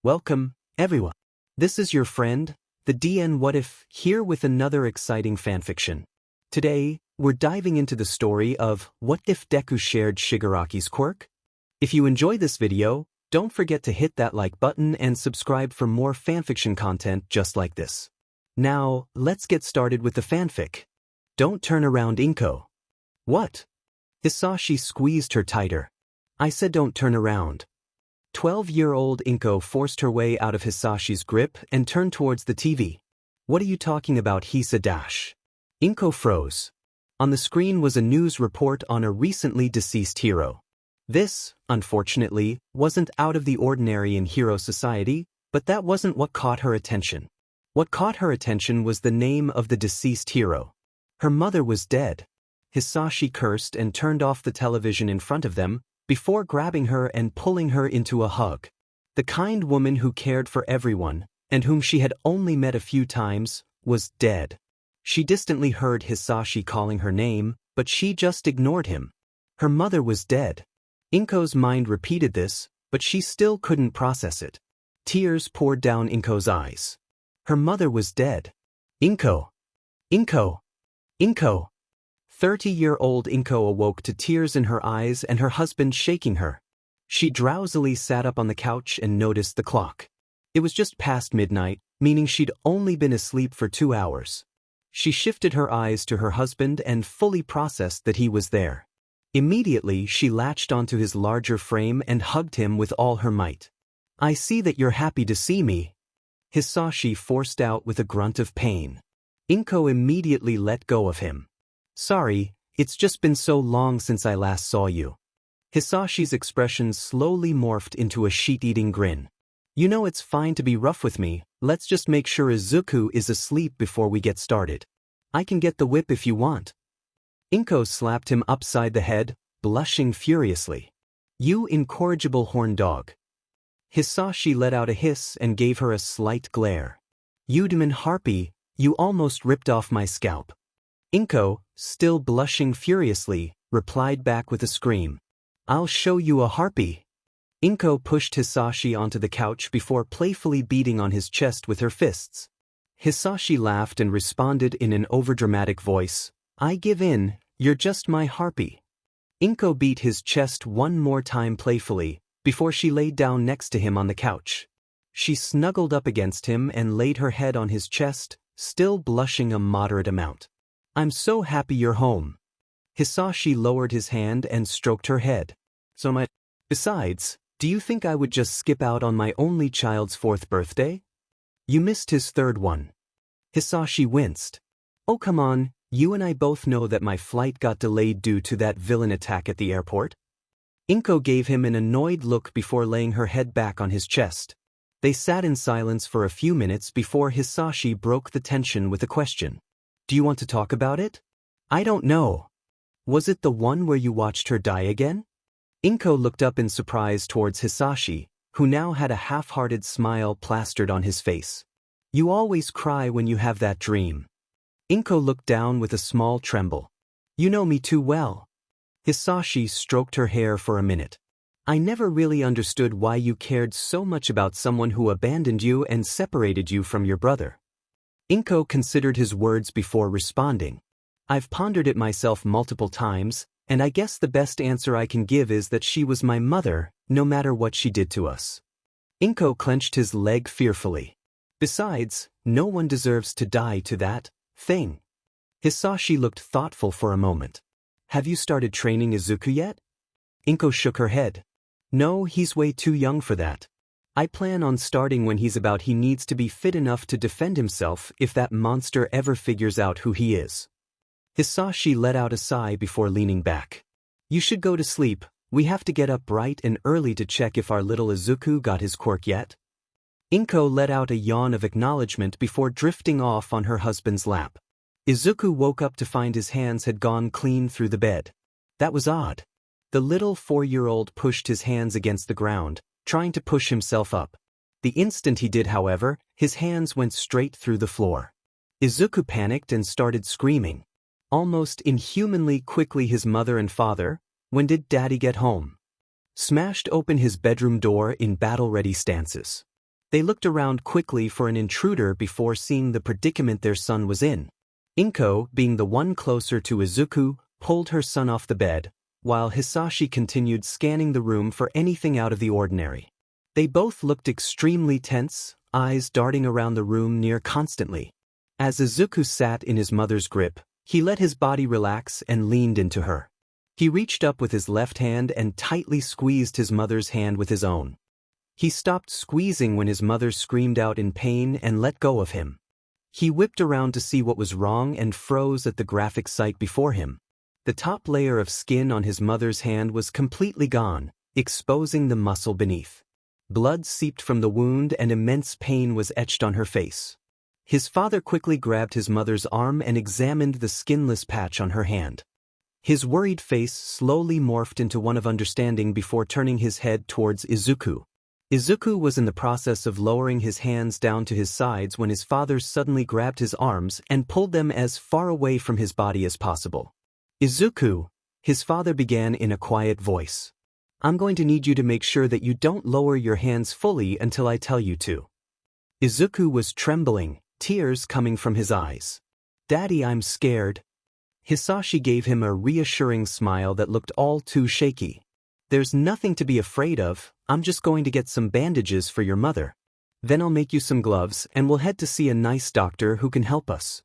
Welcome, everyone. This is your friend, the DN What If, here with another exciting fanfiction. Today, we're diving into the story of What If Deku Shared Shigaraki's Quirk? If you enjoy this video, don't forget to hit that like button and subscribe for more fanfiction content just like this. Now, let's get started with the fanfic. Don't turn around, Inko. What? Hisashi squeezed her tighter. I said don't turn around. 12-year-old Inko forced her way out of Hisashi's grip and turned towards the TV. What are you talking about, Hisa-? Inko froze. On the screen was a news report on a recently deceased hero. This, unfortunately, wasn't out of the ordinary in hero society, but that wasn't what caught her attention. What caught her attention was the name of the deceased hero. Her mother was dead. Hisashi cursed and turned off the television in front of them, before grabbing her and pulling her into a hug. The kind woman who cared for everyone, and whom she had only met a few times, was dead. She distantly heard Hisashi calling her name, but she just ignored him. Her mother was dead. Inko's mind repeated this, but she still couldn't process it. Tears poured down Inko's eyes. Her mother was dead. Inko! Inko! Inko! 30-year-old Inko awoke to tears in her eyes and her husband shaking her. She drowsily sat up on the couch and noticed the clock. It was just past midnight, meaning she'd only been asleep for 2 hours. She shifted her eyes to her husband and fully processed that he was there. Immediately, she latched onto his larger frame and hugged him with all her might. I see that you're happy to see me. Hisashi forced out with a grunt of pain. Inko immediately let go of him. Sorry, it's just been so long since I last saw you. Hisashi's expression slowly morphed into a sheet-eating grin. You know it's fine to be rough with me, let's just make sure Izuku is asleep before we get started. I can get the whip if you want. Inko slapped him upside the head, blushing furiously. You incorrigible horn dog. Hisashi let out a hiss and gave her a slight glare. You demon harpy, you almost ripped off my scalp. Inko, still blushing furiously, replied back with a scream. I'll show you a harpy. Inko pushed Hisashi onto the couch before playfully beating on his chest with her fists. Hisashi laughed and responded in an overdramatic voice. I give in, you're just my harpy. Inko beat his chest one more time playfully, before she laid down next to him on the couch. She snuggled up against him and laid her head on his chest, still blushing a moderate amount. I'm so happy you're home. Hisashi lowered his hand and stroked her head. Besides, do you think I would just skip out on my only child's 4th birthday? You missed his 3rd one. Hisashi winced. Oh come on, you and I both know that my flight got delayed due to that villain attack at the airport. Inko gave him an annoyed look before laying her head back on his chest. They sat in silence for a few minutes before Hisashi broke the tension with a question. Do you want to talk about it? I don't know. Was it the one where you watched her die again? Inko looked up in surprise towards Hisashi, who now had a half-hearted smile plastered on his face. You always cry when you have that dream. Inko looked down with a small tremble. You know me too well. Hisashi stroked her hair for a minute. I never really understood why you cared so much about someone who abandoned you and separated you from your brother. Inko considered his words before responding. I've pondered it myself multiple times, and I guess the best answer I can give is that she was my mother, no matter what she did to us. Inko clenched his leg fearfully. Besides, no one deserves to die to that thing. Hisashi looked thoughtful for a moment. Have you started training Izuku yet? Inko shook her head. No, he's way too young for that. I plan on starting when he needs to be fit enough to defend himself if that monster ever figures out who he is. Hisashi let out a sigh before leaning back. You should go to sleep, we have to get up bright and early to check if our little Izuku got his quirk yet. Inko let out a yawn of acknowledgement before drifting off on her husband's lap. Izuku woke up to find his hands had gone clean through the bed. That was odd. The little 4-year-old pushed his hands against the ground, trying to push himself up. The instant he did, however, his hands went straight through the floor. Izuku panicked and started screaming. Almost inhumanly quickly his mother and father, when did Daddy get home? Smashed open his bedroom door in battle-ready stances. They looked around quickly for an intruder before seeing the predicament their son was in. Inko, being the one closer to Izuku, pulled her son off the bed, while Hisashi continued scanning the room for anything out of the ordinary. They both looked extremely tense, eyes darting around the room near constantly. As Izuku sat in his mother's grip, he let his body relax and leaned into her. He reached up with his left hand and tightly squeezed his mother's hand with his own. He stopped squeezing when his mother screamed out in pain and let go of him. He whipped around to see what was wrong and froze at the graphic sight before him. The top layer of skin on his mother's hand was completely gone, exposing the muscle beneath. Blood seeped from the wound and immense pain was etched on her face. His father quickly grabbed his mother's arm and examined the skinless patch on her hand. His worried face slowly morphed into one of understanding before turning his head towards Izuku. Izuku was in the process of lowering his hands down to his sides when his father suddenly grabbed his arms and pulled them as far away from his body as possible. "Izuku," his father began in a quiet voice. "I'm going to need you to make sure that you don't lower your hands fully until I tell you to." Izuku was trembling, tears coming from his eyes. "Daddy, I'm scared." Hisashi gave him a reassuring smile that looked all too shaky. "There's nothing to be afraid of, I'm just going to get some bandages for your mother. Then I'll make you some gloves and we'll head to see a nice doctor who can help us."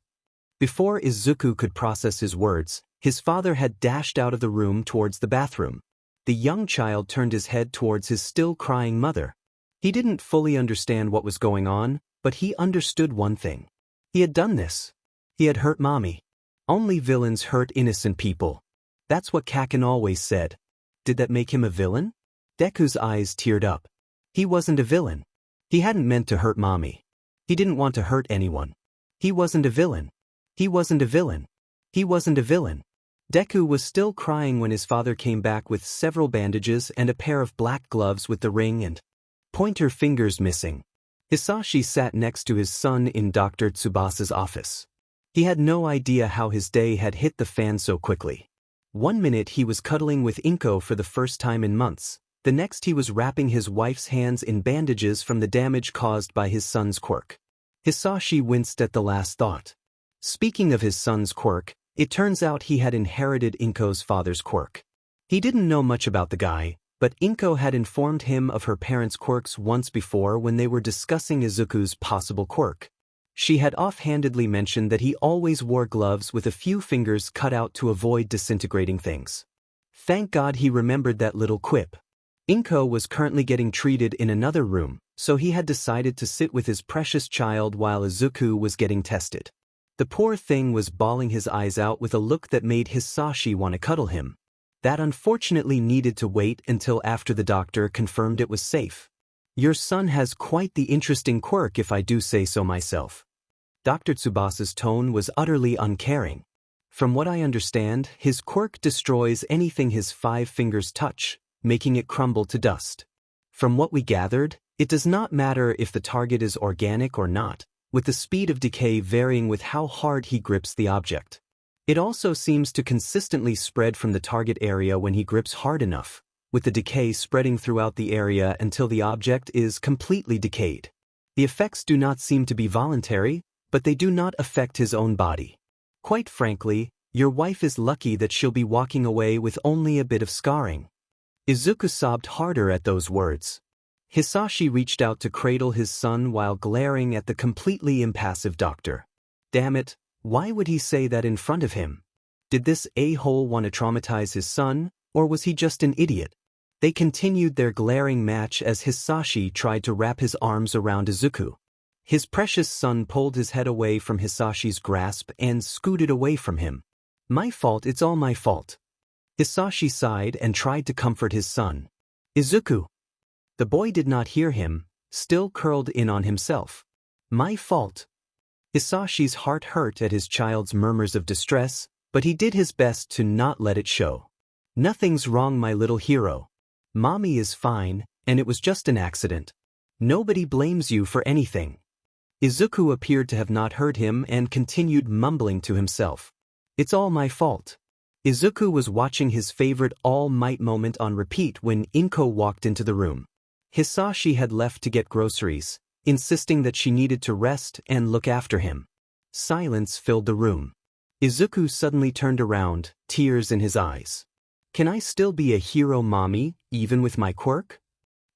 Before Izuku could process his words, his father had dashed out of the room towards the bathroom. The young child turned his head towards his still crying mother. He didn't fully understand what was going on, but he understood one thing. He had done this. He had hurt Mommy. Only villains hurt innocent people. That's what Kaken always said. Did that make him a villain? Deku's eyes teared up. He wasn't a villain. He hadn't meant to hurt Mommy. He didn't want to hurt anyone. He wasn't a villain. He wasn't a villain. He wasn't a villain. Deku was still crying when his father came back with several bandages and a pair of black gloves with the ring and pointer fingers missing. Hisashi sat next to his son in Dr. Tsubasa's office. He had no idea how his day had hit the fan so quickly. One minute he was cuddling with Inko for the first time in months. The next he was wrapping his wife's hands in bandages from the damage caused by his son's quirk. Hisashi winced at the last thought. Speaking of his son's quirk, it turns out he had inherited Inko's father's quirk. He didn't know much about the guy, but Inko had informed him of her parents' quirks once before when they were discussing Izuku's possible quirk. She had offhandedly mentioned that he always wore gloves with a few fingers cut out to avoid disintegrating things. Thank God he remembered that little quip. Inko was currently getting treated in another room, so he had decided to sit with his precious child while Izuku was getting tested. The poor thing was bawling his eyes out with a look that made Hisashi want to cuddle him. That unfortunately needed to wait until after the doctor confirmed it was safe. "Your son has quite the interesting quirk if I do say so myself." Dr. Tsubasa's tone was utterly uncaring. "From what I understand, his quirk destroys anything his 5 fingers touch, making it crumble to dust. From what we gathered, it does not matter if the target is organic or not, with the speed of decay varying with how hard he grips the object. It also seems to consistently spread from the target area when he grips hard enough, with the decay spreading throughout the area until the object is completely decayed. The effects do not seem to be voluntary, but they do not affect his own body. Quite frankly, your wife is lucky that she'll be walking away with only a bit of scarring." Izuku sobbed harder at those words. Hisashi reached out to cradle his son while glaring at the completely impassive doctor. Damn it, why would he say that in front of him? Did this a-hole want to traumatize his son, or was he just an idiot? They continued their glaring match as Hisashi tried to wrap his arms around Izuku. His precious son pulled his head away from Hisashi's grasp and scooted away from him. "My fault, it's all my fault." Hisashi sighed and tried to comfort his son. "Izuku." The boy did not hear him, still curled in on himself. "My fault." Hisashi's heart hurt at his child's murmurs of distress, but he did his best to not let it show. "Nothing's wrong, my little hero. Mommy is fine, and it was just an accident. Nobody blames you for anything." Izuku appeared to have not heard him and continued mumbling to himself. "It's all my fault." Izuku was watching his favorite All Might moment on repeat when Inko walked into the room. Hisashi had left to get groceries, insisting that she needed to rest and look after him. Silence filled the room. Izuku suddenly turned around, tears in his eyes. "Can I still be a hero, mommy, even with my quirk?"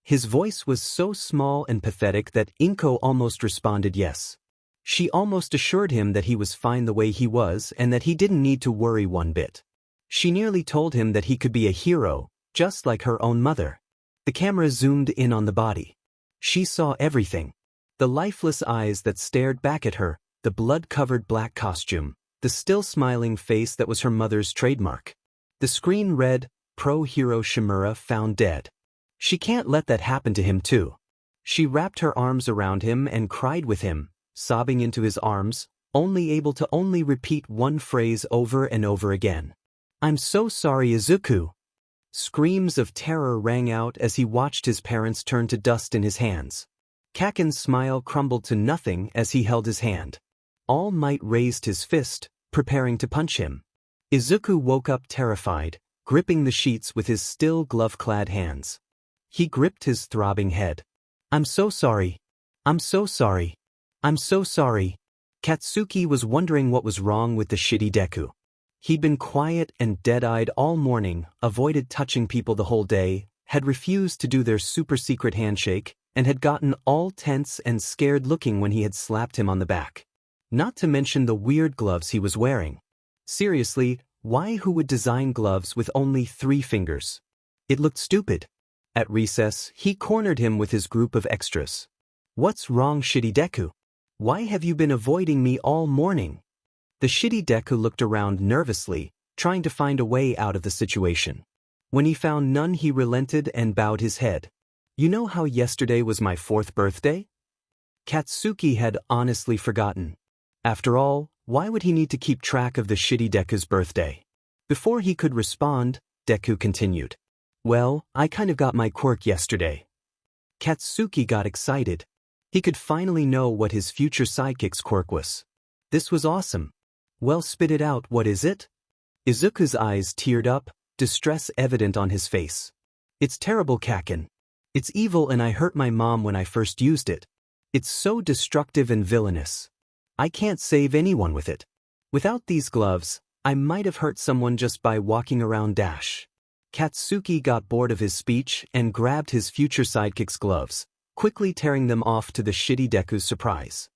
His voice was so small and pathetic that Inko almost responded yes. She almost assured him that he was fine the way he was and that he didn't need to worry one bit. She nearly told him that he could be a hero, just like her own mother. The camera zoomed in on the body. She saw everything. The lifeless eyes that stared back at her, the blood-covered black costume, the still smiling face that was her mother's trademark. The screen read, "Pro-hero Shimura found dead." She can't let that happen to him too. She wrapped her arms around him and cried with him, sobbing into his arms, only able to repeat one phrase over and over again. "I'm so sorry, Izuku." Screams of terror rang out as he watched his parents turn to dust in his hands. Kaken's smile crumbled to nothing as he held his hand. All Might raised his fist, preparing to punch him. Izuku woke up terrified, gripping the sheets with his still glove-clad hands. He gripped his throbbing head. "I'm so sorry. I'm so sorry. I'm so sorry." Katsuki was wondering what was wrong with the shitty Deku. He'd been quiet and dead-eyed all morning, avoided touching people the whole day, had refused to do their super-secret handshake, and had gotten all tense and scared-looking when he had slapped him on the back. Not to mention the weird gloves he was wearing. Seriously, who would design gloves with only 3 fingers? It looked stupid. At recess, he cornered him with his group of extras. "What's wrong, shitty Deku? Why have you been avoiding me all morning?" The shitty Deku looked around nervously, trying to find a way out of the situation. When he found none, he relented and bowed his head. "You know how yesterday was my 4th birthday?" Katsuki had honestly forgotten. After all, why would he need to keep track of the shitty Deku's birthday? Before he could respond, Deku continued. "Well, I kind of got my quirk yesterday." Katsuki got excited. He could finally know what his future sidekick's quirk was. This was awesome. "Well, spit it out, what is it?" Izuku's eyes teared up, distress evident on his face. "It's terrible, Kaken. It's evil and I hurt my mom when I first used it. It's so destructive and villainous. I can't save anyone with it. Without these gloves, I might have hurt someone just by walking around dash." Katsuki got bored of his speech and grabbed his future sidekick's gloves, quickly tearing them off to the shitty Deku's surprise.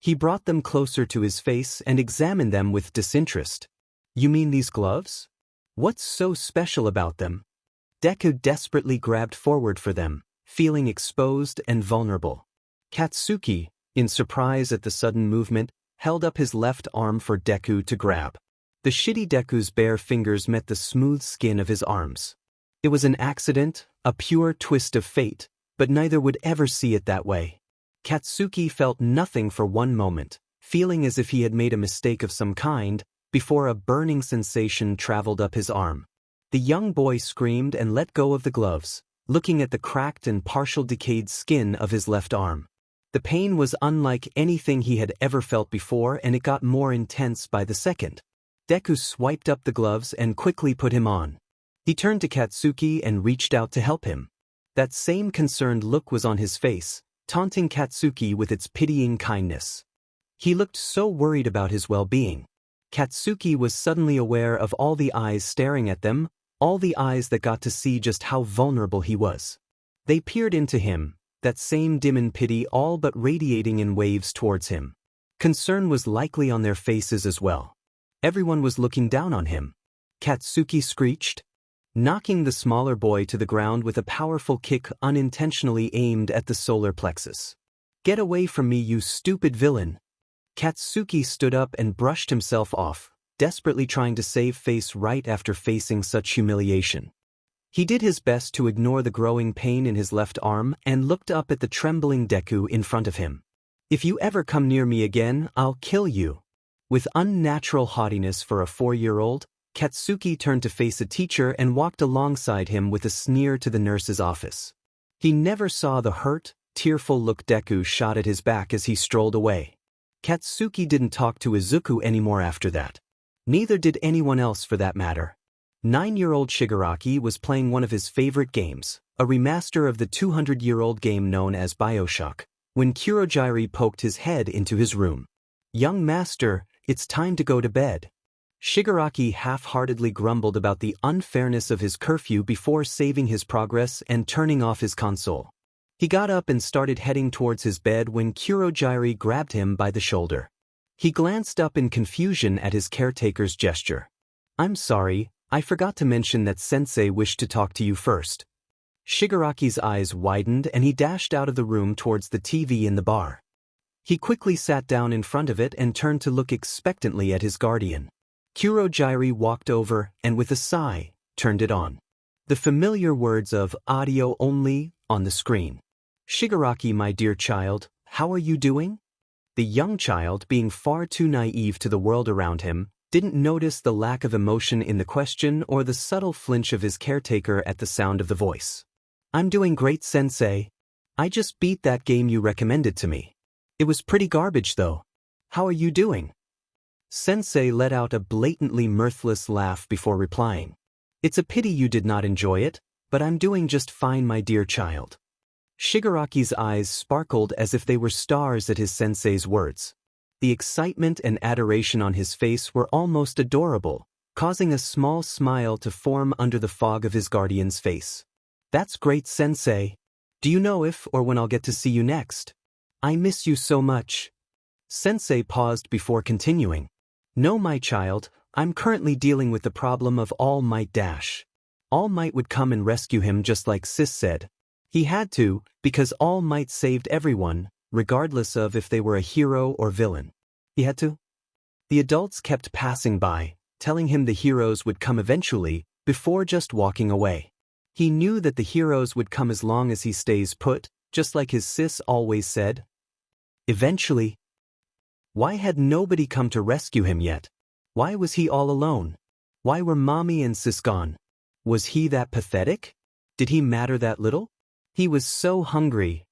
He brought them closer to his face and examined them with disinterest. "You mean these gloves? What's so special about them?" Deku desperately grabbed forward for them, feeling exposed and vulnerable. Katsuki, in surprise at the sudden movement, held up his left arm for Deku to grab. The shitty Deku's bare fingers met the smooth skin of his arms. It was an accident, a pure twist of fate, but neither would ever see it that way. Katsuki felt nothing for one moment, feeling as if he had made a mistake of some kind, before a burning sensation traveled up his arm. The young boy screamed and let go of the gloves, looking at the cracked and partial decayed skin of his left arm. The pain was unlike anything he had ever felt before, and it got more intense by the second. Deku swiped up the gloves and quickly put him on. He turned to Katsuki and reached out to help him. That same concerned look was on his face, taunting Katsuki with its pitying kindness. He looked so worried about his well-being. Katsuki was suddenly aware of all the eyes staring at them, all the eyes that got to see just how vulnerable he was. They peered into him, that same dim pity all but radiating in waves towards him. Concern was likely on their faces as well. Everyone was looking down on him. Katsuki screeched, knocking the smaller boy to the ground with a powerful kick unintentionally aimed at the solar plexus. "Get away from me, you stupid villain!" Katsuki stood up and brushed himself off, desperately trying to save face right after facing such humiliation. He did his best to ignore the growing pain in his left arm and looked up at the trembling Deku in front of him. "If you ever come near me again, I'll kill you." With unnatural haughtiness for a 4-year-old, Katsuki turned to face a teacher and walked alongside him with a sneer to the nurse's office. He never saw the hurt, tearful look Deku shot at his back as he strolled away. Katsuki didn't talk to Izuku anymore after that. Neither did anyone else for that matter. 9-year-old Shigaraki was playing one of his favorite games, a remaster of the 200-year-old game known as BioShock, when Kurogiri poked his head into his room. "Young master, it's time to go to bed." Shigaraki half-heartedly grumbled about the unfairness of his curfew before saving his progress and turning off his console. He got up and started heading towards his bed when Kurogiri grabbed him by the shoulder. He glanced up in confusion at his caretaker's gesture. "I'm sorry, I forgot to mention that Sensei wished to talk to you first." Shigaraki's eyes widened and he dashed out of the room towards the TV in the bar. He quickly sat down in front of it and turned to look expectantly at his guardian. Kurogiri walked over and with a sigh, turned it on. The familiar words of "audio only" on the screen. "Shigaraki, my dear child, how are you doing?" The young child, being far too naive to the world around him, didn't notice the lack of emotion in the question or the subtle flinch of his caretaker at the sound of the voice. "I'm doing great, Sensei. I just beat that game you recommended to me. It was pretty garbage though. How are you doing?" Sensei let out a blatantly mirthless laugh before replying. "It's a pity you did not enjoy it, but I'm doing just fine, my dear child." Shigaraki's eyes sparkled as if they were stars at his sensei's words. The excitement and adoration on his face were almost adorable, causing a small smile to form under the fog of his guardian's face. "That's great, Sensei. Do you know if or when I'll get to see you next? I miss you so much." Sensei paused before continuing. "No, my child, I'm currently dealing with the problem of All Might Dash. All Might would come and rescue him just like Sis said. He had to, because All Might saved everyone, regardless of if they were a hero or villain. He had to." The adults kept passing by, telling him the heroes would come eventually, before just walking away. He knew that the heroes would come as long as he stays put, just like his sis always said. Eventually. Why had nobody come to rescue him yet? Why was he all alone? Why were Mommy and Sis gone? Was he that pathetic? Did he matter that little? He was so hungry.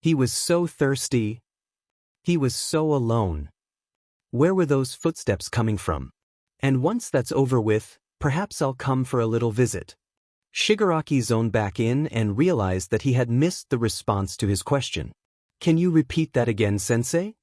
He was so thirsty. He was so alone. Where were those footsteps coming from? And once that's over with, perhaps I'll come for a little visit. Shigaraki zoned back in and realized that he had missed the response to his question. "Can you repeat that again, Sensei?"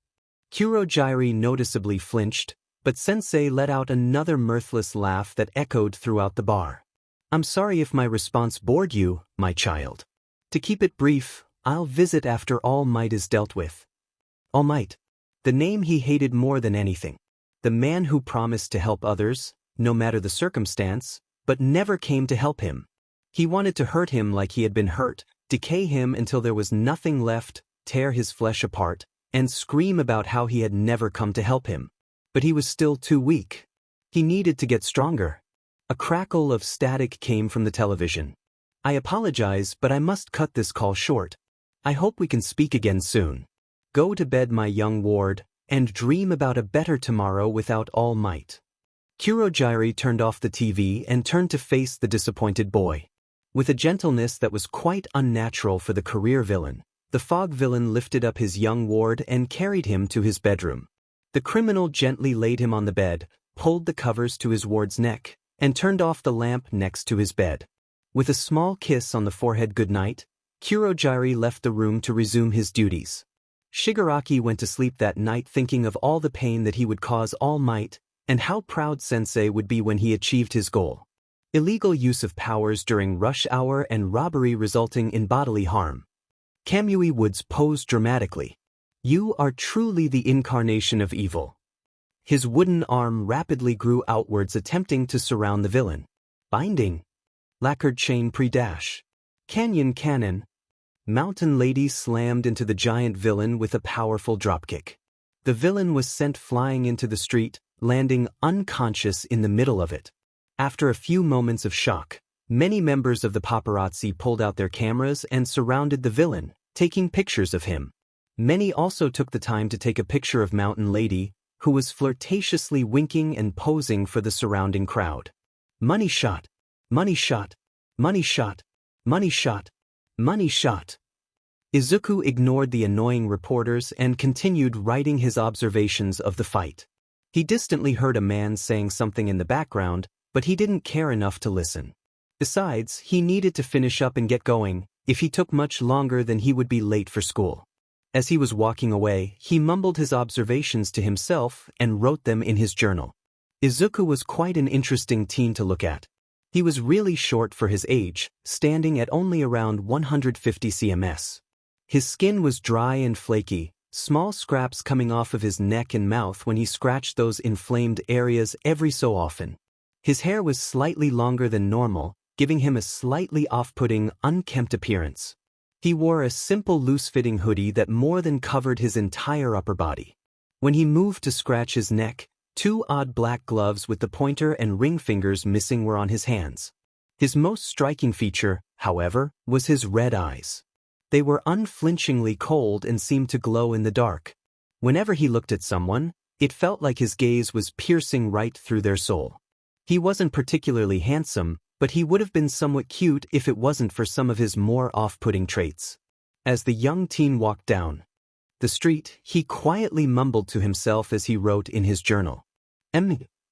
Kurogiri noticeably flinched, but Sensei let out another mirthless laugh that echoed throughout the bar. "I'm sorry if my response bored you, my child. To keep it brief, I'll visit after All Might is dealt with." All Might. The name he hated more than anything. The man who promised to help others, no matter the circumstance, but never came to help him. He wanted to hurt him like he had been hurt, decay him until there was nothing left, tear his flesh apart, and scream about how he had never come to help him. But he was still too weak. He needed to get stronger. A crackle of static came from the television. "I apologize, but I must cut this call short. I hope we can speak again soon. Go to bed, my young ward, and dream about a better tomorrow without All Might." Kurogiri turned off the TV and turned to face the disappointed boy. With a gentleness that was quite unnatural for the career villain, the fog villain lifted up his young ward and carried him to his bedroom. The criminal gently laid him on the bed, pulled the covers to his ward's neck, and turned off the lamp next to his bed. With a small kiss on the forehead goodnight, Kurogiri left the room to resume his duties. Shigaraki went to sleep that night thinking of all the pain that he would cause All Might, and how proud Sensei would be when he achieved his goal. Illegal use of powers during rush hour and robbery resulting in bodily harm. Kamui Woods posed dramatically. "You are truly the incarnation of evil." His wooden arm rapidly grew outwards, attempting to surround the villain. Binding. Lacquered chain pre-dash. Canyon cannon. Mountain Lady slammed into the giant villain with a powerful dropkick. The villain was sent flying into the street, landing unconscious in the middle of it. After a few moments of shock, many members of the paparazzi pulled out their cameras and surrounded the villain, taking pictures of him. Many also took the time to take a picture of Mountain Lady, who was flirtatiously winking and posing for the surrounding crowd. Money shot. Money shot. Money shot. Money shot. Money shot. Izuku ignored the annoying reporters and continued writing his observations of the fight. He distantly heard a man saying something in the background, but he didn't care enough to listen. Besides, he needed to finish up and get going. If he took much longer, then he would be late for school. As he was walking away, he mumbled his observations to himself and wrote them in his journal. Izuku was quite an interesting teen to look at. He was really short for his age, standing at only around 150 cms. His skin was dry and flaky, small scraps coming off of his neck and mouth when he scratched those inflamed areas every so often. His hair was slightly longer than normal, giving him a slightly off-putting, unkempt appearance. He wore a simple loose-fitting hoodie that more than covered his entire upper body. When he moved to scratch his neck, 2 odd black gloves with the pointer and ring fingers missing were on his hands. His most striking feature, however, was his red eyes. They were unflinchingly cold and seemed to glow in the dark. Whenever he looked at someone, it felt like his gaze was piercing right through their soul. He wasn't particularly handsome, but he would have been somewhat cute if it wasn't for some of his more off-putting traits. As the young teen walked down the street, he quietly mumbled to himself as he wrote in his journal.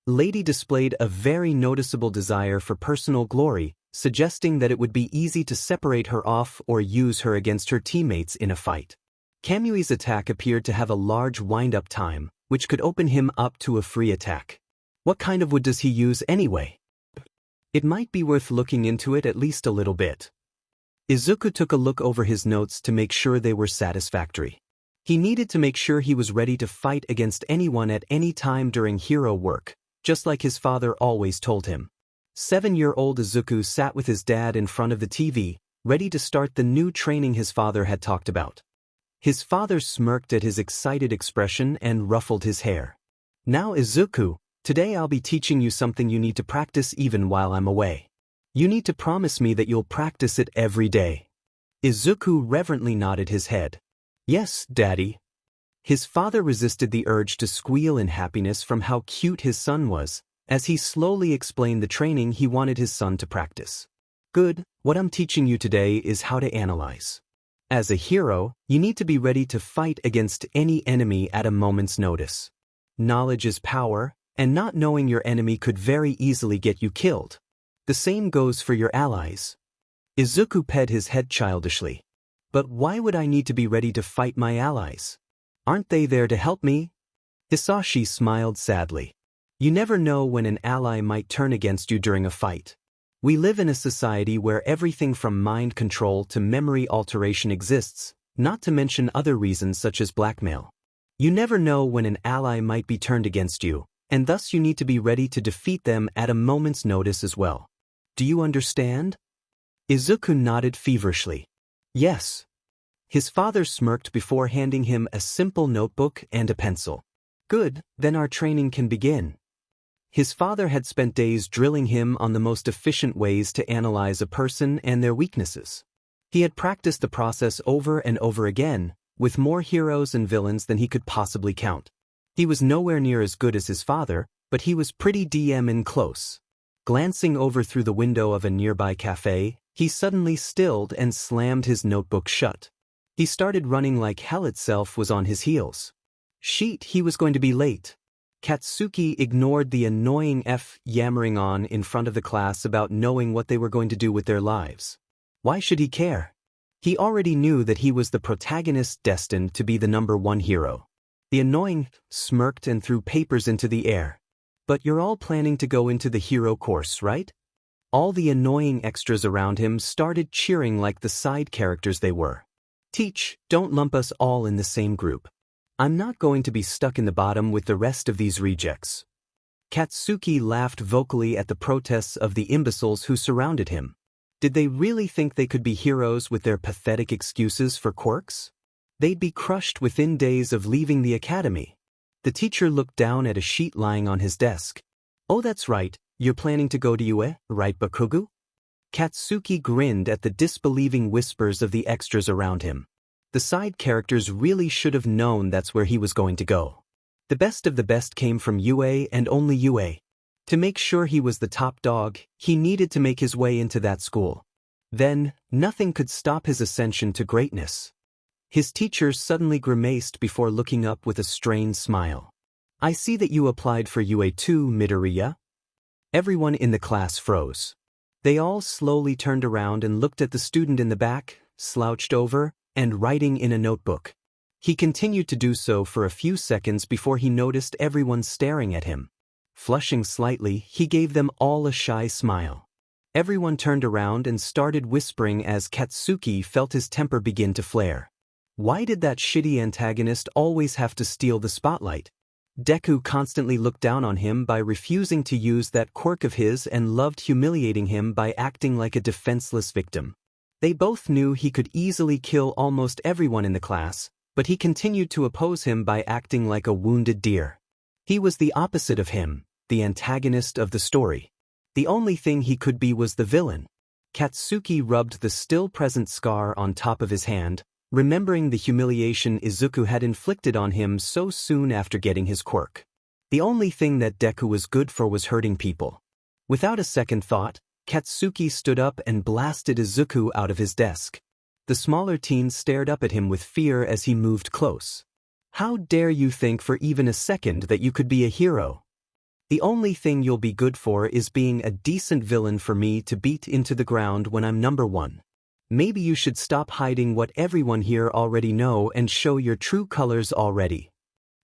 Lady displayed a very noticeable desire for personal glory, suggesting that it would be easy to separate her off or use her against her teammates in a fight. Kamui's attack appeared to have a large wind-up time, which could open him up to a free attack. What kind of wood does he use anyway? It might be worth looking into it at least a little bit. Izuku took a look over his notes to make sure they were satisfactory. He needed to make sure he was ready to fight against anyone at any time during hero work, just like his father always told him. 7-year-old Izuku sat with his dad in front of the TV, ready to start the new training his father had talked about. His father smirked at his excited expression and ruffled his hair. Now Izuku, today I'll be teaching you something you need to practice even while I'm away. You need to promise me that you'll practice it every day. Izuku reverently nodded his head. Yes, Daddy. His father resisted the urge to squeal in happiness from how cute his son was, as he slowly explained the training he wanted his son to practice. Good, what I'm teaching you today is how to analyze. As a hero, you need to be ready to fight against any enemy at a moment's notice. Knowledge is power, and not knowing your enemy could very easily get you killed. The same goes for your allies. Izuku pet his head childishly. But why would I need to be ready to fight my allies? Aren't they there to help me? Hisashi smiled sadly. You never know when an ally might turn against you during a fight. We live in a society where everything from mind control to memory alteration exists, not to mention other reasons such as blackmail. You never know when an ally might be turned against you, and thus you need to be ready to defeat them at a moment's notice as well. Do you understand? Izuku nodded feverishly. Yes. His father smirked before handing him a simple notebook and a pencil. Good, then our training can begin. His father had spent days drilling him on the most efficient ways to analyze a person and their weaknesses. He had practiced the process over and over again, with more heroes and villains than he could possibly count. He was nowhere near as good as his father, but he was pretty damn close. Glancing over through the window of a nearby cafe, he suddenly stilled and slammed his notebook shut. He started running like hell itself was on his heels. Shit, he was going to be late. Katsuki ignored the annoying yammering on in front of the class about knowing what they were going to do with their lives. Why should he care? He already knew that he was the protagonist destined to be the #1 hero. The annoying smirked and threw papers into the air. But you're all planning to go into the hero course, right? All the annoying extras around him started cheering like the side characters they were. Teach, don't lump us all in the same group. I'm not going to be stuck in the bottom with the rest of these rejects. Katsuki laughed vocally at the protests of the imbeciles who surrounded him. Did they really think they could be heroes with their pathetic excuses for quirks? They'd be crushed within days of leaving the academy. The teacher looked down at a sheet lying on his desk. Oh, that's right, you're planning to go to UA, right, Bakugu? Katsuki grinned at the disbelieving whispers of the extras around him. The side characters really should have known that's where he was going to go. The best of the best came from UA and only UA. To make sure he was the top dog, he needed to make his way into that school. Then, nothing could stop his ascension to greatness. His teacher suddenly grimaced before looking up with a strained smile. I see that you applied for UA too, Midoriya. Everyone in the class froze. They all slowly turned around and looked at the student in the back, slouched over, and writing in a notebook. He continued to do so for a few seconds before he noticed everyone staring at him. Flushing slightly, he gave them all a shy smile. Everyone turned around and started whispering as Katsuki felt his temper begin to flare. Why did that shitty antagonist always have to steal the spotlight? Deku constantly looked down on him by refusing to use that quirk of his and loved humiliating him by acting like a defenseless victim. They both knew he could easily kill almost everyone in the class, but he continued to oppose him by acting like a wounded deer. He was the opposite of him, the antagonist of the story. The only thing he could be was the villain. Katsuki rubbed the still-present scar on top of his hand, remembering the humiliation Izuku had inflicted on him so soon after getting his quirk. The only thing that Deku was good for was hurting people. Without a second thought, Katsuki stood up and blasted Izuku out of his desk. The smaller teen stared up at him with fear as he moved close. How dare you think for even a second that you could be a hero? The only thing you'll be good for is being a decent villain for me to beat into the ground when I'm number one. Maybe you should stop hiding what everyone here already know and show your true colors already.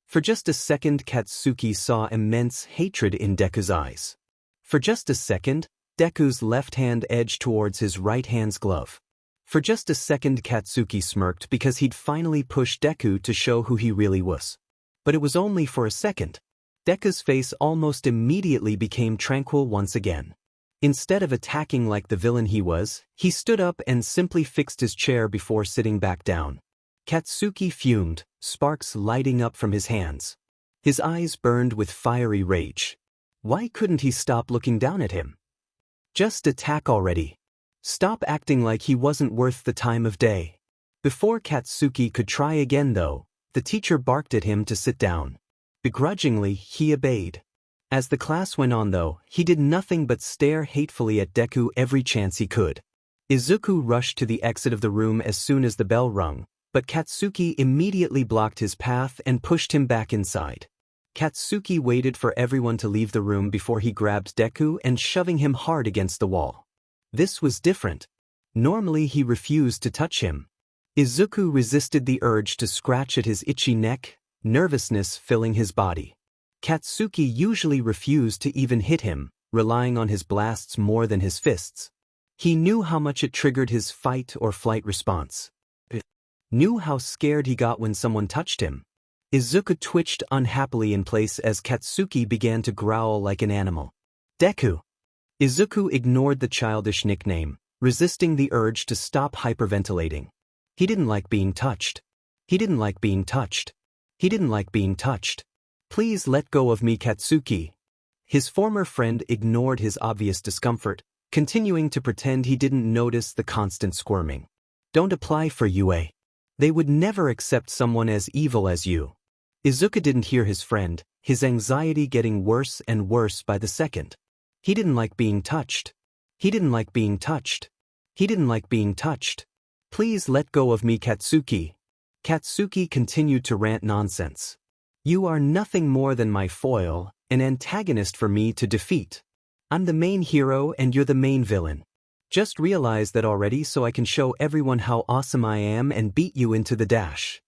For just a second, Katsuki saw immense hatred in Deku's eyes. For just a second, Deku's left hand edged towards his right hand's glove. For just a second, Katsuki smirked because he'd finally pushed Deku to show who he really was. But it was only for a second. Deku's face almost immediately became tranquil once again. Instead of attacking like the villain he was, he stood up and simply fixed his chair before sitting back down. Katsuki fumed, sparks lighting up from his hands. His eyes burned with fiery rage. Why couldn't he stop looking down at him? Just attack already. Stop acting like he wasn't worth the time of day. Before Katsuki could try again though, the teacher barked at him to sit down. Begrudgingly, he obeyed. As the class went on though, he did nothing but stare hatefully at Deku every chance he could. Izuku rushed to the exit of the room as soon as the bell rung, but Katsuki immediately blocked his path and pushed him back inside. Katsuki waited for everyone to leave the room before he grabbed Deku and shoving him hard against the wall. This was different. Normally he refused to touch him. Izuku resisted the urge to scratch at his itchy neck, nervousness filling his body. Katsuki usually refused to even hit him, relying on his blasts more than his fists. He knew how much it triggered his fight or flight response. Knew how scared he got when someone touched him. Izuku twitched unhappily in place as Katsuki began to growl like an animal. Deku! Izuku ignored the childish nickname, resisting the urge to stop hyperventilating. He didn't like being touched. He didn't like being touched. He didn't like being touched. Please let go of me, Katsuki. His former friend ignored his obvious discomfort, continuing to pretend he didn't notice the constant squirming. Don't apply for UA. They would never accept someone as evil as you. Izuku didn't hear his friend, his anxiety getting worse and worse by the second. He didn't like being touched. He didn't like being touched. He didn't like being touched. Please let go of me, Katsuki. Katsuki continued to rant nonsense. You are nothing more than my foil, an antagonist for me to defeat. I'm the main hero and you're the main villain. Just realize that already so I can show everyone how awesome I am and beat you into the dash.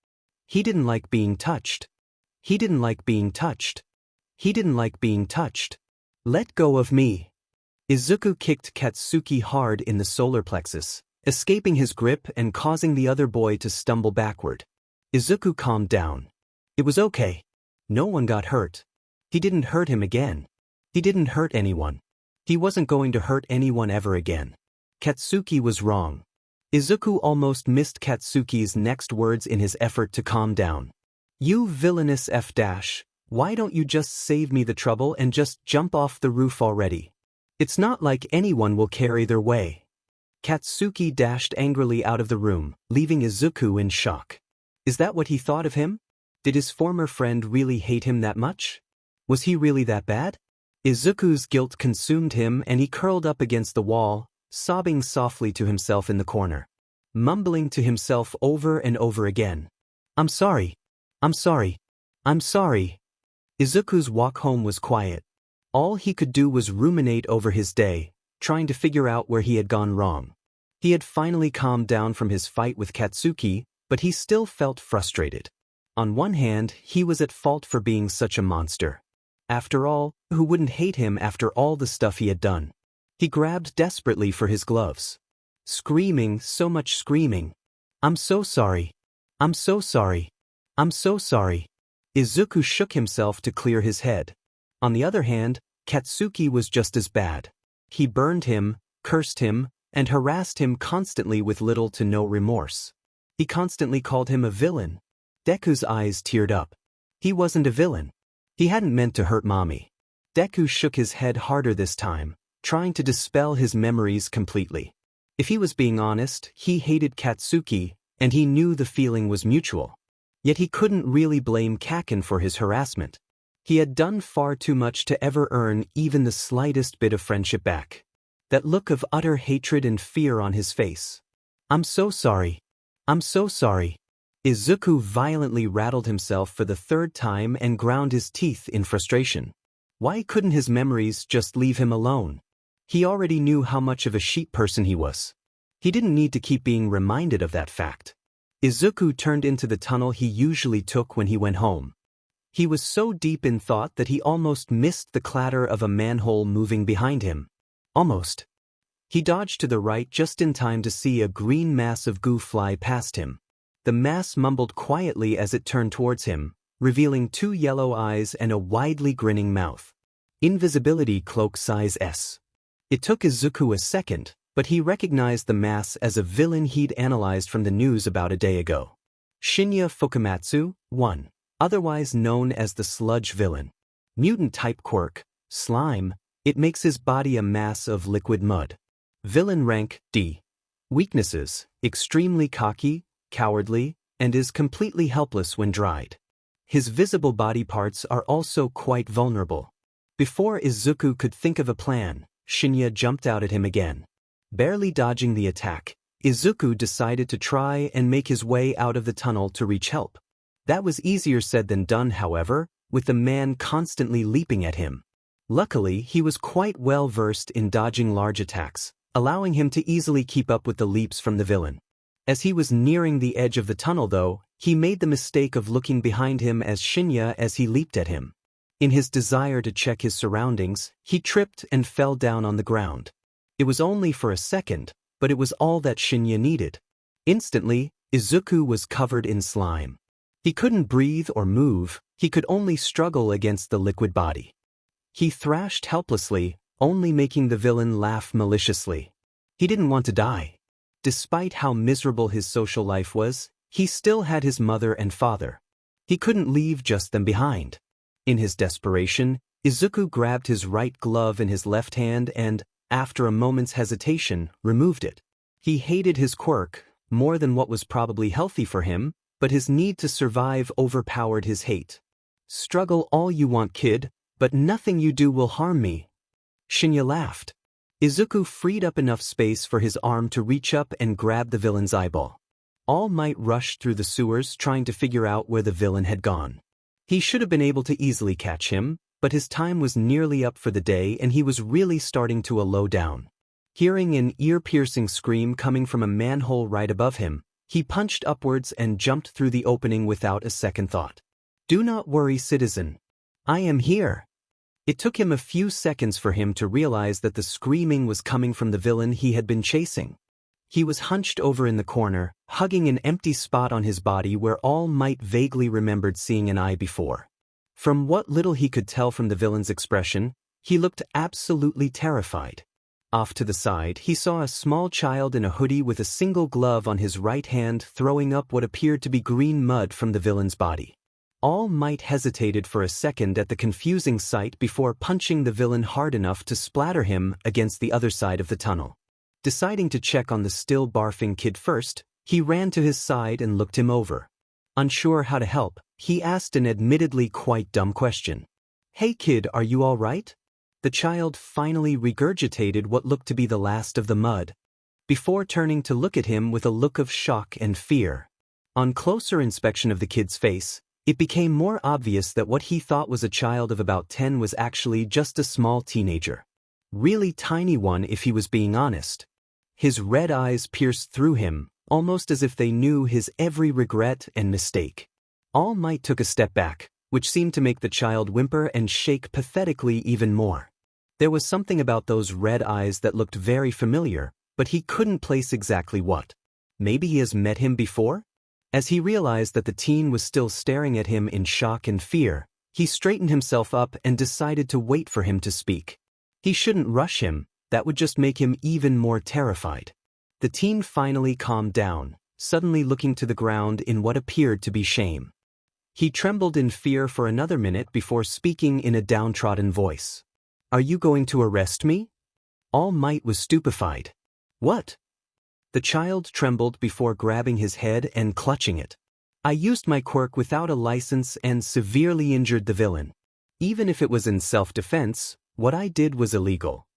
He didn't like being touched. He didn't like being touched. He didn't like being touched. Let go of me. Izuku kicked Katsuki hard in the solar plexus, escaping his grip and causing the other boy to stumble backward. Izuku calmed down. It was okay. No one got hurt. He didn't hurt him again. He didn't hurt anyone. He wasn't going to hurt anyone ever again. Katsuki was wrong. Izuku almost missed Katsuki's next words in his effort to calm down. You villainous F-. Why don't you just save me the trouble and just jump off the roof already? It's not like anyone will carry their way. Katsuki dashed angrily out of the room, leaving Izuku in shock. Is that what he thought of him? Did his former friend really hate him that much? Was he really that bad? Izuku's guilt consumed him and he curled up against the wall, sobbing softly to himself in the corner, mumbling to himself over and over again. I'm sorry. I'm sorry. I'm sorry. Izuku's walk home was quiet. All he could do was ruminate over his day, trying to figure out where he had gone wrong. He had finally calmed down from his fight with Katsuki, but he still felt frustrated. On one hand, he was at fault for being such a monster. After all, who wouldn't hate him after all the stuff he had done? He grabbed desperately for his gloves. Screaming, so much screaming. "I'm so sorry. I'm so sorry. I'm so sorry." Izuku shook himself to clear his head. On the other hand, Katsuki was just as bad. He burned him, cursed him, and harassed him constantly with little to no remorse. He constantly called him a villain. Deku's eyes teared up. He wasn't a villain. He hadn't meant to hurt Mommy. Deku shook his head harder this time, trying to dispel his memories completely. If he was being honest, he hated Katsuki, and he knew the feeling was mutual. Yet he couldn't really blame Kaken for his harassment. He had done far too much to ever earn even the slightest bit of friendship back. That look of utter hatred and fear on his face. "I'm so sorry. I'm so sorry." Izuku violently rattled himself for the third time and ground his teeth in frustration. Why couldn't his memories just leave him alone? He already knew how much of a sheep person he was. He didn't need to keep being reminded of that fact. Izuku turned into the tunnel he usually took when he went home. He was so deep in thought that he almost missed the clatter of a manhole moving behind him. Almost. He dodged to the right just in time to see a green mass of goo fly past him. The mass mumbled quietly as it turned towards him, revealing 2 yellow eyes and a widely grinning mouth. Invisibility cloak size S. It took Izuku a second, but he recognized the mass as a villain he'd analyzed from the news about a day ago. Shinya Fukamatsu, 1. Otherwise known as the Sludge villain. Mutant-type quirk, slime, it makes his body a mass of liquid mud. Villain rank, D. Weaknesses, extremely cocky, cowardly, and is completely helpless when dried. His visible body parts are also quite vulnerable. Before Izuku could think of a plan, Shinya jumped out at him again. Barely dodging the attack, Izuku decided to try and make his way out of the tunnel to reach help. That was easier said than done, however, with the man constantly leaping at him. Luckily, he was quite well versed in dodging large attacks, allowing him to easily keep up with the leaps from the villain. As he was nearing the edge of the tunnel though, he made the mistake of looking behind him as he leaped at him. In his desire to check his surroundings, he tripped and fell down on the ground. It was only for a second, but it was all that Shinya needed. Instantly, Izuku was covered in slime. He couldn't breathe or move, he could only struggle against the liquid body. He thrashed helplessly, only making the villain laugh maliciously. He didn't want to die. Despite how miserable his social life was, he still had his mother and father. He couldn't leave just them behind. In his desperation, Izuku grabbed his right glove in his left hand and, after a moment's hesitation, removed it. He hated his quirk, more than what was probably healthy for him, but his need to survive overpowered his hate. "Struggle all you want, kid, but nothing you do will harm me." Shinya laughed. Izuku freed up enough space for his arm to reach up and grab the villain's eyeball. All Might rushed through the sewers trying to figure out where the villain had gone. He should have been able to easily catch him, but his time was nearly up for the day and he was really starting to low down. Hearing an ear-piercing scream coming from a manhole right above him, he punched upwards and jumped through the opening without a second thought. "Do not worry, citizen. I am here." It took him a few seconds for him to realize that the screaming was coming from the villain he had been chasing. He was hunched over in the corner, hugging an empty spot on his body where All Might vaguely remembered seeing an eye before. From what little he could tell from the villain's expression, he looked absolutely terrified. Off to the side, he saw a small child in a hoodie with a single glove on his right hand throwing up what appeared to be green mud from the villain's body. All Might hesitated for a second at the confusing sight before punching the villain hard enough to splatter him against the other side of the tunnel. Deciding to check on the still barfing kid first, he ran to his side and looked him over. Unsure how to help, he asked an admittedly quite dumb question. "Hey kid, are you all right?" The child finally regurgitated what looked to be the last of the mud, before turning to look at him with a look of shock and fear. On closer inspection of the kid's face, it became more obvious that what he thought was a child of about 10 was actually just a small teenager. Really tiny one if he was being honest. His red eyes pierced through him, almost as if they knew his every regret and mistake. All Might took a step back, which seemed to make the child whimper and shake pathetically even more. There was something about those red eyes that looked very familiar, but he couldn't place exactly what. Maybe he has met him before? As he realized that the teen was still staring at him in shock and fear, he straightened himself up and decided to wait for him to speak. He shouldn't rush him, that would just make him even more terrified. The teen finally calmed down, suddenly looking to the ground in what appeared to be shame. He trembled in fear for another minute before speaking in a downtrodden voice. "Are you going to arrest me?" All Might was stupefied. "What?" The child trembled before grabbing his head and clutching it. "I used my quirk without a license and severely injured the villain. Even if it was in self-defense, what I did was illegal."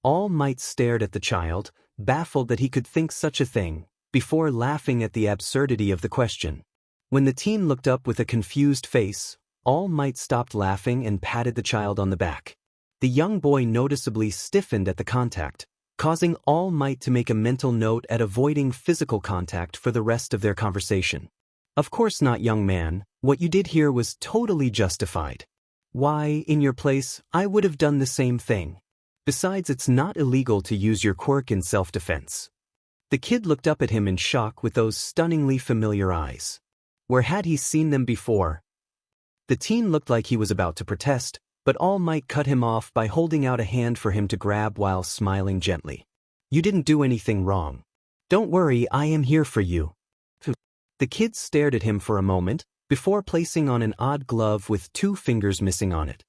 All Might stared at the child, baffled that he could think such a thing, before laughing at the absurdity of the question. When the teen looked up with a confused face, All Might stopped laughing and patted the child on the back. The young boy noticeably stiffened at the contact, causing All Might to make a mental note at avoiding physical contact for the rest of their conversation. "Of course not, young man, what you did here was totally justified. Why, in your place, I would have done the same thing. Besides, it's not illegal to use your quirk in self-defense." The kid looked up at him in shock with those stunningly familiar eyes. Where had he seen them before? The teen looked like he was about to protest, but All Might cut him off by holding out a hand for him to grab while smiling gently. "You didn't do anything wrong. Don't worry, I am here for you." The kid stared at him for a moment, before placing on an odd glove with 2 fingers missing on it.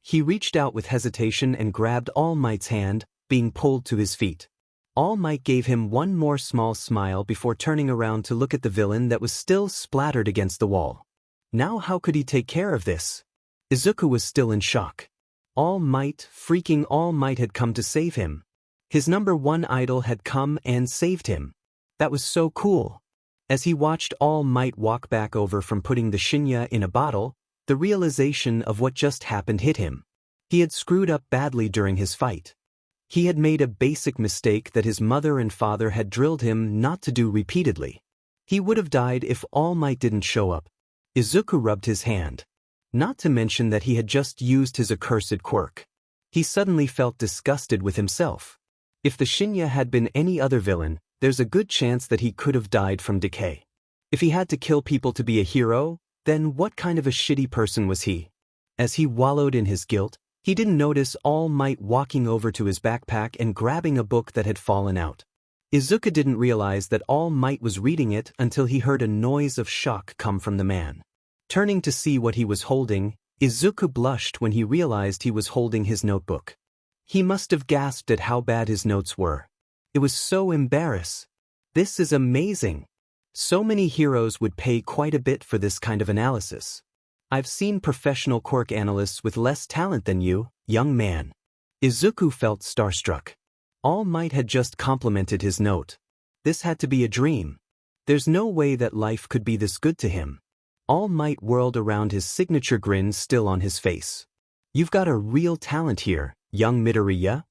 He reached out with hesitation and grabbed All Might's hand, being pulled to his feet. All Might gave him one more small smile before turning around to look at the villain that was still splattered against the wall. Now how could he take care of this? Izuku was still in shock. Freaking All Might had come to save him. His #1 idol had come and saved him. That was so cool. As he watched All Might walk back over from putting the shinya in a bottle, the realization of what just happened hit him. He had screwed up badly during his fight. He had made a basic mistake that his mother and father had drilled him not to do repeatedly. He would have died if All Might didn't show up. Izuku rubbed his hand. Not to mention that he had just used his accursed quirk. He suddenly felt disgusted with himself. If the shinya had been any other villain, there's a good chance that he could have died from decay. If he had to kill people to be a hero, then what kind of a shitty person was he? As he wallowed in his guilt, he didn't notice All Might walking over to his backpack and grabbing a book that had fallen out. Izuku didn't realize that All Might was reading it until he heard a noise of shock come from the man. Turning to see what he was holding, Izuku blushed when he realized he was holding his notebook. He must have gasped at how bad his notes were. It was so embarrassing. "This is amazing. So many heroes would pay quite a bit for this kind of analysis. I've seen professional quirk analysts with less talent than you, young man." Izuku felt starstruck. All Might had just complimented his note. This had to be a dream. There's no way that life could be this good to him. All Might whirled around, his signature grin still on his face. "You've got a real talent here, young Midoriya."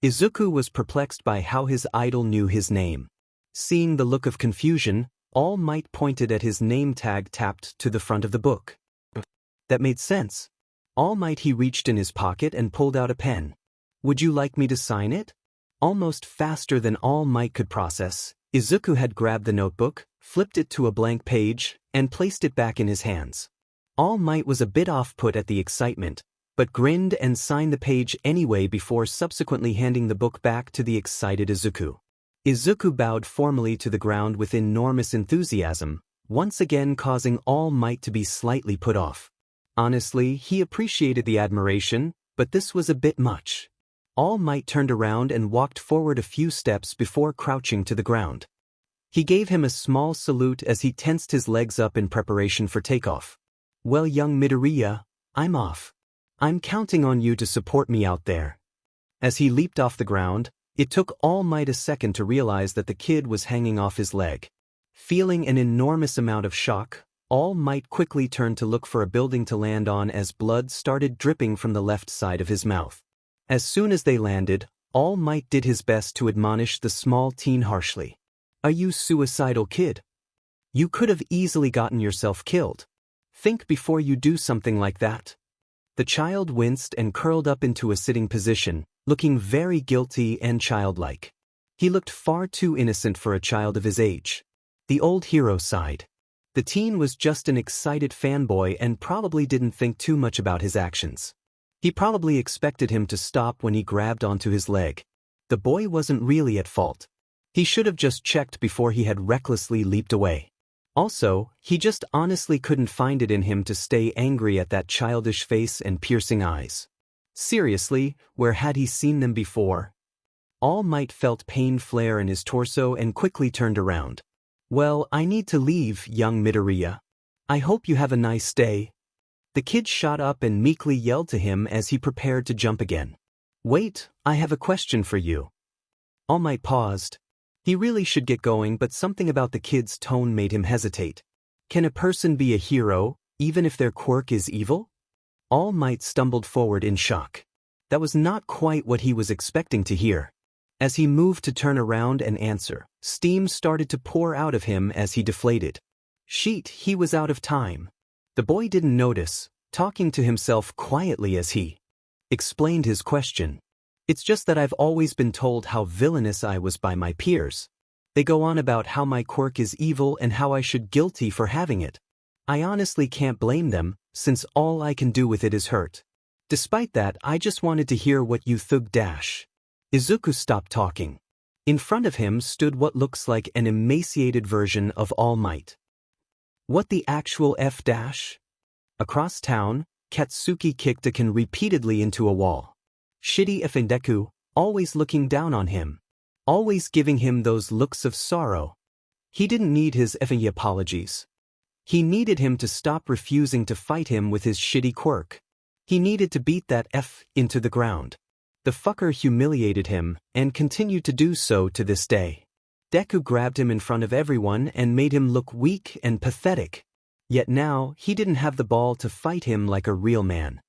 Izuku was perplexed by how his idol knew his name. Seeing the look of confusion, All Might pointed at his name tag tapped to the front of the book. That made sense. All Might he reached in his pocket and pulled out a pen. "Would you like me to sign it?" Almost faster than All Might could process, Izuku had grabbed the notebook, flipped it to a blank page, and placed it back in his hands. All Might was a bit off-put at the excitement, but grinned and signed the page anyway before subsequently handing the book back to the excited Izuku. Izuku bowed formally to the ground with enormous enthusiasm, once again causing All Might to be slightly put off. Honestly, he appreciated the admiration, but this was a bit much. All Might turned around and walked forward a few steps before crouching to the ground. He gave him a small salute as he tensed his legs up in preparation for takeoff. "Well, young Midoriya, I'm off. I'm counting on you to support me out there." As he leaped off the ground, it took All Might a second to realize that the kid was hanging off his leg. Feeling an enormous amount of shock, All Might quickly turned to look for a building to land on as blood started dripping from the left side of his mouth. As soon as they landed, All Might did his best to admonish the small teen harshly. "Are you suicidal, kid? You could have easily gotten yourself killed. Think before you do something like that. The child winced and curled up into a sitting position, looking very guilty and childlike. He looked far too innocent for a child of his age. The old hero sighed. The teen was just an excited fanboy and probably didn't think too much about his actions. He probably expected him to stop when he grabbed onto his leg. The boy wasn't really at fault. He should have just checked before he had recklessly leaped away. Also, he just honestly couldn't find it in him to stay angry at that childish face and piercing eyes. Seriously, where had he seen them before? All Might felt pain flare in his torso and quickly turned around. Well, I need to leave, young Midoriya. I hope you have a nice day. The kid shot up and meekly yelled to him as he prepared to jump again. Wait, I have a question for you. All Might paused. He really should get going, but something about the kid's tone made him hesitate. Can a person be a hero, even if their quirk is evil? All Might stumbled forward in shock. That was not quite what he was expecting to hear. As he moved to turn around and answer, steam started to pour out of him as he deflated. Shit, he was out of time. The boy didn't notice, talking to himself quietly as he explained his question. It's just that I've always been told how villainous I was by my peers. They go on about how my quirk is evil and how I should guilty for having it. I honestly can't blame them, since all I can do with it is hurt. Despite that, I just wanted to hear what you thug dash. Izuku stopped talking. In front of him stood what looks like an emaciated version of All Might. What the actual F dash? Across town, Katsuki kicked a can repeatedly into a wall. Shitty effing Deku, always looking down on him. Always giving him those looks of sorrow. He didn't need his effing apologies. He needed him to stop refusing to fight him with his shitty quirk. He needed to beat that F into the ground. The fucker humiliated him, and continued to do so to this day. Deku grabbed him in front of everyone and made him look weak and pathetic. Yet now, he didn't have the ball to fight him like a real man.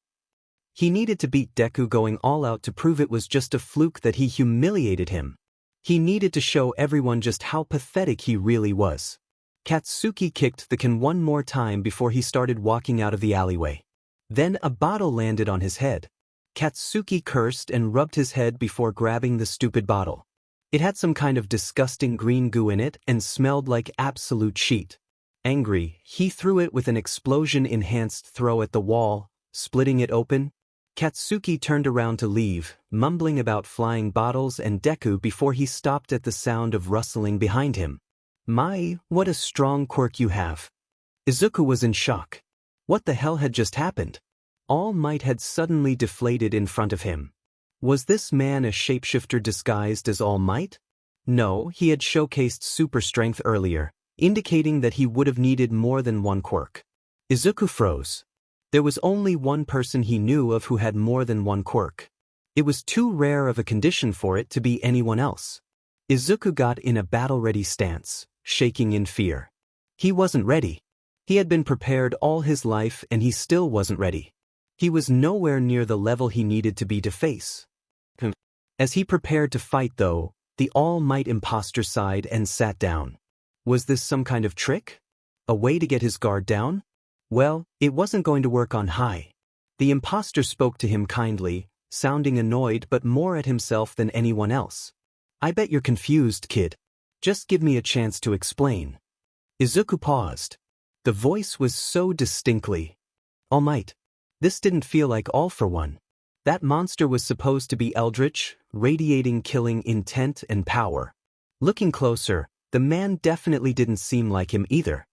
He needed to beat Deku going all out to prove it was just a fluke that he humiliated him. He needed to show everyone just how pathetic he really was. Katsuki kicked the can one more time before he started walking out of the alleyway. Then a bottle landed on his head. Katsuki cursed and rubbed his head before grabbing the stupid bottle. It had some kind of disgusting green goo in it and smelled like absolute shit. Angry, he threw it with an explosion-enhanced throw at the wall, splitting it open. Katsuki turned around to leave, mumbling about flying bottles and Deku before he stopped at the sound of rustling behind him. My, what a strong quirk you have. Izuku was in shock. What the hell had just happened? All Might had suddenly deflated in front of him. Was this man a shapeshifter disguised as All Might? No, he had showcased super strength earlier, indicating that he would have needed more than one quirk. Izuku froze. There was only one person he knew of who had more than one quirk. It was too rare of a condition for it to be anyone else. Izuku got in a battle-ready stance, shaking in fear. He wasn't ready. He had been prepared all his life and he still wasn't ready. He was nowhere near the level he needed to be to face. As he prepared to fight though, the All Might imposter sighed and sat down. Was this some kind of trick? A way to get his guard down? Well, it wasn't going to work on high. The imposter spoke to him kindly, sounding annoyed but more at himself than anyone else. I bet you're confused, kid. Just give me a chance to explain. Izuku paused. The voice was so distinctly All Might. This didn't feel like All for One. That monster was supposed to be eldritch, radiating killing intent and power. Looking closer, the man definitely didn't seem like him either.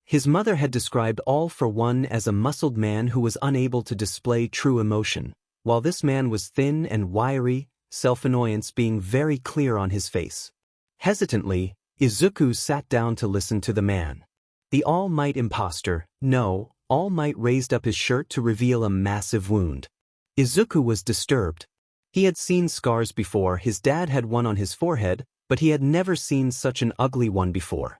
His mother had described All for One as a muscled man who was unable to display true emotion, while this man was thin and wiry, self-annoyance being very clear on his face. Hesitantly, Izuku sat down to listen to the man. The All Might imposter, no, All Might raised up his shirt to reveal a massive wound. Izuku was disturbed. He had seen scars before, his dad had one on his forehead, but he had never seen such an ugly one before.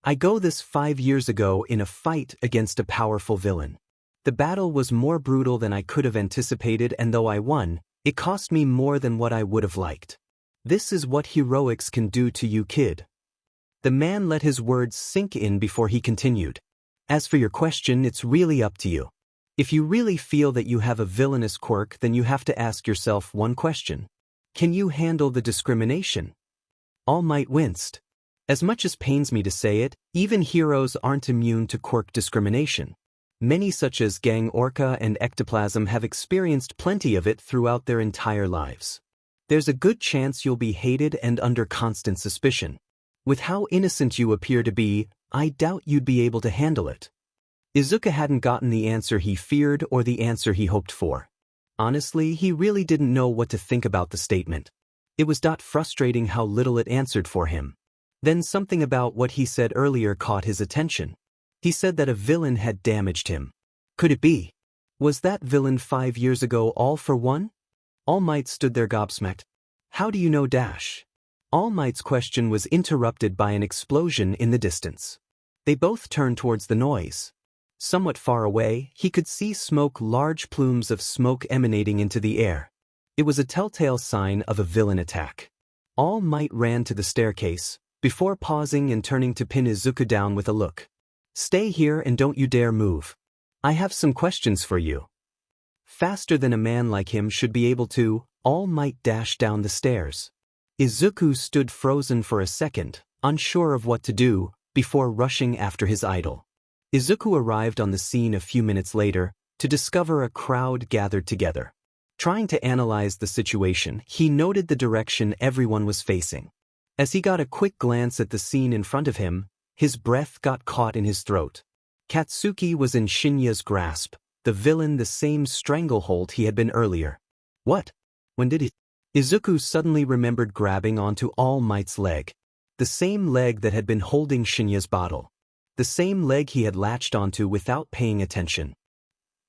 I got this 5 years ago in a fight against a powerful villain. The battle was more brutal than I could have anticipated, and though I won, it cost me more than what I would have liked. This is what heroics can do to you, kid. The man let his words sink in before he continued. As for your question, it's really up to you. If you really feel that you have a villainous quirk, then you have to ask yourself one question. Can you handle the discrimination? All Might winced. As much as pains me to say it, even heroes aren't immune to quirk discrimination. Many such as Gang Orca and Ectoplasm have experienced plenty of it throughout their entire lives. There's a good chance you'll be hated and under constant suspicion. With how innocent you appear to be, I doubt you'd be able to handle it. Izuku hadn't gotten the answer he feared or the answer he hoped for. Honestly, he really didn't know what to think about the statement. It was frustrating how little it answered for him. Then something about what he said earlier caught his attention. He said that a villain had damaged him. Could it be? Was that villain 5 years ago All for One? All Might stood there gobsmacked. How do you know Dash? All Might's question was interrupted by an explosion in the distance. They both turned towards the noise. Somewhat far away, he could see large plumes of smoke emanating into the air. It was a telltale sign of a villain attack. All Might ran to the staircase, before pausing and turning to pin Izuku down with a look. Stay here and don't you dare move. I have some questions for you. Faster than a man like him should be able to, All Might dashed down the stairs. Izuku stood frozen for a second, unsure of what to do, before rushing after his idol. Izuku arrived on the scene a few minutes later, to discover a crowd gathered together. Trying to analyze the situation, he noted the direction everyone was facing. As he got a quick glance at the scene in front of him, his breath got caught in his throat. Katsuki was in Shinya's grasp, the villain the same stranglehold he had been earlier. What? When did he? Izuku suddenly remembered grabbing onto All Might's leg. The same leg that had been holding Shinya's bottle. The same leg he had latched onto without paying attention.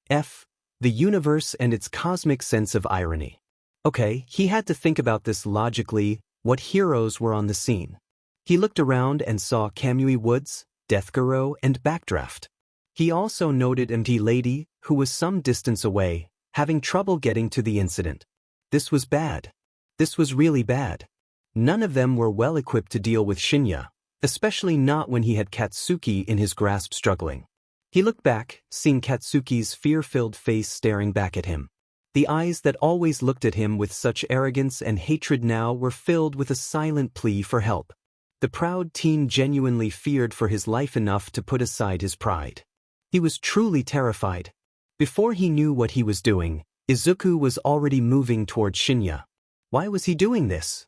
The universe and its cosmic sense of irony. Okay, he had to think about this logically. What heroes were on the scene? He looked around and saw Kamui Woods, Deathgaro, and Backdraft. He also noted MT Lady, who was some distance away, having trouble getting to the incident. This was bad. This was really bad. None of them were well equipped to deal with Shinya, especially not when he had Katsuki in his grasp struggling. He looked back, seeing Katsuki's fear-filled face staring back at him. The eyes that always looked at him with such arrogance and hatred now were filled with a silent plea for help. The proud teen genuinely feared for his life enough to put aside his pride. He was truly terrified. Before he knew what he was doing, Izuku was already moving toward Shinya. Why was he doing this?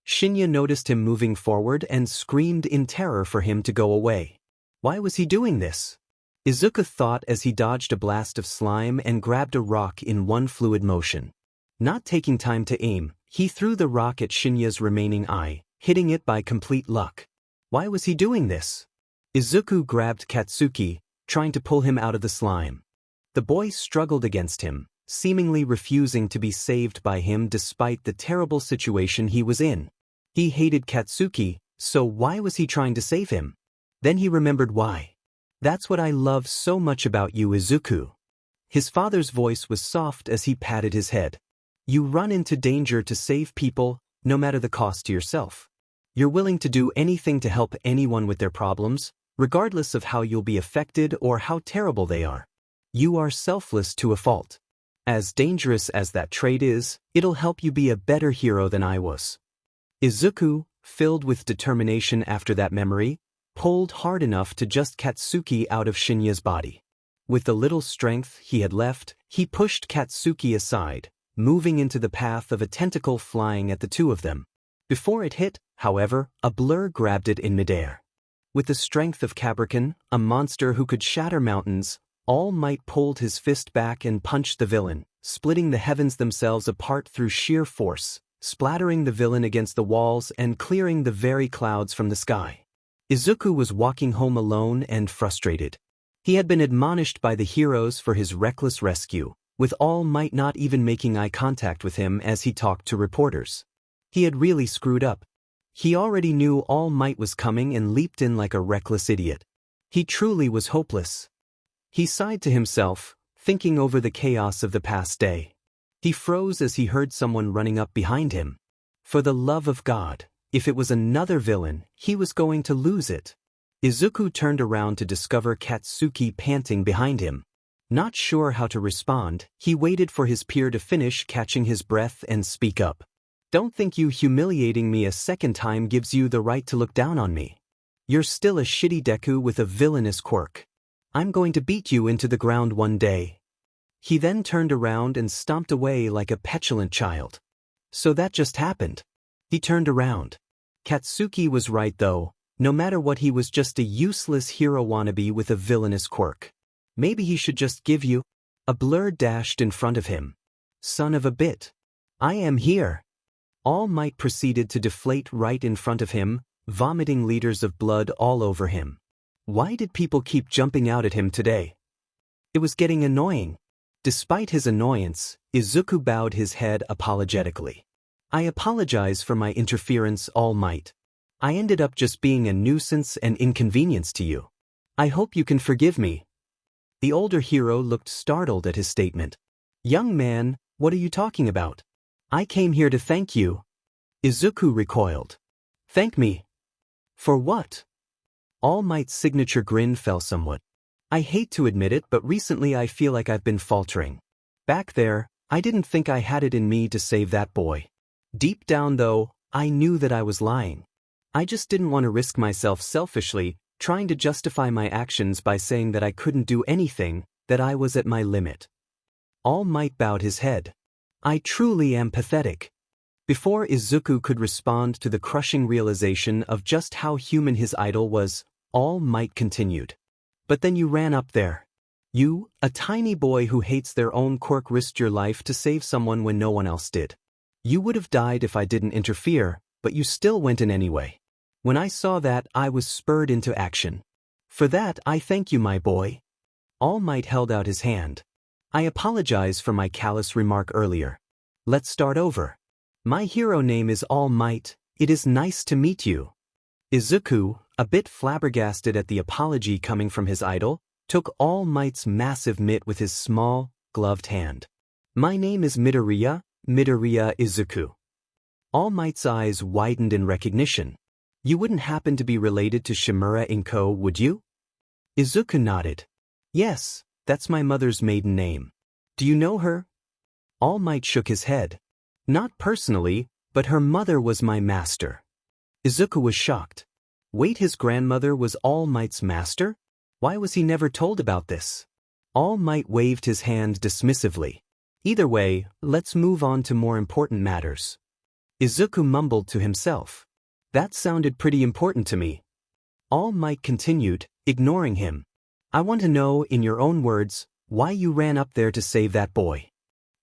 Shinya noticed him moving forward and screamed in terror for him to go away. Why was he doing this? Izuku thought as he dodged a blast of slime and grabbed a rock in one fluid motion. Not taking time to aim, he threw the rock at Shinya's remaining eye, hitting it by complete luck. Why was he doing this? Izuku grabbed Katsuki, trying to pull him out of the slime. The boy struggled against him, seemingly refusing to be saved by him despite the terrible situation he was in. He hated Katsuki, so why was he trying to save him? Then he remembered why. That's what I love so much about you, Izuku. His father's voice was soft as he patted his head. You run into danger to save people, no matter the cost to yourself. You're willing to do anything to help anyone with their problems, regardless of how you'll be affected or how terrible they are. You are selfless to a fault. As dangerous as that trait is, it'll help you be a better hero than I was. Izuku, filled with determination after that memory, pulled hard enough to just Katsuki out of Shinya's body. With the little strength he had left, he pushed Katsuki aside, moving into the path of a tentacle flying at the two of them. Before it hit, however, a blur grabbed it in midair. With the strength of Caprican, a monster who could shatter mountains, All Might pulled his fist back and punched the villain, splitting the heavens themselves apart through sheer force, splattering the villain against the walls and clearing the very clouds from the sky. Izuku was walking home alone and frustrated. He had been admonished by the heroes for his reckless rescue, with All Might not even making eye contact with him as he talked to reporters. He had really screwed up. He already knew All Might was coming and leaped in like a reckless idiot. He truly was hopeless. He sighed to himself, thinking over the chaos of the past day. He froze as he heard someone running up behind him. For the love of God, if it was another villain, he was going to lose it. Izuku turned around to discover Katsuki panting behind him. Not sure how to respond, he waited for his peer to finish catching his breath and speak up. Don't think you humiliating me a second time gives you the right to look down on me. You're still a shitty Deku with a villainous quirk. I'm going to beat you into the ground one day. He then turned around and stomped away like a petulant child. So that just happened. He turned around. Katsuki was right though, no matter what he was just a useless hero wannabe with a villainous quirk. Maybe he should just give you. A blur dashed in front of him. Son of a bit. I am here. All Might proceeded to deflate right in front of him, vomiting liters of blood all over him. Why did people keep jumping out at him today? It was getting annoying. Despite his annoyance, Izuku bowed his head apologetically. I apologize for my interference, All Might. I ended up just being a nuisance and inconvenience to you. I hope you can forgive me. The older hero looked startled at his statement. Young man, what are you talking about? I came here to thank you. Izuku recoiled. Thank me? For what? All Might's signature grin fell somewhat. I hate to admit it, but recently I feel like I've been faltering. Back there, I didn't think I had it in me to save that boy. Deep down though, I knew that I was lying. I just didn't want to risk myself selfishly, trying to justify my actions by saying that I couldn't do anything, that I was at my limit. All Might bowed his head. I truly am pathetic. Before Izuku could respond to the crushing realization of just how human his idol was, All Might continued. But then you ran up there. You, a tiny boy who hates their own quirk, risked your life to save someone when no one else did. You would have died if I didn't interfere, but you still went in anyway. When I saw that, I was spurred into action. For that, I thank you, my boy. All Might held out his hand. I apologize for my callous remark earlier. Let's start over. My hero name is All Might. It is nice to meet you. Izuku, a bit flabbergasted at the apology coming from his idol, took All Might's massive mitt with his small, gloved hand. My name is Midoriya Izuku. All Might's eyes widened in recognition. You wouldn't happen to be related to Shimura Inko, would you? Izuku nodded. Yes, that's my mother's maiden name. Do you know her? All Might shook his head. Not personally, but her mother was my master. Izuku was shocked. Wait, his grandmother was All Might's master? Why was he never told about this? All Might waved his hand dismissively. Either way, let's move on to more important matters. Izuku mumbled to himself. That sounded pretty important to me. All Might continued, ignoring him. I want to know, in your own words, why you ran up there to save that boy.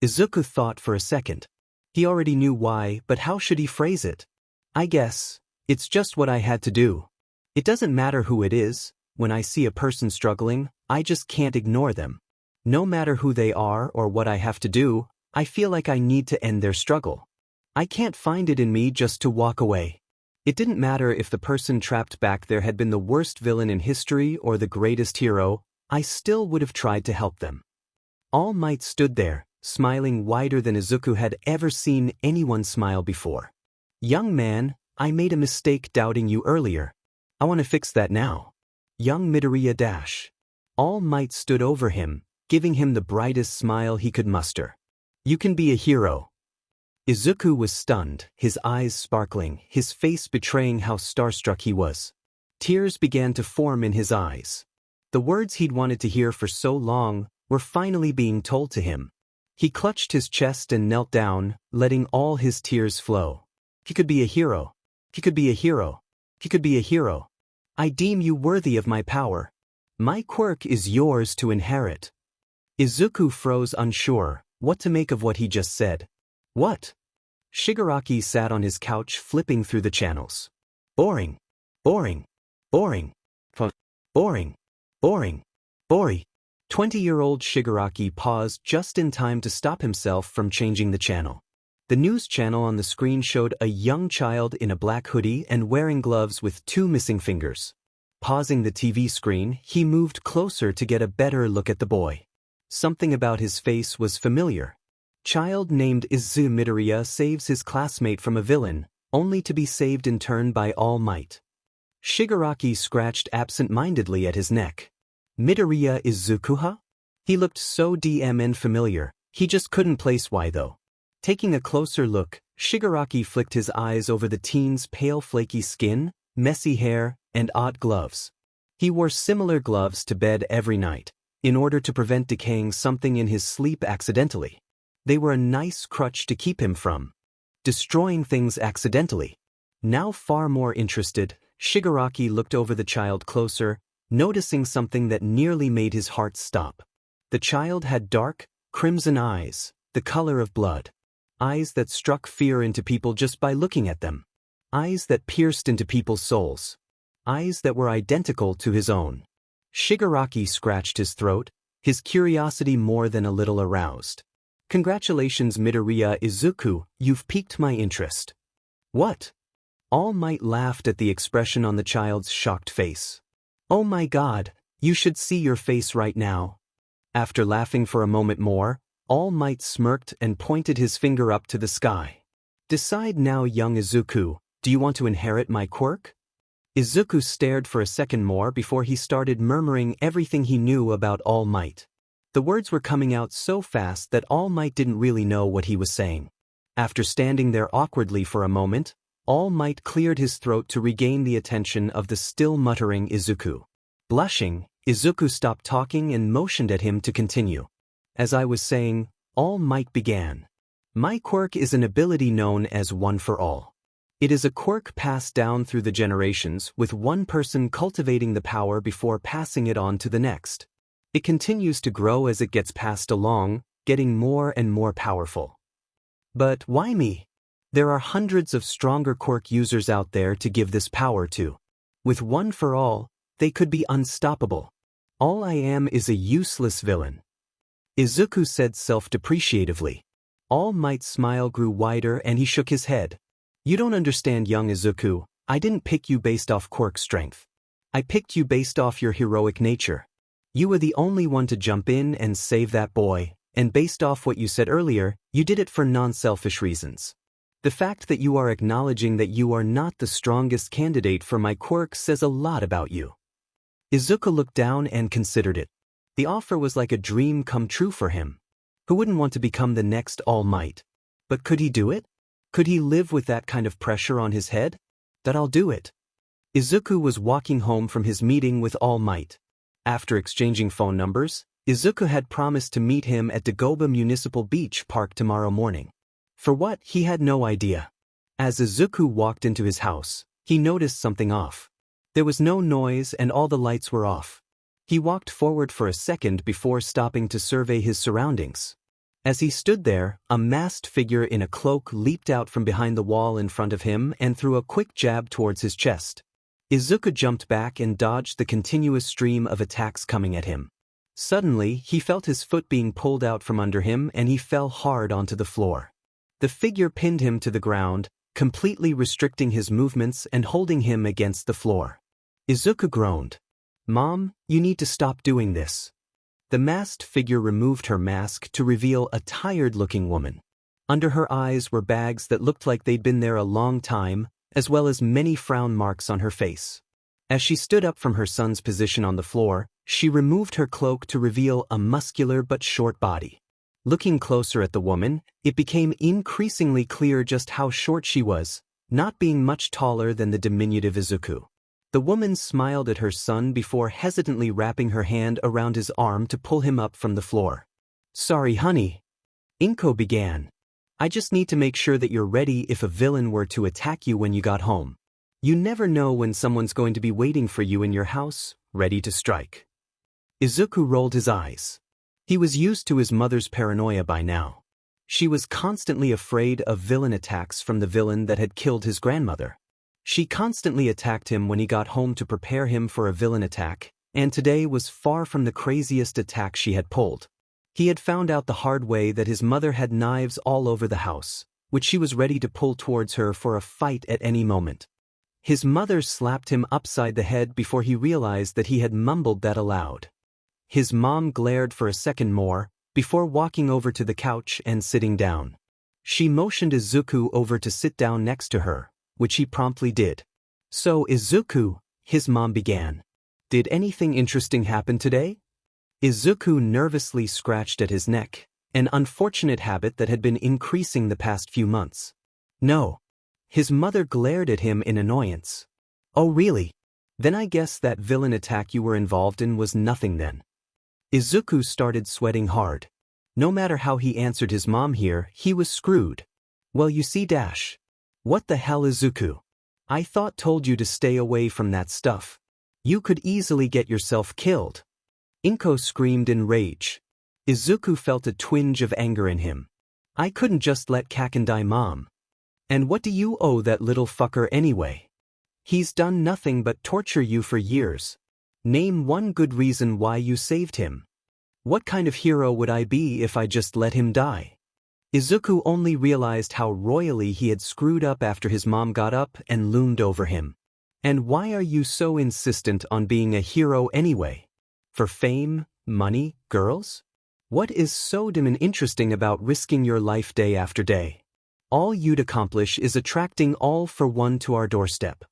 Izuku thought for a second. He already knew why, but how should he phrase it? I guess, it's just what I had to do. It doesn't matter who it is. When I see a person struggling, I just can't ignore them. No matter who they are or what I have to do, I feel like I need to end their struggle. I can't find it in me just to walk away. It didn't matter if the person trapped back there had been the worst villain in history or the greatest hero, I still would have tried to help them. All Might stood there, smiling wider than Izuku had ever seen anyone smile before. Young man, I made a mistake doubting you earlier. I want to fix that now. Young Midoriya dash. All Might stood over him, giving him the brightest smile he could muster. You can be a hero. Izuku was stunned, his eyes sparkling, his face betraying how starstruck he was. Tears began to form in his eyes. The words he'd wanted to hear for so long were finally being told to him. He clutched his chest and knelt down, letting all his tears flow. He could be a hero. He could be a hero. He could be a hero. I deem you worthy of my power. My quirk is yours to inherit. Izuku froze, unsure what to make of what he just said. What? Shigaraki sat on his couch flipping through the channels. Boring. Boring. Boring. Boring. Boring. Boring. 20-year-old Shigaraki paused just in time to stop himself from changing the channel. The news channel on the screen showed a young child in a black hoodie and wearing gloves with 2 missing fingers. Pausing the TV screen, he moved closer to get a better look at the boy. Something about his face was familiar. Child named Izuku Midoriya saves his classmate from a villain, only to be saved in turn by All Might. Shigaraki scratched absent-mindedly at his neck. Midoriya Izuku? He looked so DMN familiar, he just couldn't place why though. Taking a closer look, Shigaraki flicked his eyes over the teen's pale flaky skin, messy hair, and odd gloves. He wore similar gloves to bed every night, in order to prevent decaying something in his sleep accidentally. They were a nice crutch to keep him from destroying things accidentally. Now far more interested, Shigaraki looked over the child closer, noticing something that nearly made his heart stop. The child had dark, crimson eyes, the color of blood. Eyes that struck fear into people just by looking at them. Eyes that pierced into people's souls. Eyes that were identical to his own. Shigaraki scratched his throat, his curiosity more than a little aroused. Congratulations Midoriya Izuku, you've piqued my interest. What? All Might laughed at the expression on the child's shocked face. Oh my god, you should see your face right now. After laughing for a moment more, All Might smirked and pointed his finger up to the sky. Decide now young Izuku, do you want to inherit my quirk? Izuku stared for a second more before he started murmuring everything he knew about All Might. The words were coming out so fast that All Might didn't really know what he was saying. After standing there awkwardly for a moment, All Might cleared his throat to regain the attention of the still muttering Izuku. Blushing, Izuku stopped talking and motioned at him to continue. As I was saying, All Might began. My quirk is an ability known as One for All. It is a quirk passed down through the generations with one person cultivating the power before passing it on to the next. It continues to grow as it gets passed along, getting more and more powerful. But why me? There are hundreds of stronger quirk users out there to give this power to. With One for All, they could be unstoppable. All I am is a useless villain. Izuku said self-depreciatively. All Might's smile grew wider and he shook his head. You don't understand young Izuku, I didn't pick you based off quirk strength. I picked you based off your heroic nature. You were the only one to jump in and save that boy, and based off what you said earlier, you did it for non-selfish reasons. The fact that you are acknowledging that you are not the strongest candidate for my quirk says a lot about you. Izuku looked down and considered it. The offer was like a dream come true for him. Who wouldn't want to become the next All Might? But could he do it? Could he live with that kind of pressure on his head? That I'll do it. Izuku was walking home from his meeting with All Might. After exchanging phone numbers, Izuku had promised to meet him at Dagoba Municipal Beach Park tomorrow morning. For what, he had no idea. As Izuku walked into his house, he noticed something off. There was no noise and all the lights were off. He walked forward for a second before stopping to survey his surroundings. As he stood there, a masked figure in a cloak leaped out from behind the wall in front of him and threw a quick jab towards his chest. Izuku jumped back and dodged the continuous stream of attacks coming at him. Suddenly, he felt his foot being pulled out from under him and he fell hard onto the floor. The figure pinned him to the ground, completely restricting his movements and holding him against the floor. Izuku groaned. Mom, you need to stop doing this. The masked figure removed her mask to reveal a tired-looking woman. Under her eyes were bags that looked like they'd been there a long time, as well as many frown marks on her face. As she stood up from her son's position on the floor, she removed her cloak to reveal a muscular but short body. Looking closer at the woman, it became increasingly clear just how short she was, not being much taller than the diminutive Izuku. The woman smiled at her son before hesitantly wrapping her hand around his arm to pull him up from the floor. Sorry, honey. Inko began. I just need to make sure that you're ready if a villain were to attack you when you got home. You never know when someone's going to be waiting for you in your house, ready to strike. Izuku rolled his eyes. He was used to his mother's paranoia by now. She was constantly afraid of villain attacks from the villain that had killed his grandmother. She constantly attacked him when he got home to prepare him for a villain attack, and today was far from the craziest attack she had pulled. He had found out the hard way that his mother had knives all over the house, which she was ready to pull towards her for a fight at any moment. His mother slapped him upside the head before he realized that he had mumbled that aloud. His mom glared for a second more, before walking over to the couch and sitting down. She motioned Izuku over to sit down next to her, which he promptly did. So Izuku, his mom began. Did anything interesting happen today? Izuku nervously scratched at his neck, an unfortunate habit that had been increasing the past few months. No. His mother glared at him in annoyance. Oh really? Then I guess that villain attack you were involved in was nothing then. Izuku started sweating hard. No matter how he answered his mom here, he was screwed. Well you see dash. What the hell Izuku? I told you to stay away from that stuff. You could easily get yourself killed. Inko screamed in rage. Izuku felt a twinge of anger in him. I couldn't just let Kaken die mom. And what do you owe that little fucker anyway? He's done nothing but torture you for years. Name one good reason why you saved him. What kind of hero would I be if I just let him die? Izuku only realized how royally he had screwed up after his mom got up and loomed over him. And why are you so insistent on being a hero anyway? For fame, money, girls? What is so damn interesting about risking your life day after day? All you'd accomplish is attracting all for one to our doorstep.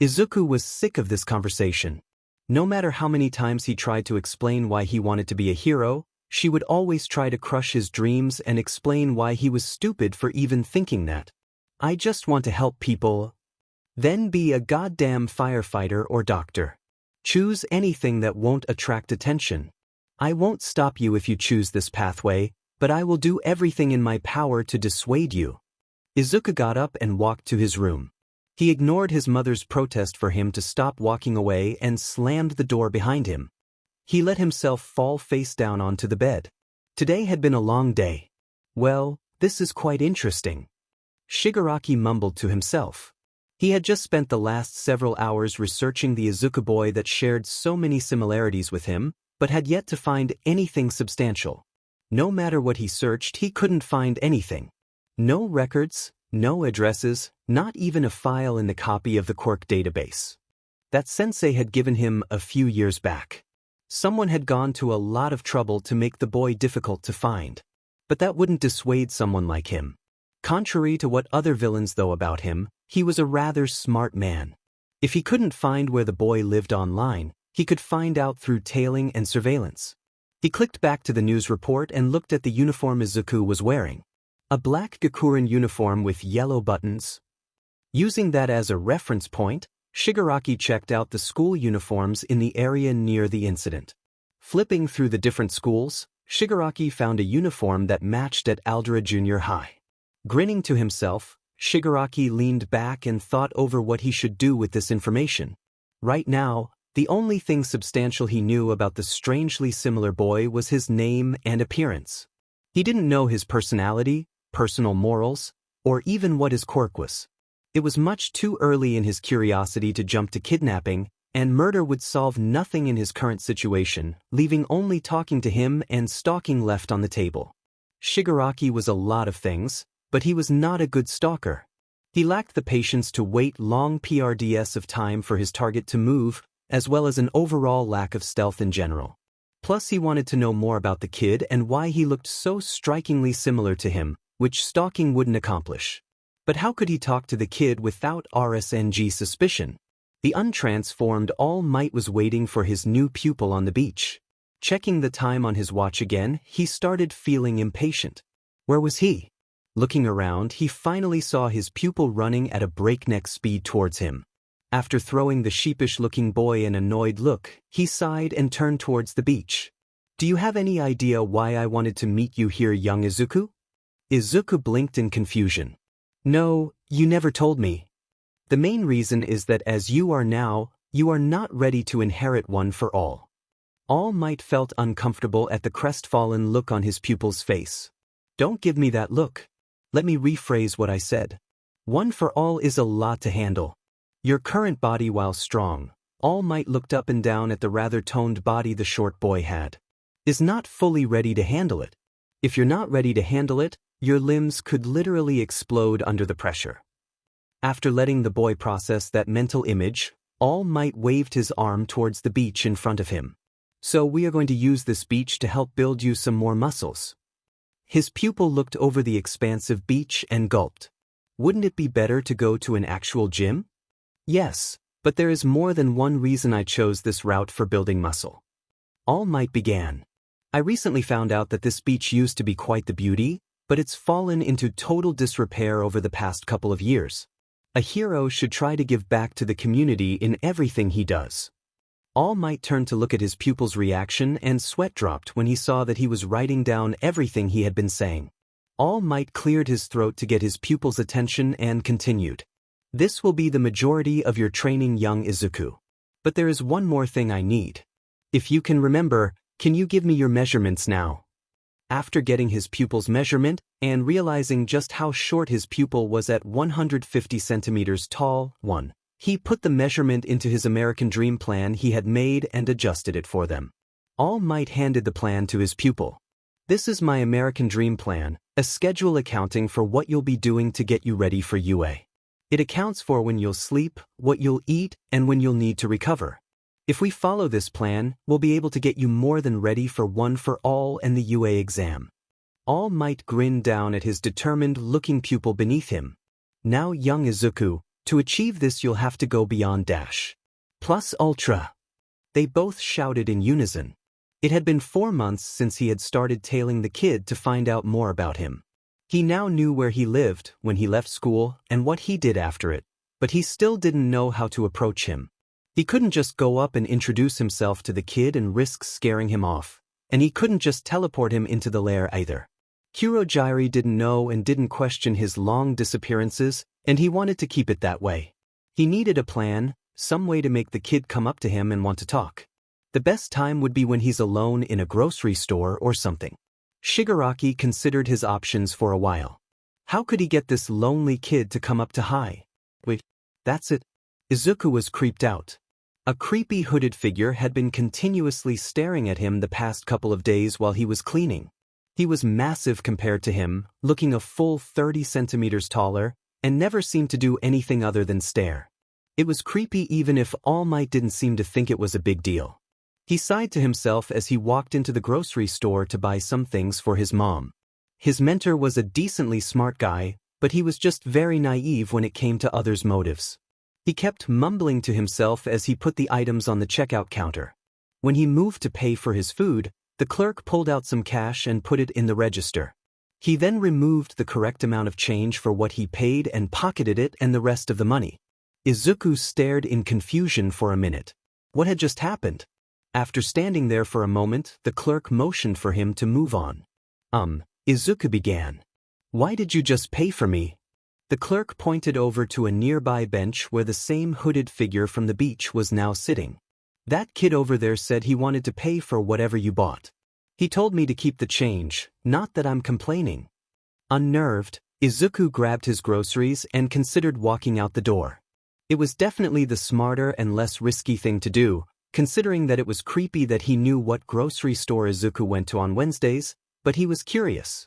Izuku was sick of this conversation. No matter how many times he tried to explain why he wanted to be a hero, she would always try to crush his dreams and explain why he was stupid for even thinking that. I just want to help people. Then be a goddamn firefighter or doctor. Choose anything that won't attract attention. I won't stop you if you choose this pathway, but I will do everything in my power to dissuade you. Izuku got up and walked to his room. He ignored his mother's protest for him to stop walking away and slammed the door behind him. He let himself fall face down onto the bed. Today had been a long day. Well, this is quite interesting. Shigaraki mumbled to himself. He had just spent the last several hours researching the Izuku boy that shared so many similarities with him, but had yet to find anything substantial. No matter what he searched, he couldn't find anything. No records, no addresses, not even a file in the copy of the Quirk database that sensei had given him a few years back. Someone had gone to a lot of trouble to make the boy difficult to find. But that wouldn't dissuade someone like him. Contrary to what other villains know about him, he was a rather smart man. If he couldn't find where the boy lived online, he could find out through tailing and surveillance. He clicked back to the news report and looked at the uniform Izuku was wearing. A black Gakurin uniform with yellow buttons. Using that as a reference point, Shigaraki checked out the school uniforms in the area near the incident. Flipping through the different schools, Shigaraki found a uniform that matched at Aldera Junior High. Grinning to himself, Shigaraki leaned back and thought over what he should do with this information. Right now, the only thing substantial he knew about the strangely similar boy was his name and appearance. He didn't know his personality, personal morals, or even what his quirk was. It was much too early in his curiosity to jump to kidnapping, and murder would solve nothing in his current situation, leaving only talking to him and stalking left on the table. Shigaraki was a lot of things, but he was not a good stalker. He lacked the patience to wait long PRDS of time for his target to move, as well as an overall lack of stealth in general. Plus he wanted to know more about the kid and why he looked so strikingly similar to him, which stalking wouldn't accomplish. But how could he talk to the kid without RSNG suspicion? The untransformed All Might was waiting for his new pupil on the beach. Checking the time on his watch again, he started feeling impatient. Where was he? Looking around, he finally saw his pupil running at a breakneck speed towards him. After throwing the sheepish-looking boy an annoyed look, he sighed and turned towards the beach. Do you have any idea why I wanted to meet you here, young Izuku? Izuku blinked in confusion. No, you never told me. The main reason is that as you are now, you are not ready to inherit one for all. All Might felt uncomfortable at the crestfallen look on his pupil's face. Don't give me that look. Let me rephrase what I said. One for all is a lot to handle. Your current body, while strong, All Might looked up and down at the rather toned body the short boy had, is not fully ready to handle it. If you're not ready to handle it, your limbs could literally explode under the pressure. After letting the boy process that mental image, All Might waved his arm towards the beach in front of him. So we are going to use this beach to help build you some more muscles. His pupil looked over the expansive beach and gulped. Wouldn't it be better to go to an actual gym? Yes, But there is more than one reason I chose this route for building muscle. All Might began. I recently found out that this beach used to be quite the beauty, but it's fallen into total disrepair over the past couple of years. A hero should try to give back to the community in everything he does. All Might turned to look at his pupil's reaction and sweat dropped when he saw that he was writing down everything he had been saying. All Might cleared his throat to get his pupil's attention and continued. This will be the majority of your training, young Izuku. But there is one more thing I need. If you can remember, can you give me your measurements now? After getting his pupil's measurement and realizing just how short his pupil was at 150 centimeters tall, he put the measurement into his American Dream plan he had made and adjusted it for them. All Might handed the plan to his pupil. This is my American Dream plan, a schedule accounting for what you'll be doing to get you ready for UA. It accounts for when you'll sleep, what you'll eat, and when you'll need to recover. If we follow this plan, we'll be able to get you more than ready for One for All and the UA exam. All Might grinned down at his determined-looking pupil beneath him. Now, young Izuku, to achieve this you'll have to go beyond Dash plus Ultra. They both shouted in unison. It had been 4 months since he had started tailing the kid to find out more about him. He now knew where he lived, when he left school, and what he did after it, but he still didn't know how to approach him. He couldn't just go up and introduce himself to the kid and risk scaring him off, and he couldn't just teleport him into the lair either. Kurogiri didn't know and didn't question his long disappearances, and he wanted to keep it that way. He needed a plan, some way to make the kid come up to him and want to talk. The best time would be when he's alone in a grocery store or something. Shigaraki considered his options for a while. How could he get this lonely kid to come up to hi? Wait, that's it. Izuku was creeped out. A creepy hooded figure had been continuously staring at him the past couple of days while he was cleaning. He was massive compared to him, looking a full 30 centimeters taller, and never seemed to do anything other than stare. It was creepy even if All Might didn't seem to think it was a big deal. He sighed to himself as he walked into the grocery store to buy some things for his mom. His mentor was a decently smart guy, but he was just very naive when it came to others' motives. He kept mumbling to himself as he put the items on the checkout counter. When he moved to pay for his food, the clerk pulled out some cash and put it in the register. He then removed the correct amount of change for what he paid and pocketed it and the rest of the money. Izuku stared in confusion for a minute. What had just happened? After standing there for a moment, the clerk motioned for him to move on. Izuku began. Why did you just pay for me? The clerk pointed over to a nearby bench where the same hooded figure from the beach was now sitting. That kid over there said he wanted to pay for whatever you bought. He told me to keep the change, not that I'm complaining. Unnerved, Izuku grabbed his groceries and considered walking out the door. It was definitely the smarter and less risky thing to do, considering that it was creepy that he knew what grocery store Izuku went to on Wednesdays, but he was curious.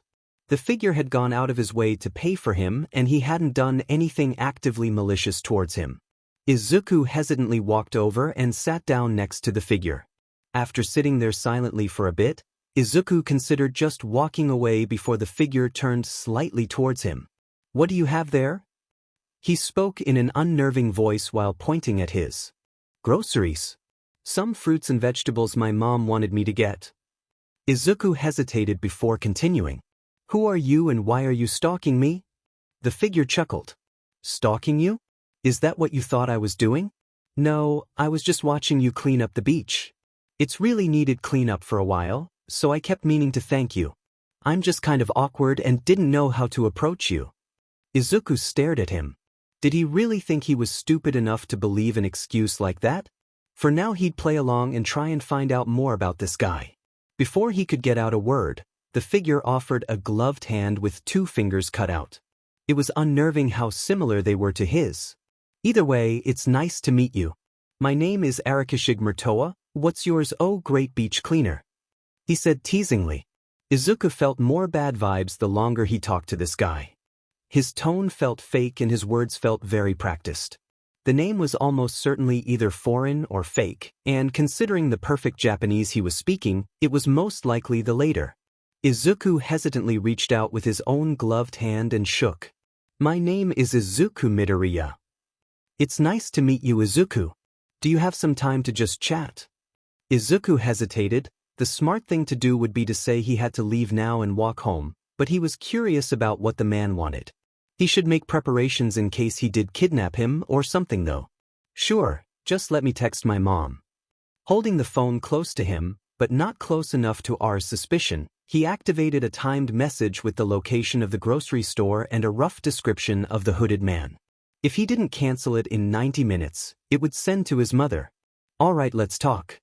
The figure had gone out of his way to pay for him and he hadn't done anything actively malicious towards him. Izuku hesitantly walked over and sat down next to the figure. After sitting there silently for a bit, Izuku considered just walking away before the figure turned slightly towards him. What do you have there? He spoke in an unnerving voice while pointing at his groceries. Some fruits and vegetables my mom wanted me to get. Izuku hesitated before continuing. Who are you and why are you stalking me? The figure chuckled. Stalking you? Is that what you thought I was doing? No, I was just watching you clean up the beach. It's really needed cleanup for a while, so I kept meaning to thank you. I'm just kind of awkward and didn't know how to approach you. Izuku stared at him. Did he really think he was stupid enough to believe an excuse like that? For now he'd play along and try and find out more about this guy. Before he could get out a word, the figure offered a gloved hand with 2 fingers cut out. It was unnerving how similar they were to his. Either way, it's nice to meet you. My name is Arakashigmurtoa, what's yours, oh great beach cleaner? He said teasingly. Izuku felt more bad vibes the longer he talked to this guy. His tone felt fake and his words felt very practiced. The name was almost certainly either foreign or fake, and considering the perfect Japanese he was speaking, it was most likely the later. Izuku hesitantly reached out with his own gloved hand and shook. My name is Izuku Midoriya. It's nice to meet you, Izuku. Do you have some time to just chat? Izuku hesitated. The smart thing to do would be to say he had to leave now and walk home, but he was curious about what the man wanted. He should make preparations in case he did kidnap him or something though. Sure, just let me text my mom. Holding the phone close to him, but not close enough to R's suspicion, he activated a timed message with the location of the grocery store and a rough description of the hooded man. If he didn't cancel it in 90 minutes, it would send to his mother. Alright, let's talk.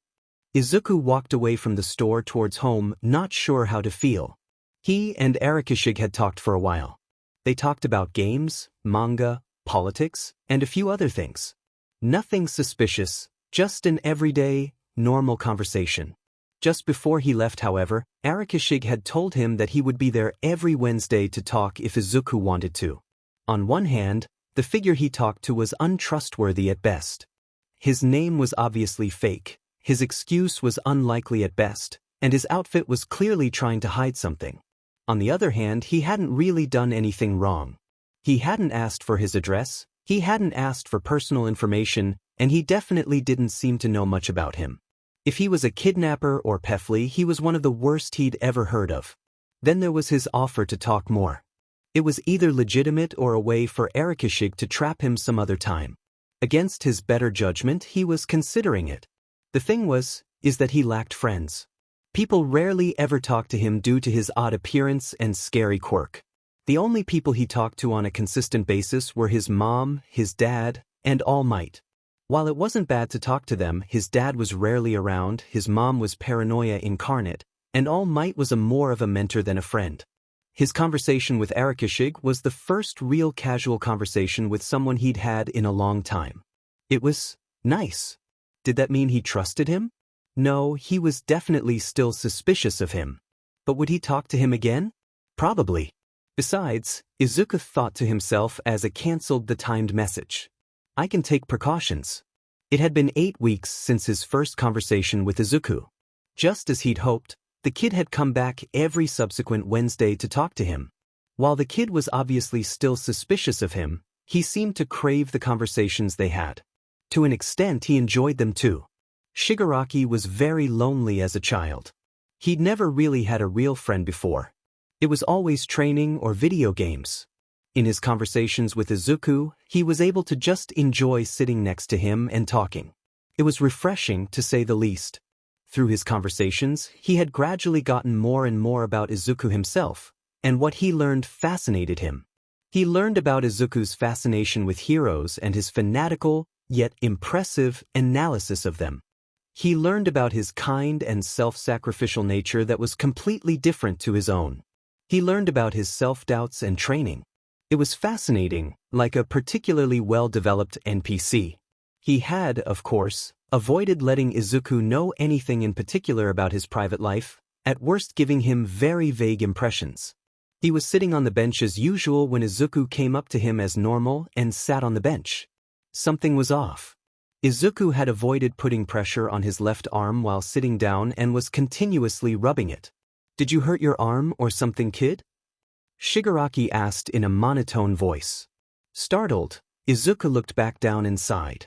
Izuku walked away from the store towards home, not sure how to feel. He and Arakishig had talked for a while. They talked about games, manga, politics, and a few other things. Nothing suspicious, just an everyday, normal conversation. Just before he left, however, Arakishig had told him that he would be there every Wednesday to talk if Izuku wanted to. On one hand, the figure he talked to was untrustworthy at best. His name was obviously fake, his excuse was unlikely at best, and his outfit was clearly trying to hide something. On the other hand, he hadn't really done anything wrong. He hadn't asked for his address, he hadn't asked for personal information, and he definitely didn't seem to know much about him. If he was a kidnapper or Pefli, he was one of the worst he'd ever heard of. Then there was his offer to talk more. It was either legitimate or a way for Arakishig to trap him some other time. Against his better judgment, he was considering it. The thing is that he lacked friends. People rarely ever talked to him due to his odd appearance and scary quirk. The only people he talked to on a consistent basis were his mom, his dad, and All Might. While it wasn't bad to talk to them, his dad was rarely around, his mom was paranoia incarnate, and All Might was more of a mentor than a friend. His conversation with Arakishig was the first real casual conversation with someone he'd had in a long time. It was nice. Did that mean he trusted him? No, he was definitely still suspicious of him. But would he talk to him again? Probably. Besides, Izuku thought to himself as it cancelled the timed message. I can take precautions. It had been 8 weeks since his first conversation with Izuku. Just as he'd hoped, the kid had come back every subsequent Wednesday to talk to him. While the kid was obviously still suspicious of him, he seemed to crave the conversations they had. To an extent, he enjoyed them too. Shigaraki was very lonely as a child. He'd never really had a real friend before. It was always training or video games. In his conversations with Izuku, he was able to just enjoy sitting next to him and talking. It was refreshing, to say the least. Through his conversations, he had gradually gotten more and more about Izuku himself, and what he learned fascinated him. He learned about Izuku's fascination with heroes and his fanatical, yet impressive, analysis of them. He learned about his kind and self-sacrificial nature that was completely different to his own. He learned about his self-doubts and training. It was fascinating, like a particularly well-developed NPC. He had, of course, avoided letting Izuku know anything in particular about his private life, at worst giving him very vague impressions. He was sitting on the bench as usual when Izuku came up to him as normal and sat on the bench. Something was off. Izuku had avoided putting pressure on his left arm while sitting down and was continuously rubbing it. "Did you hurt your arm or something, kid?" Shigaraki asked in a monotone voice. Startled, Izuku looked back down and sighed.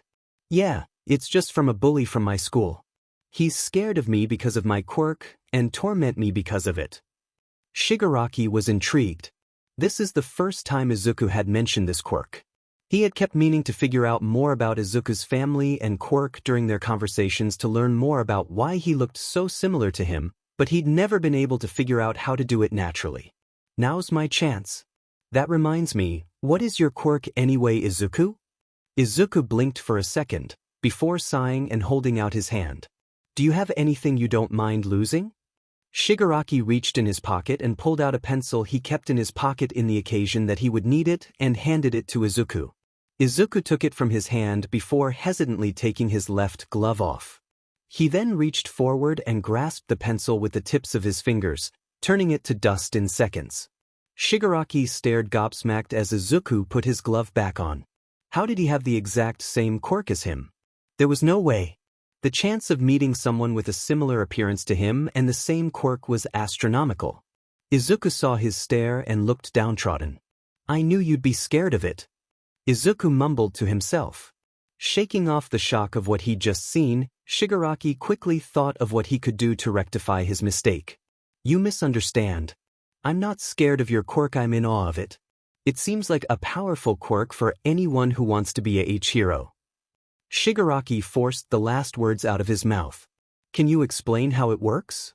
"Yeah, it's just from a bully from my school. He's scared of me because of my quirk and torment me because of it." Shigaraki was intrigued. This is the first time Izuku had mentioned this quirk. He had kept meaning to figure out more about Izuku's family and quirk during their conversations to learn more about why he looked so similar to him, but he'd never been able to figure out how to do it naturally. Now's my chance. That reminds me, what is your quirk anyway, Izuku? Izuku blinked for a second, before sighing and holding out his hand. Do you have anything you don't mind losing? Shigaraki reached in his pocket and pulled out a pencil he kept in his pocket in the occasion that he would need it and handed it to Izuku. Izuku took it from his hand before hesitantly taking his left glove off. He then reached forward and grasped the pencil with the tips of his fingers, turning it to dust in seconds. Shigaraki stared gobsmacked as Izuku put his glove back on. How did he have the exact same quirk as him? There was no way. The chance of meeting someone with a similar appearance to him and the same quirk was astronomical. Izuku saw his stare and looked downtrodden. "I knew you'd be scared of it." Izuku mumbled to himself. Shaking off the shock of what he'd just seen, Shigaraki quickly thought of what he could do to rectify his mistake. You misunderstand. I'm not scared of your quirk, I'm in awe of it. It seems like a powerful quirk for anyone who wants to be a hero. Shigaraki forced the last words out of his mouth. Can you explain how it works?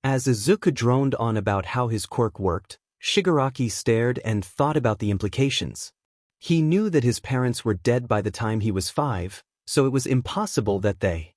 As Izuku droned on about how his quirk worked, Shigaraki stared and thought about the implications. He knew that his parents were dead by the time he was 5, so it was impossible that they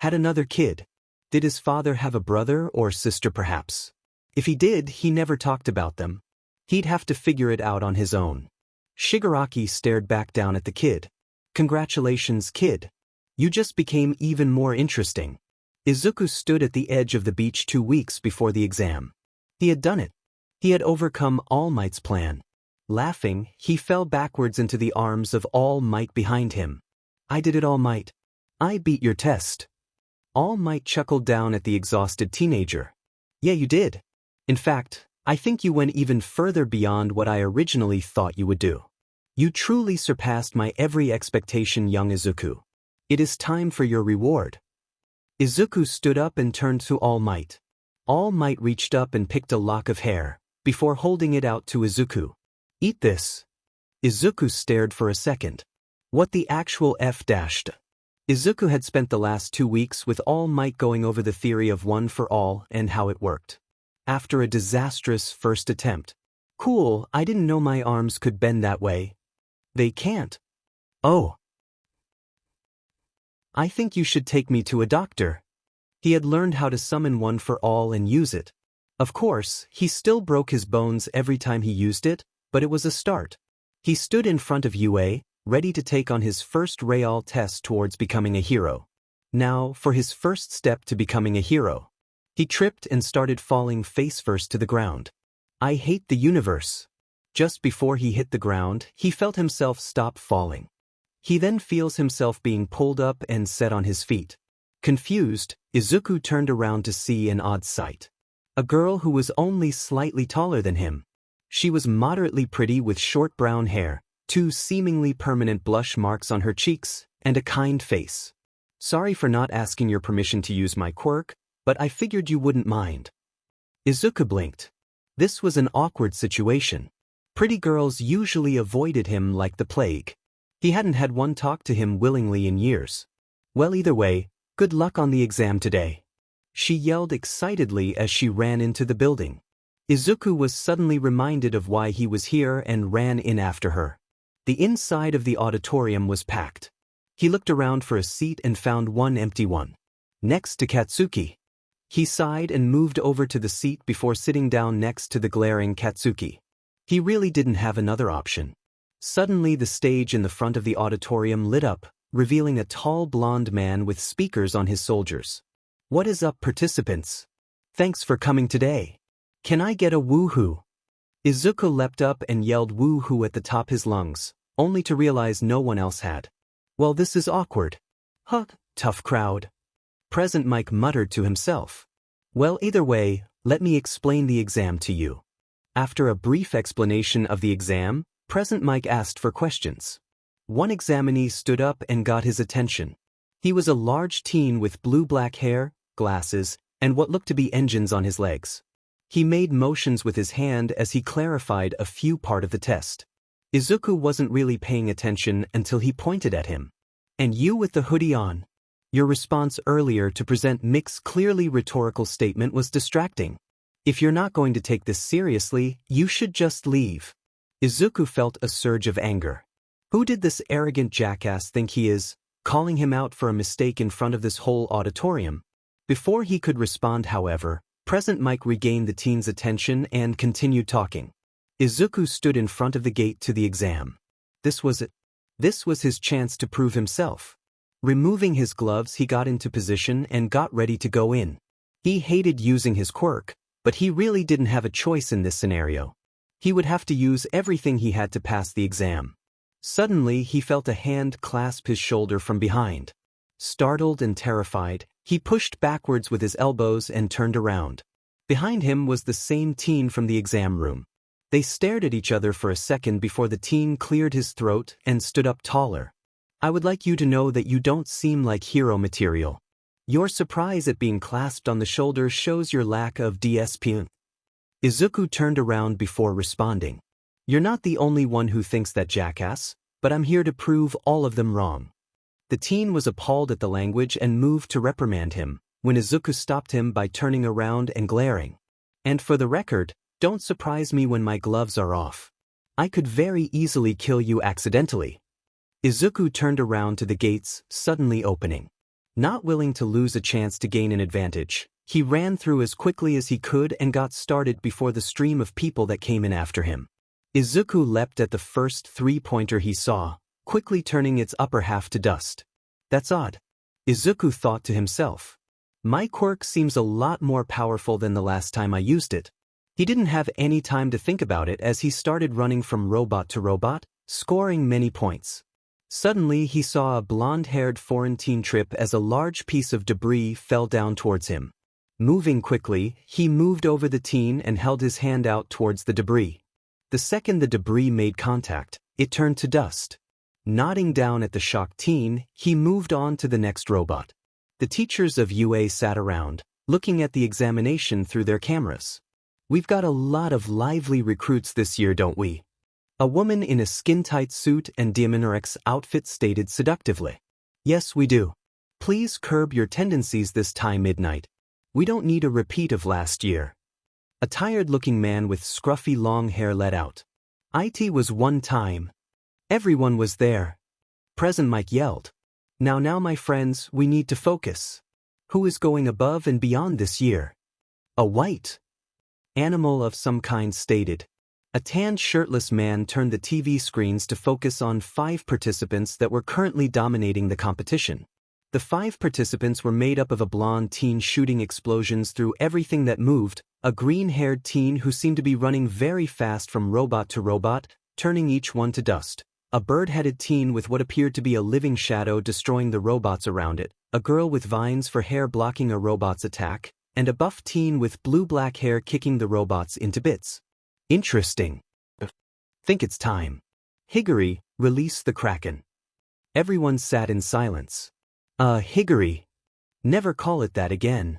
had another kid. Did his father have a brother or sister perhaps? If he did, he never talked about them. He'd have to figure it out on his own. Shigaraki stared back down at the kid. Congratulations, kid. You just became even more interesting. Izuku stood at the edge of the beach 2 weeks before the exam. He had done it. He had overcome All Might's plan. Laughing, he fell backwards into the arms of All Might behind him. I did it, All Might. I beat your test. All Might chuckled down at the exhausted teenager. Yeah, you did. In fact, I think you went even further beyond what I originally thought you would do. You truly surpassed my every expectation, young Izuku. It is time for your reward. Izuku stood up and turned to All Might. All Might reached up and picked a lock of hair, before holding it out to Izuku. Eat this. Izuku stared for a second. What the actual F dashed? Izuku had spent the last 2 weeks with All Might going over the theory of one for all and how it worked. After a disastrous first attempt. Cool, I didn't know my arms could bend that way. They can't. Oh. I think you should take me to a doctor. He had learned how to summon one for all and use it. Of course, he still broke his bones every time he used it, but it was a start. He stood in front of UA, ready to take on his first real test towards becoming a hero. Now, for his first step to becoming a hero. He tripped and started falling face first to the ground. I hate the universe. Just before he hit the ground, he felt himself stop falling. He then feels himself being pulled up and set on his feet. Confused, Izuku turned around to see an odd sight. A girl who was only slightly taller than him. She was moderately pretty with short brown hair, 2 seemingly permanent blush marks on her cheeks, and a kind face. Sorry for not asking your permission to use my quirk, but I figured you wouldn't mind. Izuku blinked. This was an awkward situation. Pretty girls usually avoided him like the plague. He hadn't had one talk to him willingly in years. Well, either way, good luck on the exam today. She yelled excitedly as she ran into the building. Izuku was suddenly reminded of why he was here and ran in after her. The inside of the auditorium was packed. He looked around for a seat and found one empty one. Next to Katsuki. He sighed and moved over to the seat before sitting down next to the glaring Katsuki. He really didn't have another option. Suddenly the stage in the front of the auditorium lit up, revealing a tall blonde man with speakers on his shoulders. What is up, participants? Thanks for coming today. Can I get a woohoo? Izuku leapt up and yelled woohoo at the top of his lungs, only to realize no one else had. Well, this is awkward. Huh, tough crowd. Present Mike muttered to himself. Well, either way, let me explain the exam to you. After a brief explanation of the exam, Present Mike asked for questions. One examinee stood up and got his attention. He was a large teen with blue-black hair, glasses, and what looked to be engines on his legs. He made motions with his hand as he clarified a few part of the test. Izuku wasn't really paying attention until he pointed at him. And you with the hoodie on? Your response earlier to present Mick's clearly rhetorical statement was distracting. If you're not going to take this seriously, you should just leave. Izuku felt a surge of anger. Who did this arrogant jackass think he is, calling him out for a mistake in front of this whole auditorium? Before he could respond, however, Present Mike regained the teen's attention and continued talking. Izuku stood in front of the gate to the exam. This was it. This was his chance to prove himself. Removing his gloves, he got into position and got ready to go in. He hated using his quirk, but he really didn't have a choice in this scenario. He would have to use everything he had to pass the exam. Suddenly, he felt a hand clasp his shoulder from behind. Startled and terrified, he pushed backwards with his elbows and turned around. Behind him was the same teen from the exam room. They stared at each other for a second before the teen cleared his throat and stood up taller. I would like you to know that you don't seem like hero material. Your surprise at being clasped on the shoulder shows your lack of DSP. Izuku turned around before responding. You're not the only one who thinks that, jackass, but I'm here to prove all of them wrong. The teen was appalled at the language and moved to reprimand him, when Izuku stopped him by turning around and glaring. And for the record, don't surprise me when my gloves are off. I could very easily kill you accidentally. Izuku turned around to the gates, suddenly opening. Not willing to lose a chance to gain an advantage, he ran through as quickly as he could and got started before the stream of people that came in after him. Izuku leapt at the first three-pointer he saw, quickly turning its upper half to dust. That's odd. Izuku thought to himself. My quirk seems a lot more powerful than the last time I used it. He didn't have any time to think about it as he started running from robot to robot, scoring many points. Suddenly he saw a blonde-haired foreign teen trip as a large piece of debris fell down towards him. Moving quickly, he moved over the teen and held his hand out towards the debris. The second the debris made contact, it turned to dust. Nodding down at the shocked teen, he moved on to the next robot. The teachers of UA sat around, looking at the examination through their cameras. We've got a lot of lively recruits this year, don't we? A woman in a skin-tight suit and Diaminorex outfit stated seductively. Yes, we do. Please curb your tendencies this time, Midnight. We don't need a repeat of last year. A tired-looking man with scruffy long hair let out. It was one time. Everyone was there. Present Mike yelled. Now my friends, we need to focus. Who is going above and beyond this year? A white animal of some kind stated. A tanned shirtless man turned the TV screens to focus on 5 participants that were currently dominating the competition. The 5 participants were made up of a blonde teen shooting explosions through everything that moved, a green-haired teen who seemed to be running very fast from robot to robot, turning each one to dust, a bird-headed teen with what appeared to be a living shadow destroying the robots around it, a girl with vines for hair blocking a robot's attack, and a buff teen with blue-black hair kicking the robots into bits. Interesting. Think it's time. Higuri, release the Kraken. Everyone sat in silence. Higuri. Never call it that again.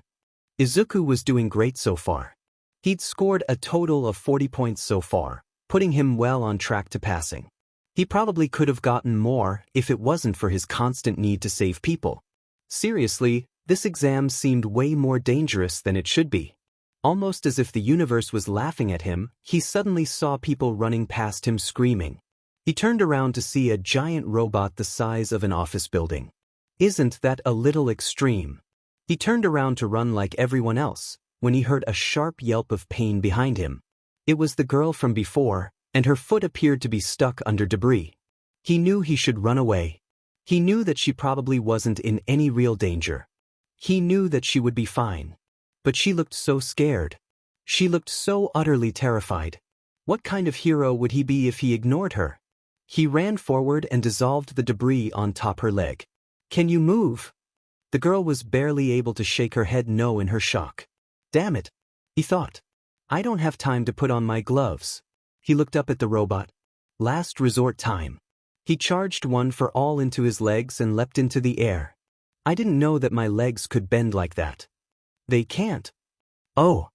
Izuku was doing great so far. He'd scored a total of 40 points so far, putting him well on track to passing. He probably could have gotten more if it wasn't for his constant need to save people. Seriously, this exam seemed way more dangerous than it should be. Almost as if the universe was laughing at him, he suddenly saw people running past him screaming. He turned around to see a giant robot the size of an office building. Isn't that a little extreme? He turned around to run like everyone else, when he heard a sharp yelp of pain behind him. It was the girl from before, and her foot appeared to be stuck under debris. He knew he should run away. He knew that she probably wasn't in any real danger. He knew that she would be fine. But she looked so scared. She looked so utterly terrified. What kind of hero would he be if he ignored her? He ran forward and dissolved the debris on top her leg. Can you move? The girl was barely able to shake her head no in her shock. Damn it, he thought. I don't have time to put on my gloves. He looked up at the robot. Last resort time. He charged one for all into his legs and leapt into the air. I didn't know that my legs could bend like that. They can't. Oh.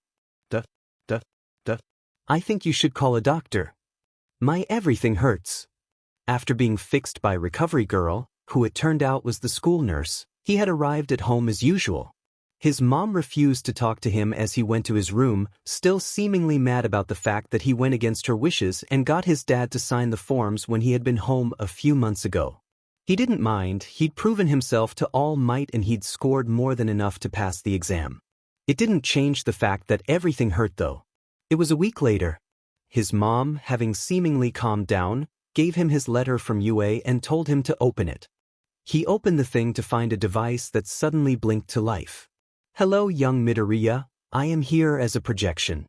I think you should call a doctor. My everything hurts. After being fixed by recovery girl, who it turned out was the school nurse, he had arrived at home as usual. His mom refused to talk to him as he went to his room, still seemingly mad about the fact that he went against her wishes and got his dad to sign the forms when he had been home a few months ago. He didn't mind, he'd proven himself to all might and he'd scored more than enough to pass the exam. It didn't change the fact that everything hurt though. It was a week later. His mom, having seemingly calmed down, gave him his letter from UA and told him to open it. He opened the thing to find a device that suddenly blinked to life. Hello young Midoriya, I am here as a projection.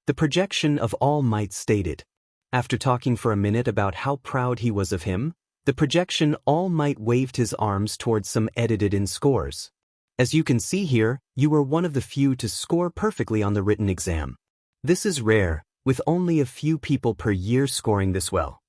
The projection of All Might stated. After talking for a minute about how proud he was of him, the projection All Might waved his arms towards some edited-in scores. As you can see here, you were one of the few to score perfectly on the written exam. This is rare, with only a few people per year scoring this well.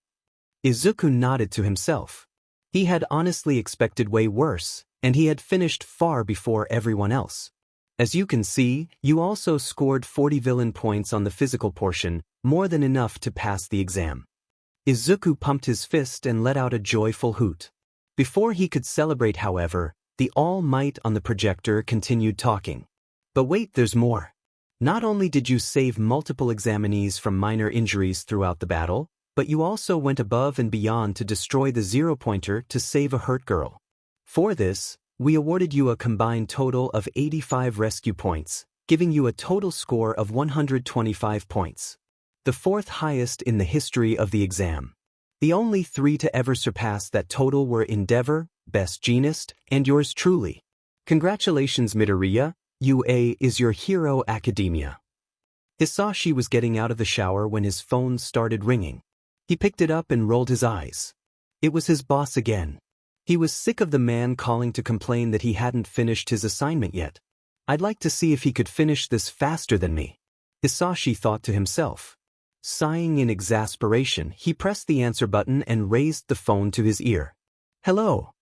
Izuku nodded to himself. He had honestly expected way worse, and he had finished far before everyone else. As you can see, you also scored 40 villain points on the physical portion, more than enough to pass the exam. Izuku pumped his fist and let out a joyful hoot. Before he could celebrate, however, the All Might on the projector continued talking. But wait, there's more. Not only did you save multiple examinees from minor injuries throughout the battle, but you also went above and beyond to destroy the zero-pointer to save a hurt girl. For this, we awarded you a combined total of 85 rescue points, giving you a total score of 125 points. The fourth highest in the history of the exam. The only 3 to ever surpass that total were Endeavor, Best Jeanist, and yours truly. Congratulations, Midoriya, UA is your hero academia. Hisashi was getting out of the shower when his phone started ringing. He picked it up and rolled his eyes. It was his boss again. He was sick of the man calling to complain that he hadn't finished his assignment yet. I'd like to see if he could finish this faster than me, Hisashi thought to himself. Sighing in exasperation, he pressed the answer button and raised the phone to his ear. Hello.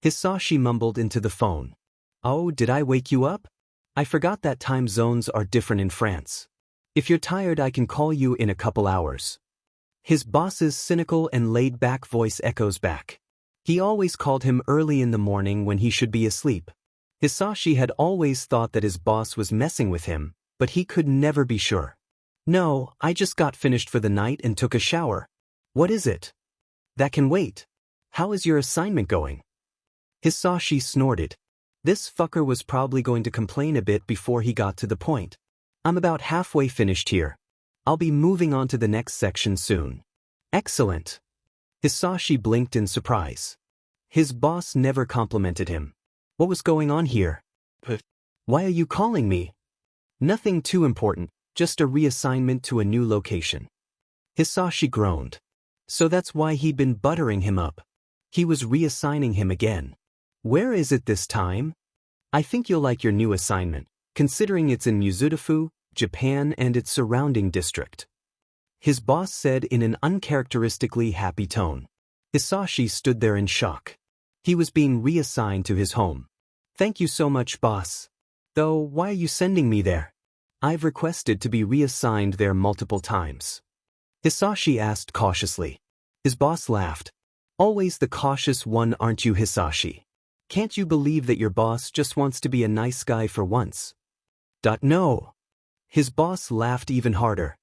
Hisashi mumbled into the phone. Oh, did I wake you up? I forgot that time zones are different in France. If you're tired, I can call you in a couple hours. His boss's cynical and laid-back voice echoes back. He always called him early in the morning when he should be asleep. Hisashi had always thought that his boss was messing with him, but he could never be sure. No, I just got finished for the night and took a shower. What is it? That can wait. How is your assignment going? Hisashi snorted. This fucker was probably going to complain a bit before he got to the point. I'm about halfway finished here. I'll be moving on to the next section soon. Excellent. Hisashi blinked in surprise. His boss never complimented him. What was going on here? Why are you calling me? Nothing too important, just a reassignment to a new location. Hisashi groaned. So that's why he'd been buttering him up. He was reassigning him again. Where is it this time? I think you'll like your new assignment, considering it's in Mizudafu, Japan and its surrounding district. His boss said in an uncharacteristically happy tone. Hisashi stood there in shock. He was being reassigned to his home. Thank you so much, boss. Though, why are you sending me there? I've requested to be reassigned there multiple times. Hisashi asked cautiously. His boss laughed. Always the cautious one, aren't you, Hisashi? Can't you believe that your boss just wants to be a nice guy for once? No. His boss laughed even harder.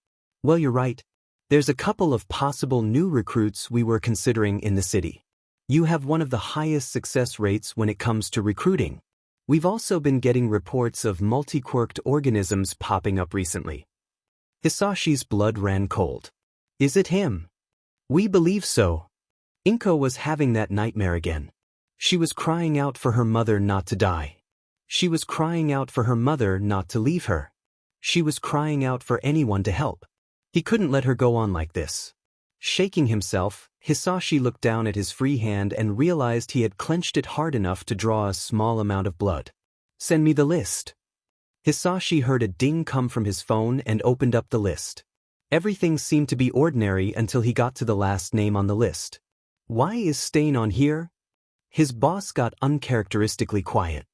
Well, you're right. There's a couple of possible new recruits we were considering in the city. You have one of the highest success rates when it comes to recruiting. We've also been getting reports of multi-quirked organisms popping up recently. Hisashi's blood ran cold. Is it him? We believe so. Inko was having that nightmare again. She was crying out for her mother not to die. She was crying out for her mother not to leave her. She was crying out for anyone to help. He couldn't let her go on like this. Shaking himself, Hisashi looked down at his free hand and realized he had clenched it hard enough to draw a small amount of blood. Send me the list. Hisashi heard a ding come from his phone and opened up the list. Everything seemed to be ordinary until he got to the last name on the list. Why is Stain on here? His boss got uncharacteristically quiet.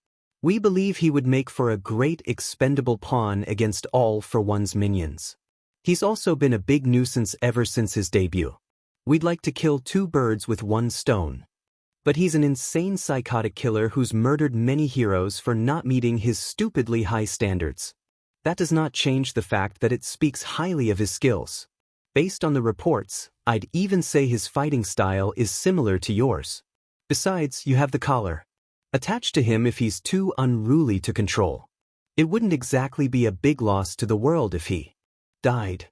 We believe he would make for a great expendable pawn against All for One's minions. He's also been a big nuisance ever since his debut. We'd like to kill 2 birds with 1 stone. But he's an insane psychotic killer who's murdered many heroes for not meeting his stupidly high standards. That does not change the fact that it speaks highly of his skills. Based on the reports, I'd even say his fighting style is similar to yours. Besides, you have the collar. Attached to him if he's too unruly to control. It wouldn't exactly be a big loss to the world if he died.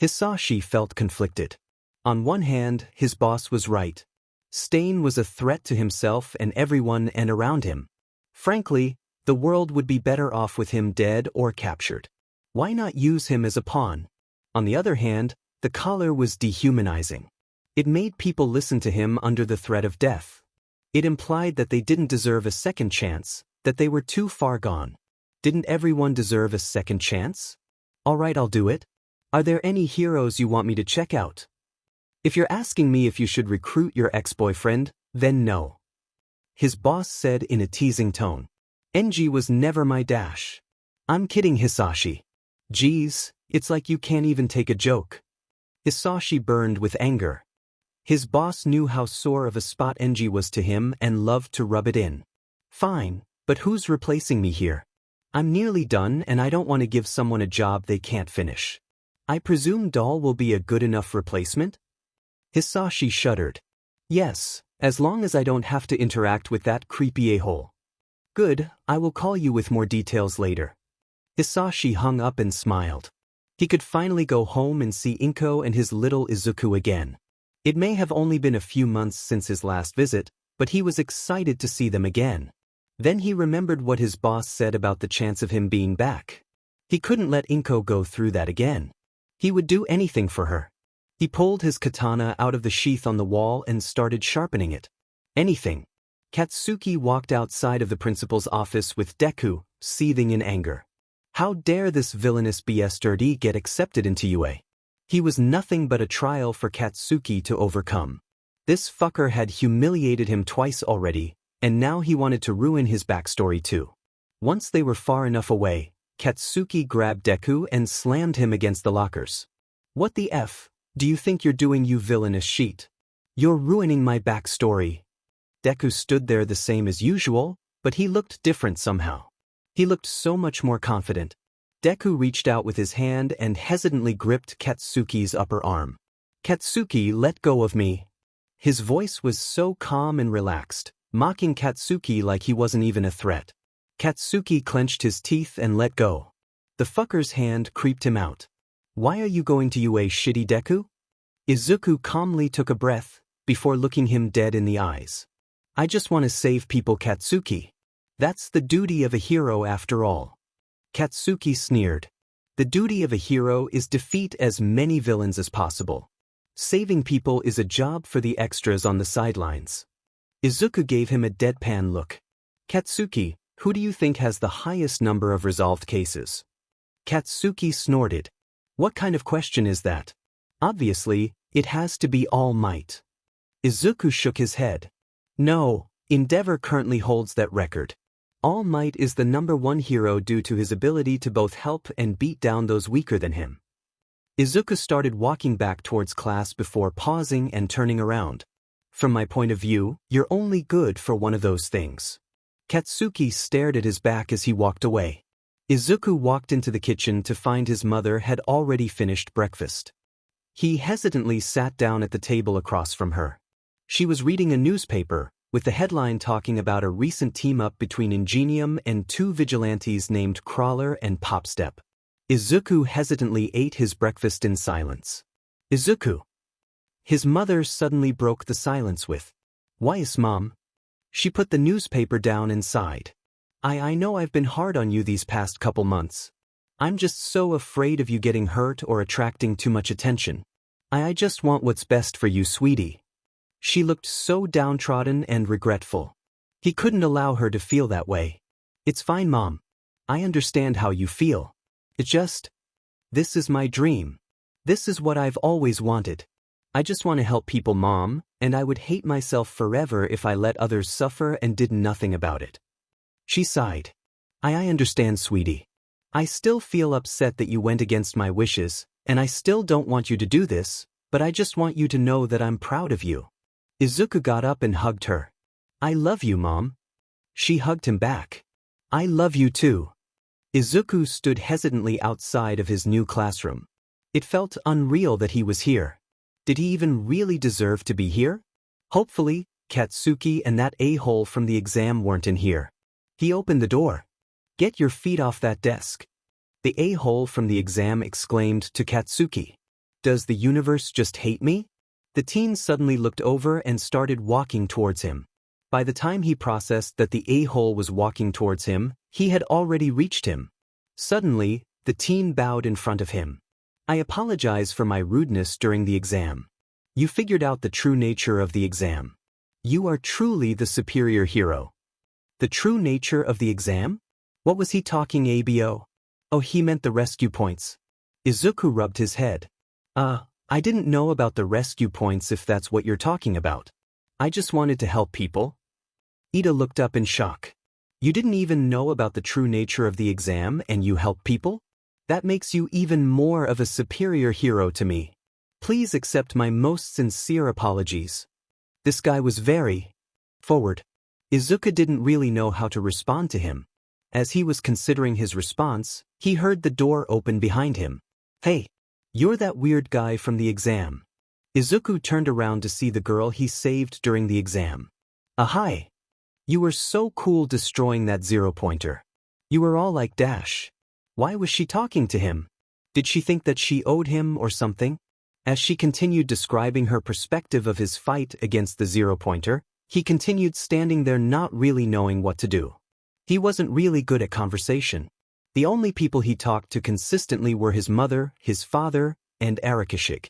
Hisashi felt conflicted. On one hand, his boss was right. Stain was a threat to himself and everyone and around him. Frankly, the world would be better off with him dead or captured. Why not use him as a pawn? On the other hand, the collar was dehumanizing. It made people listen to him under the threat of death. It implied that they didn't deserve a second chance, that they were too far gone. Didn't everyone deserve a second chance? All right, I'll do it. Are there any heroes you want me to check out? If you're asking me if you should recruit your ex-boyfriend, Then no. His boss said in a teasing tone. NG was never my dash. I'm kidding, Hisashi. Geez, it's like you can't even take a joke. Hisashi burned with anger. His boss knew how sore of a spot NG was to him and loved to rub it in. Fine, but who's replacing me here? I'm nearly done and I don't want to give someone a job they can't finish. I presume Doll will be a good enough replacement? Hisashi shuddered. Yes, as long as I don't have to interact with that creepy a-hole. Good, I will call you with more details later. Hisashi hung up and smiled. He could finally go home and see Inko and his little Izuku again. It may have only been a few months since his last visit, but he was excited to see them again. Then he remembered what his boss said about the chance of him being back. He couldn't let Inko go through that again. He would do anything for her. He pulled his katana out of the sheath on the wall and started sharpening it. Anything. Katsuki walked outside of the principal's office with Deku, seething in anger. How dare this villainous bastard get accepted into UA? He was nothing but a trial for Katsuki to overcome. This fucker had humiliated him twice already, and now he wanted to ruin his backstory too. Once they were far enough away, Katsuki grabbed Deku and slammed him against the lockers. What the F do you think you're doing, you villainous sheet? You're ruining my backstory. Deku stood there the same as usual, but he looked different somehow. He looked so much more confident. Deku reached out with his hand and hesitantly gripped Katsuki's upper arm. Katsuki, let go of me. His voice was so calm and relaxed, mocking Katsuki like he wasn't even a threat. Katsuki clenched his teeth and let go. The fucker's hand creeped him out. Why are you going to UA, shitty Deku? Izuku calmly took a breath, before looking him dead in the eyes. I just want to save people, Katsuki. That's the duty of a hero after all. Katsuki sneered. The duty of a hero is defeat as many villains as possible. Saving people is a job for the extras on the sidelines. Izuku gave him a deadpan look. Katsuki, who do you think has the highest number of resolved cases? Katsuki snorted. What kind of question is that? Obviously, it has to be All Might. Izuku shook his head. No, Endeavor currently holds that record. All Might is the #1 hero due to his ability to both help and beat down those weaker than him. Izuku started walking back towards class before pausing and turning around. From my point of view, you're only good for one of those things. Katsuki stared at his back as he walked away. Izuku walked into the kitchen to find his mother had already finished breakfast. He hesitantly sat down at the table across from her. She was reading a newspaper, with the headline talking about a recent team-up between Ingenium and two vigilantes named Crawler and Popstep. Izuku hesitantly ate his breakfast in silence. Izuku. His mother suddenly broke the silence with, "Why is Mom?" She put the newspaper down and sighed. I know I've been hard on you these past couple months. I'm just so afraid of you getting hurt or attracting too much attention. I just want what's best for you, sweetie." She looked so downtrodden and regretful. He couldn't allow her to feel that way. "It's fine, Mom. I understand how you feel. It's just, this is my dream. This is what I've always wanted. I just want to help people, Mom, and I would hate myself forever if I let others suffer and did nothing about it." She sighed. I understand, sweetie. I still feel upset that you went against my wishes, and I still don't want you to do this, but I just want you to know that I'm proud of you." Izuku got up and hugged her. "I love you, Mom." She hugged him back. "I love you too." Izuku stood hesitantly outside of his new classroom. It felt unreal that he was here. Did he even really deserve to be here? Hopefully, Katsuki and that a-hole from the exam weren't in here. He opened the door. "Get your feet off that desk." The a-hole from the exam exclaimed to Katsuki. "Does the universe just hate me?" The teen suddenly looked over and started walking towards him. By the time he processed that the a-hole was walking towards him, he had already reached him. Suddenly, the teen bowed in front of him. "I apologize for my rudeness during the exam. You figured out the true nature of the exam. You are truly the superior hero." The true nature of the exam? What was he talking abo? Oh, he meant the rescue points. Izuku rubbed his head. I didn't know about the rescue points if that's what you're talking about. I just wanted to help people. Ida looked up in shock. You didn't even know about the true nature of the exam and you help people? That makes you even more of a superior hero to me. Please accept my most sincere apologies. This guy was very forward. Izuku didn't really know how to respond to him. As he was considering his response, he heard the door open behind him. Hey, you're that weird guy from the exam. Izuku turned around to see the girl he saved during the exam. Hi. You were so cool destroying that zero-pointer. You were all like Dash. Why was she talking to him? Did she think that she owed him or something? As she continued describing her perspective of his fight against the zero-pointer, he continued standing there not really knowing what to do. He wasn't really good at conversation. The only people he talked to consistently were his mother, his father, and Arakashig.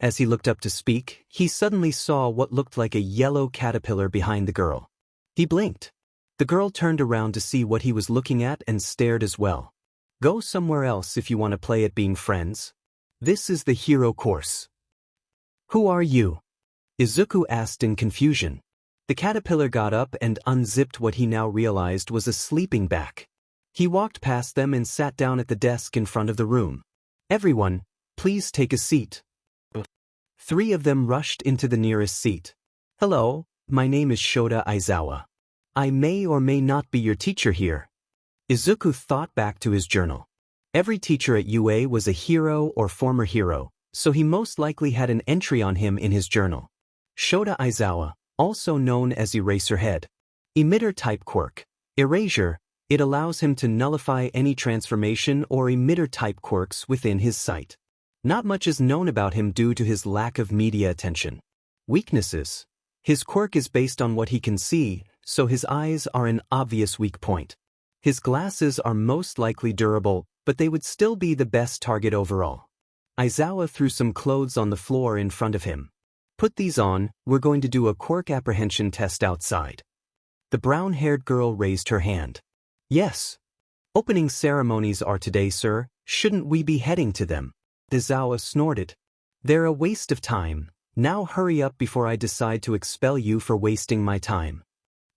As he looked up to speak, he suddenly saw what looked like a yellow caterpillar behind the girl. He blinked. The girl turned around to see what he was looking at and stared as well. Go somewhere else if you want to play at being friends. This is the hero course. Who are you? Izuku asked in confusion. The caterpillar got up and unzipped what he now realized was a sleeping bag. He walked past them and sat down at the desk in front of the room. Everyone, please take a seat. 3 of them rushed into the nearest seat. Hello, my name is Shota Aizawa. I may or may not be your teacher here. Izuku thought back to his journal. Every teacher at UA was a hero or former hero, so he most likely had an entry on him in his journal. Shota Aizawa, also known as Eraserhead. Emitter-type quirk. Erasure, it allows him to nullify any transformation or emitter-type quirks within his sight. Not much is known about him due to his lack of media attention. Weaknesses. His quirk is based on what he can see, so his eyes are an obvious weak point. His glasses are most likely durable, but they would still be the best target overall. Aizawa threw some clothes on the floor in front of him. Put these on, we're going to do a quirk apprehension test outside. The brown-haired girl raised her hand. Yes. Opening ceremonies are today, sir. Shouldn't we be heading to them? Aizawa snorted. They're a waste of time. Now hurry up before I decide to expel you for wasting my time.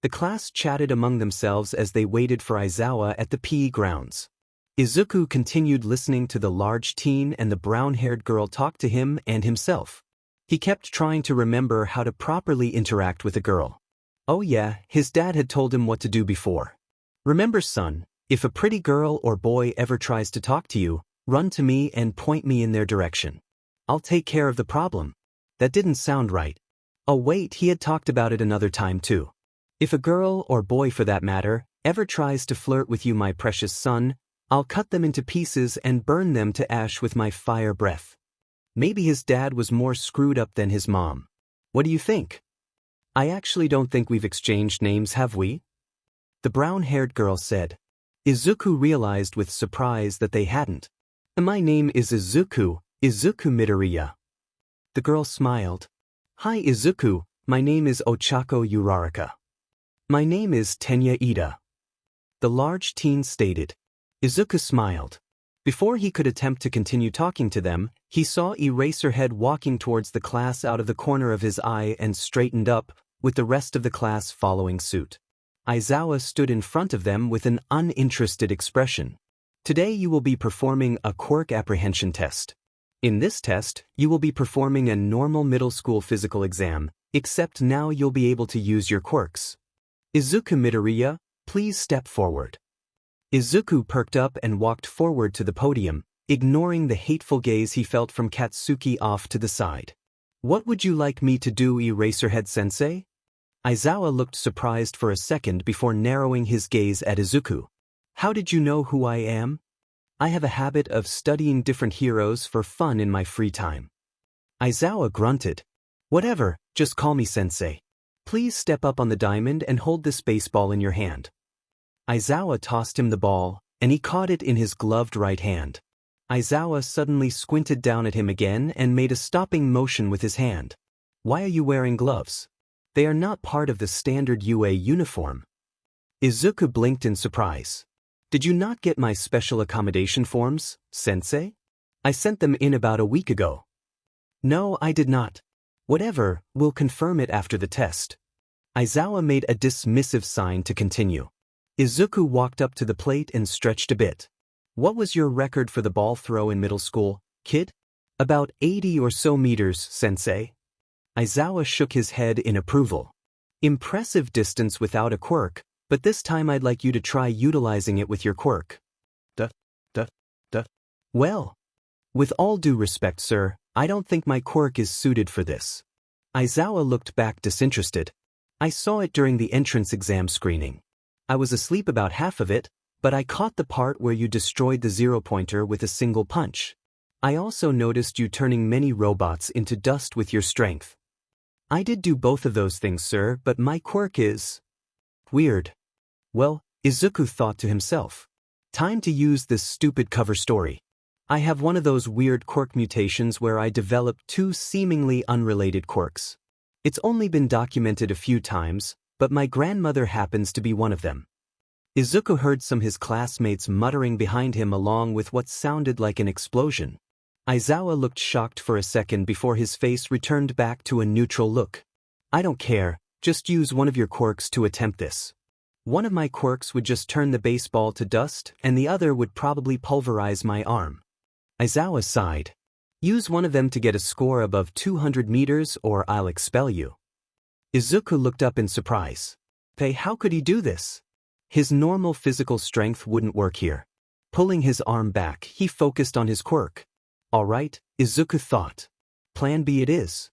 The class chatted among themselves as they waited for Aizawa at the PE grounds. Izuku continued listening to the large teen and the brown-haired girl talk to him and himself. He kept trying to remember how to properly interact with a girl. Oh yeah, his dad had told him what to do before. Remember, son, if a pretty girl or boy ever tries to talk to you, run to me and point me in their direction. I'll take care of the problem. That didn't sound right. Oh wait, he had talked about it another time too. If a girl, or boy for that matter, ever tries to flirt with you, my precious son, I'll cut them into pieces and burn them to ash with my fire breath. Maybe his dad was more screwed up than his mom. What do you think? I actually don't think we've exchanged names, have we? The brown-haired girl said. Izuku realized with surprise that they hadn't. My name is Izuku Midoriya. The girl smiled. Hi Izuku, my name is Ochako Uraraka. My name is Tenya Ida. The large teen stated. Izuku smiled. Before he could attempt to continue talking to them, he saw Eraserhead walking towards the class out of the corner of his eye and straightened up, with the rest of the class following suit. Aizawa stood in front of them with an uninterested expression. Today you will be performing a quirk apprehension test. In this test, you will be performing a normal middle school physical exam, except now you'll be able to use your quirks. Izuku Midoriya, please step forward. Izuku perked up and walked forward to the podium, ignoring the hateful gaze he felt from Katsuki off to the side. What would you like me to do, Eraserhead-sensei? Aizawa looked surprised for a second before narrowing his gaze at Izuku. How did you know who I am? I have a habit of studying different heroes for fun in my free time. Aizawa grunted. Whatever, just call me sensei. Please step up on the diamond and hold this baseball in your hand. Aizawa tossed him the ball, and he caught it in his gloved right hand. Aizawa suddenly squinted down at him again and made a stopping motion with his hand. Why are you wearing gloves? They are not part of the standard UA uniform. Izuku blinked in surprise. Did you not get my special accommodation forms, sensei? I sent them in about a week ago. No, I did not. Whatever, we'll confirm it after the test. Aizawa made a dismissive sign to continue. Izuku walked up to the plate and stretched a bit. What was your record for the ball throw in middle school, kid? About 80 or so meters, sensei. Aizawa shook his head in approval. Impressive distance without a quirk, but this time I'd like you to try utilizing it with your quirk. Well, with all due respect, sir, I don't think my quirk is suited for this. Aizawa looked back disinterested. I saw it during the entrance exam screening. I was asleep about half of it, but I caught the part where you destroyed the zero-pointer with a single punch. I also noticed you turning many robots into dust with your strength. I did do both of those things, sir, but my quirk is weird. Well, Izuku thought to himself. Time to use this stupid cover story. I have one of those weird quirk mutations where I develop two seemingly unrelated quirks. It's only been documented a few times, but my grandmother happens to be one of them. Izuku heard some of his classmates muttering behind him along with what sounded like an explosion. Aizawa looked shocked for a second before his face returned back to a neutral look. I don't care, just use one of your quirks to attempt this. One of my quirks would just turn the baseball to dust and the other would probably pulverize my arm. Aizawa sighed. Use one of them to get a score above 200 meters or I'll expel you. Izuku looked up in surprise. Hey, how could he do this? His normal physical strength wouldn't work here. Pulling his arm back, he focused on his quirk. All right, Izuku thought. Plan B it is.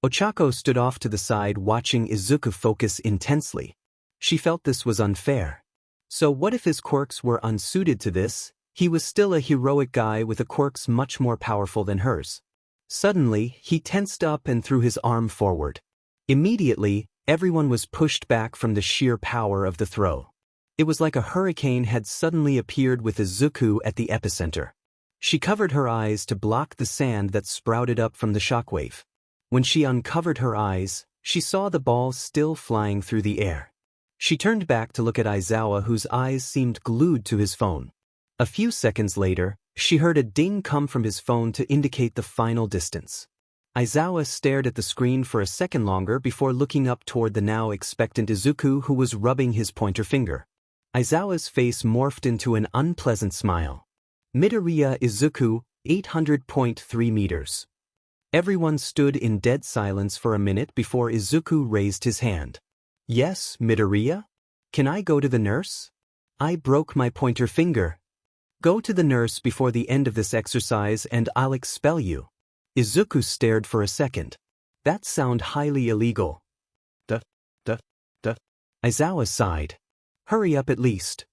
Ochako stood off to the side watching Izuku focus intensely. She felt this was unfair. So what if his quirks were unsuited to this? He was still a heroic guy with a quirks much more powerful than hers. Suddenly, he tensed up and threw his arm forward. Immediately, everyone was pushed back from the sheer power of the throw. It was like a hurricane had suddenly appeared with Izuku at the epicenter. She covered her eyes to block the sand that sprouted up from the shockwave. When she uncovered her eyes, she saw the ball still flying through the air. She turned back to look at Aizawa, whose eyes seemed glued to his phone. A few seconds later, she heard a ding come from his phone to indicate the final distance. Aizawa stared at the screen for a second longer before looking up toward the now expectant Izuku, who was rubbing his pointer finger. Aizawa's face morphed into an unpleasant smile. Midoriya Izuku, 800.3 meters. Everyone stood in dead silence for a minute before Izuku raised his hand. Yes, Midoriya? Can I go to the nurse? I broke my pointer finger. Go to the nurse before the end of this exercise and I'll expel you. Izuku stared for a second. That sounds highly illegal. Aizawa sighed. Hurry up at least.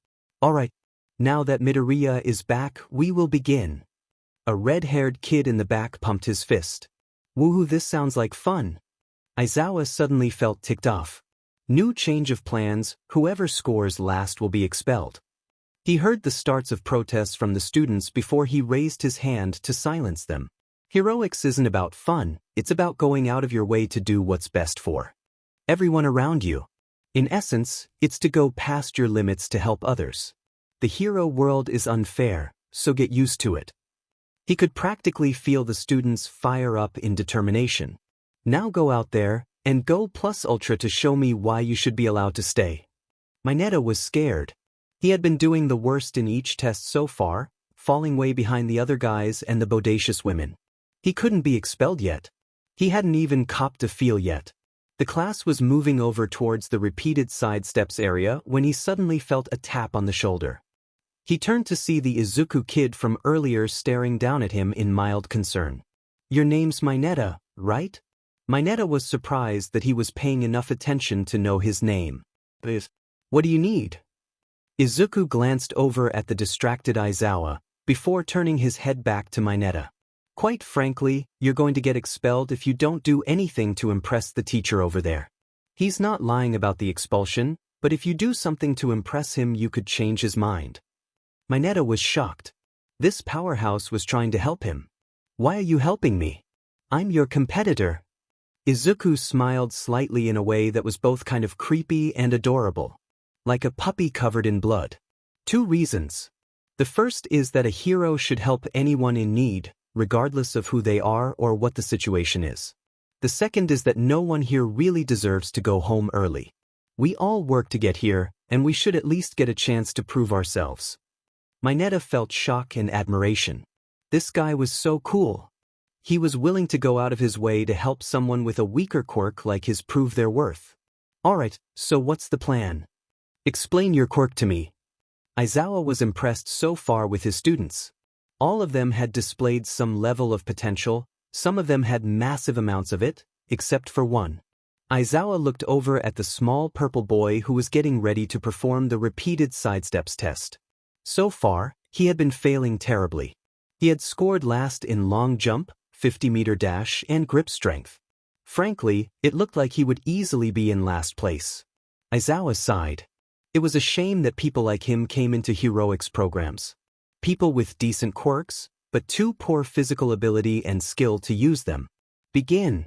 Alright. Now that Midoriya is back, we will begin. A red-haired kid in the back pumped his fist. Woohoo, this sounds like fun. Aizawa suddenly felt ticked off. New change of plans, whoever scores last will be expelled. He heard the starts of protests from the students before he raised his hand to silence them. Heroics isn't about fun, it's about going out of your way to do what's best for everyone around you. In essence, it's to go past your limits to help others. The hero world is unfair, so get used to it. He could practically feel the students fire up in determination. Now go out there, and go plus ultra to show me why you should be allowed to stay. Minetta was scared. He had been doing the worst in each test so far, falling way behind the other guys and the bodacious women. He couldn't be expelled yet. He hadn't even copped a feel yet. The class was moving over towards the repeated sidesteps area when he suddenly felt a tap on the shoulder. He turned to see the Izuku kid from earlier staring down at him in mild concern. Your name's Minetta, right? Minetta was surprised that he was paying enough attention to know his name. Please. What do you need? Izuku glanced over at the distracted Aizawa, before turning his head back to Minetta. Quite frankly, you're going to get expelled if you don't do anything to impress the teacher over there. He's not lying about the expulsion, but if you do something to impress him you could change his mind. Minetta was shocked. This powerhouse was trying to help him. Why are you helping me? I'm your competitor. Izuku smiled slightly in a way that was both kind of creepy and adorable. Like a puppy covered in blood. 2 reasons. The first is that a hero should help anyone in need, regardless of who they are or what the situation is. The The second is that no one here really deserves to go home early. We all work to get here, and we should at least get a chance to prove ourselves. Minetta felt shock and admiration. This guy was so cool. He was willing to go out of his way to help someone with a weaker quirk like his prove their worth. Alright, so what's the plan? Explain your quirk to me. Aizawa was impressed so far with his students. All of them had displayed some level of potential, some of them had massive amounts of it, except for one. Aizawa looked over at the small purple boy who was getting ready to perform the repeated sidesteps test. So far, he had been failing terribly. He had scored last in long jump, 50-meter dash, and grip strength. Frankly, it looked like he would easily be in last place. Aizawa sighed. It was a shame that people like him came into heroics programs. People with decent quirks, but too poor physical ability and skill to use them. Begin.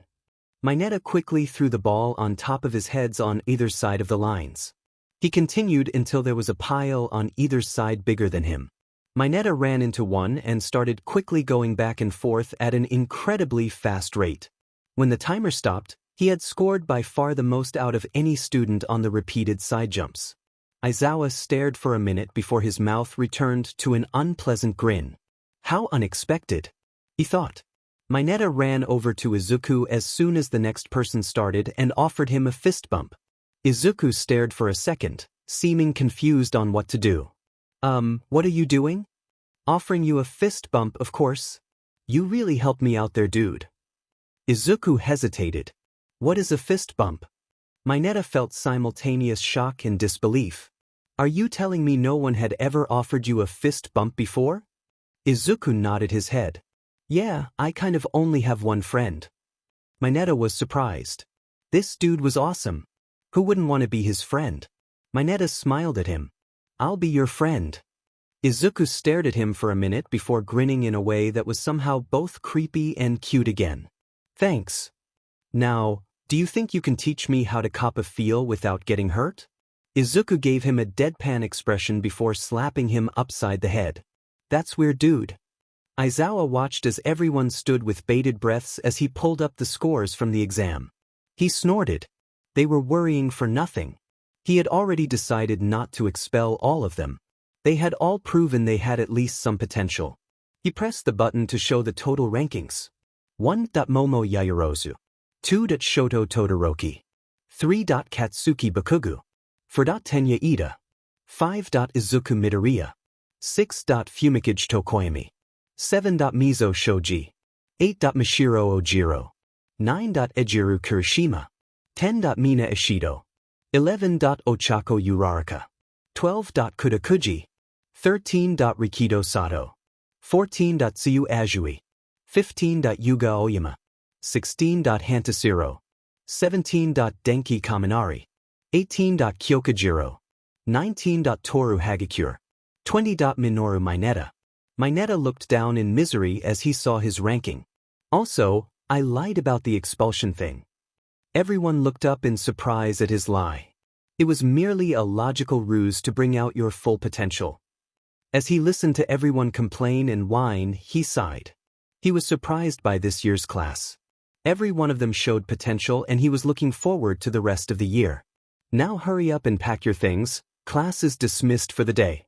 Minetta quickly threw the ball on top of his heads on either side of the lines. He continued until there was a pile on either side bigger than him. Minetta ran into one and started quickly going back and forth at an incredibly fast rate. When the timer stopped, he had scored by far the most out of any student on the repeated side jumps. Aizawa stared for a minute before his mouth returned to an unpleasant grin. How unexpected, he thought. Minetta ran over to Izuku as soon as the next person started and offered him a fist bump. Izuku stared for a second, seeming confused on what to do. What are you doing? Offering you a fist bump, of course. You really helped me out there, dude. Izuku hesitated. What is a fist bump? Minetta felt simultaneous shock and disbelief. Are you telling me no one had ever offered you a fist bump before? Izuku nodded his head. Yeah, I kind of only have one friend. Minetta was surprised. This dude was awesome. Who wouldn't want to be his friend? Minetta smiled at him. I'll be your friend. Izuku stared at him for a minute before grinning in a way that was somehow both creepy and cute again. Thanks. Now, do you think you can teach me how to cop a feel without getting hurt? Izuku gave him a deadpan expression before slapping him upside the head. That's weird, dude. Aizawa watched as everyone stood with bated breaths as he pulled up the scores from the exam. He snorted. They were worrying for nothing. He had already decided not to expel all of them. They had all proven they had at least some potential. He pressed the button to show the total rankings. 1. Momo Yaoyorozu. 2. Shoto Todoroki. 3. Katsuki Bakugu. 4. Tenya Ida. 5. Izuku Midoriya. 6. Fumikage Tokoyami. 7. Mizo Shoji. 8. Mishiro Ojiro. 9. Ejiru Kirishima. 10. Mina Ishido. 11. Ochako Uraraka. 12. Kudakuji. 13. Rikido Sato. 14. Tsuyu Azui. 15. Yuga Oyama. 16. Hantasiro. 17. Denki Kaminari. 18. Kyokujiro. 19. Toru Hagakure. 20. Minoru Minetta. Minetta looked down in misery as he saw his ranking. Also, I lied about the expulsion thing. Everyone looked up in surprise at his lie. It was merely a logical ruse to bring out your full potential. As he listened to everyone complain and whine, he sighed. He was surprised by this year's class. Every one of them showed potential and he was looking forward to the rest of the year. Now hurry up and pack your things, class is dismissed for the day.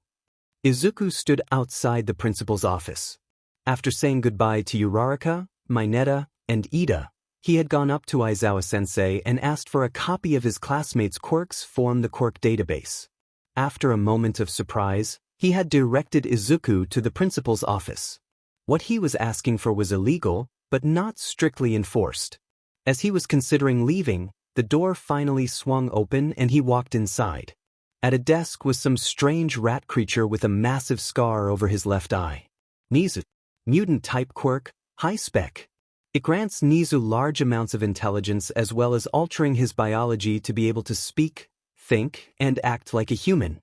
Izuku stood outside the principal's office. After saying goodbye to Uraraka, Minetta, and Ida, he had gone up to Aizawa-sensei and asked for a copy of his classmates' quirks from the quirk database. After a moment of surprise, he had directed Izuku to the principal's office. What he was asking for was illegal, but not strictly enforced. As he was considering leaving, the door finally swung open and he walked inside. At a desk was some strange rat creature with a massive scar over his left eye. Nizu. Mutant-type quirk, high spec. It grants Nizu large amounts of intelligence as well as altering his biology to be able to speak, think, and act like a human.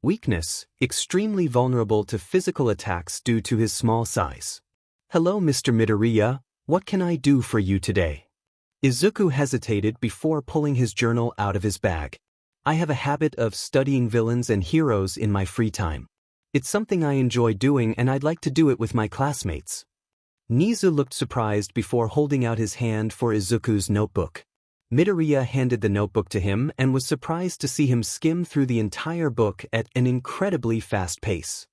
Weakness, extremely vulnerable to physical attacks due to his small size. Hello, Mr. Midoriya, what can I do for you today? Izuku hesitated before pulling his journal out of his bag. I have a habit of studying villains and heroes in my free time. It's something I enjoy doing and I'd like to do it with my classmates. Nizu looked surprised before holding out his hand for Izuku's notebook. Midoriya handed the notebook to him and was surprised to see him skim through the entire book at an incredibly fast pace.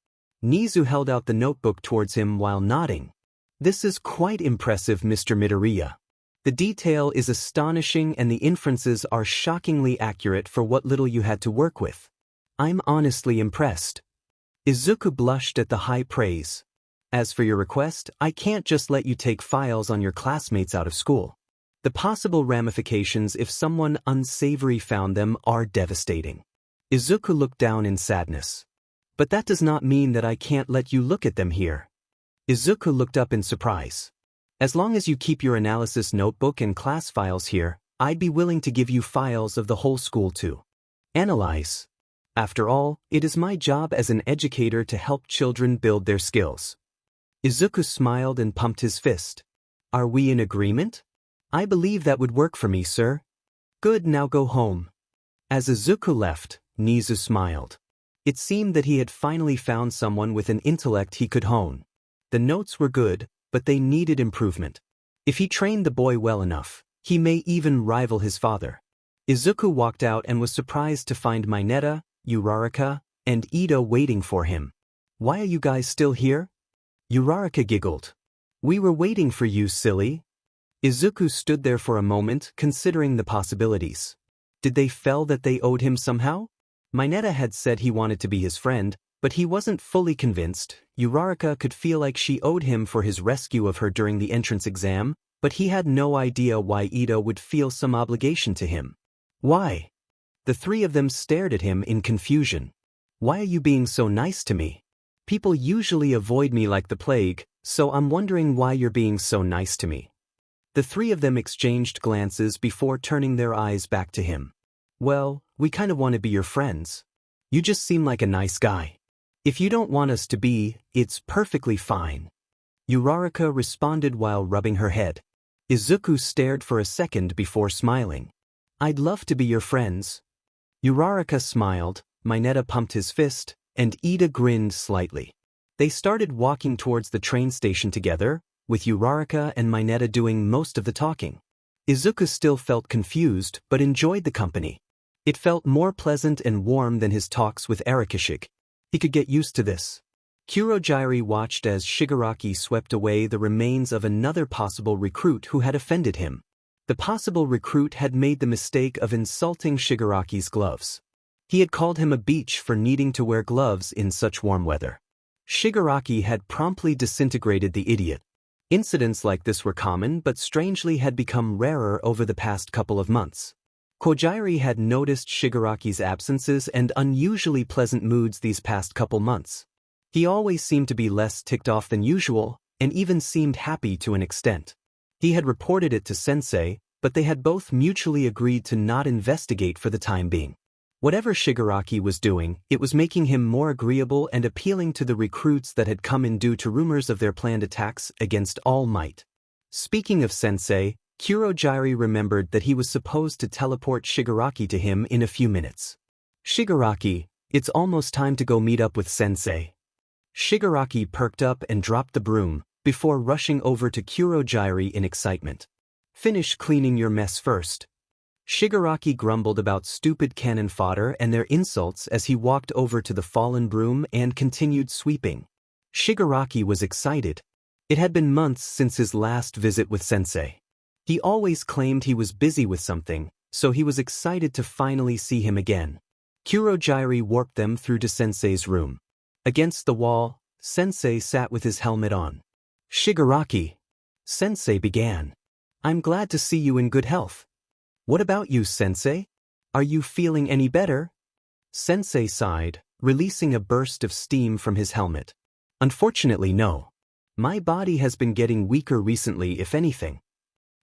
Nizu held out the notebook towards him while nodding. "This is quite impressive, Mr. Midoriya. The detail is astonishing and the inferences are shockingly accurate for what little you had to work with. I'm honestly impressed." Izuku blushed at the high praise. "As for your request, I can't just let you take files on your classmates out of school. The possible ramifications if someone unsavory found them are devastating." Izuku looked down in sadness. "But that does not mean that I can't let you look at them here." Izuku looked up in surprise. "As long as you keep your analysis notebook and class files here, I'd be willing to give you files of the whole school to analyze. After all, it is my job as an educator to help children build their skills." Izuku smiled and pumped his fist. "Are we in agreement?" "I believe that would work for me, sir." "Good, now go home." As Izuku left, Nizu smiled. It seemed that he had finally found someone with an intellect he could hone. The notes were good, but they needed improvement. If he trained the boy well enough, he may even rival his father. Izuku walked out and was surprised to find Minetta, Uraraka, and Ito waiting for him. "Why are you guys still here?" Uraraka giggled. "We were waiting for you, silly." Izuku stood there for a moment, considering the possibilities. Did they feel that they owed him somehow? Minetta had said he wanted to be his friend, but he wasn't fully convinced. Uraraka could feel like she owed him for his rescue of her during the entrance exam, but he had no idea why Ito would feel some obligation to him. Why? The three of them stared at him in confusion. "Why are you being so nice to me? People usually avoid me like the plague, so I'm wondering why you're being so nice to me." The three of them exchanged glances before turning their eyes back to him. "Well, we kind of want to be your friends. You just seem like a nice guy. If you don't want us to be, it's perfectly fine." Uraraka responded while rubbing her head. Izuku stared for a second before smiling. "I'd love to be your friends." Uraraka smiled, Minetta pumped his fist, and Ida grinned slightly. They started walking towards the train station together, with Uraraka and Minetta doing most of the talking. Izuku still felt confused but enjoyed the company. It felt more pleasant and warm than his talks with Arakishig. He could get used to this. Kurogiri watched as Shigaraki swept away the remains of another possible recruit who had offended him. The possible recruit had made the mistake of insulting Shigaraki's gloves. He had called him a beach for needing to wear gloves in such warm weather. Shigaraki had promptly disintegrated the idiot. Incidents like this were common but strangely had become rarer over the past couple of months. Kojiri had noticed Shigaraki's absences and unusually pleasant moods these past couple months. He always seemed to be less ticked off than usual, and even seemed happy to an extent. He had reported it to Sensei, but they had both mutually agreed to not investigate for the time being. Whatever Shigaraki was doing, it was making him more agreeable and appealing to the recruits that had come in due to rumors of their planned attacks against All Might. Speaking of Sensei, Kurogiri remembered that he was supposed to teleport Shigaraki to him in a few minutes. "Shigaraki, it's almost time to go meet up with Sensei." Shigaraki perked up and dropped the broom, before rushing over to Kurogiri in excitement. "Finish cleaning your mess first." Shigaraki grumbled about stupid cannon fodder and their insults as he walked over to the fallen broom and continued sweeping. Shigaraki was excited. It had been months since his last visit with Sensei. He always claimed he was busy with something, so he was excited to finally see him again. Kurogiri warped them through to Sensei's room. Against the wall, Sensei sat with his helmet on. "Shigaraki," Sensei began. "I'm glad to see you in good health." "What about you, Sensei? Are you feeling any better?" Sensei sighed, releasing a burst of steam from his helmet. "Unfortunately, no. My body has been getting weaker recently, if anything."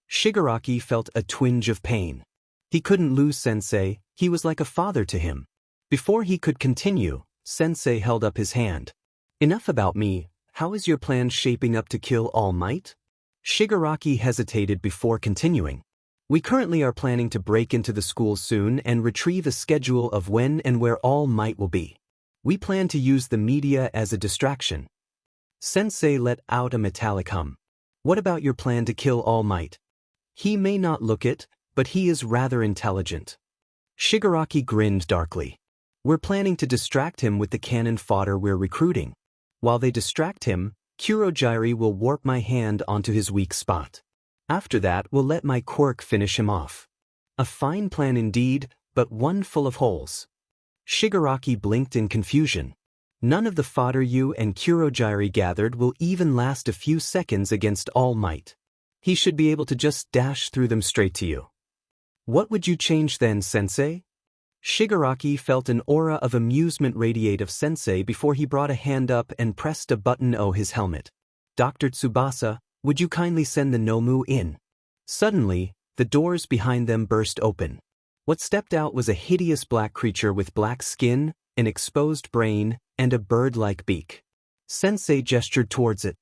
Shigaraki felt a twinge of pain. He couldn't lose Sensei, he was like a father to him. Before he could continue, Sensei held up his hand. "Enough about me, how is your plan shaping up to kill All Might?" Shigaraki hesitated before continuing. "We currently are planning to break into the school soon and retrieve a schedule of when and where All Might will be. We plan to use the media as a distraction." Sensei let out a metallic hum. What about your plan to kill All Might? He may not look it, but he is rather intelligent. Shigaraki grinned darkly. We're planning to distract him with the cannon fodder we're recruiting. While they distract him, Kurogiri will warp my hand onto his weak spot. After that, we'll let my Quirk finish him off. A fine plan indeed, but one full of holes. Shigaraki blinked in confusion. None of the fodder you and Kurogiri gathered will even last a few seconds against All Might. He should be able to just dash through them straight to you. What would you change then, Sensei? Shigaraki felt an aura of amusement radiate of Sensei before he brought a hand up and pressed a button on his helmet. Dr. Tsubasa, would you kindly send the Nomu in? Suddenly, the doors behind them burst open. What stepped out was a hideous black creature with black skin, an exposed brain, and a bird-like beak. Sensei gestured towards it.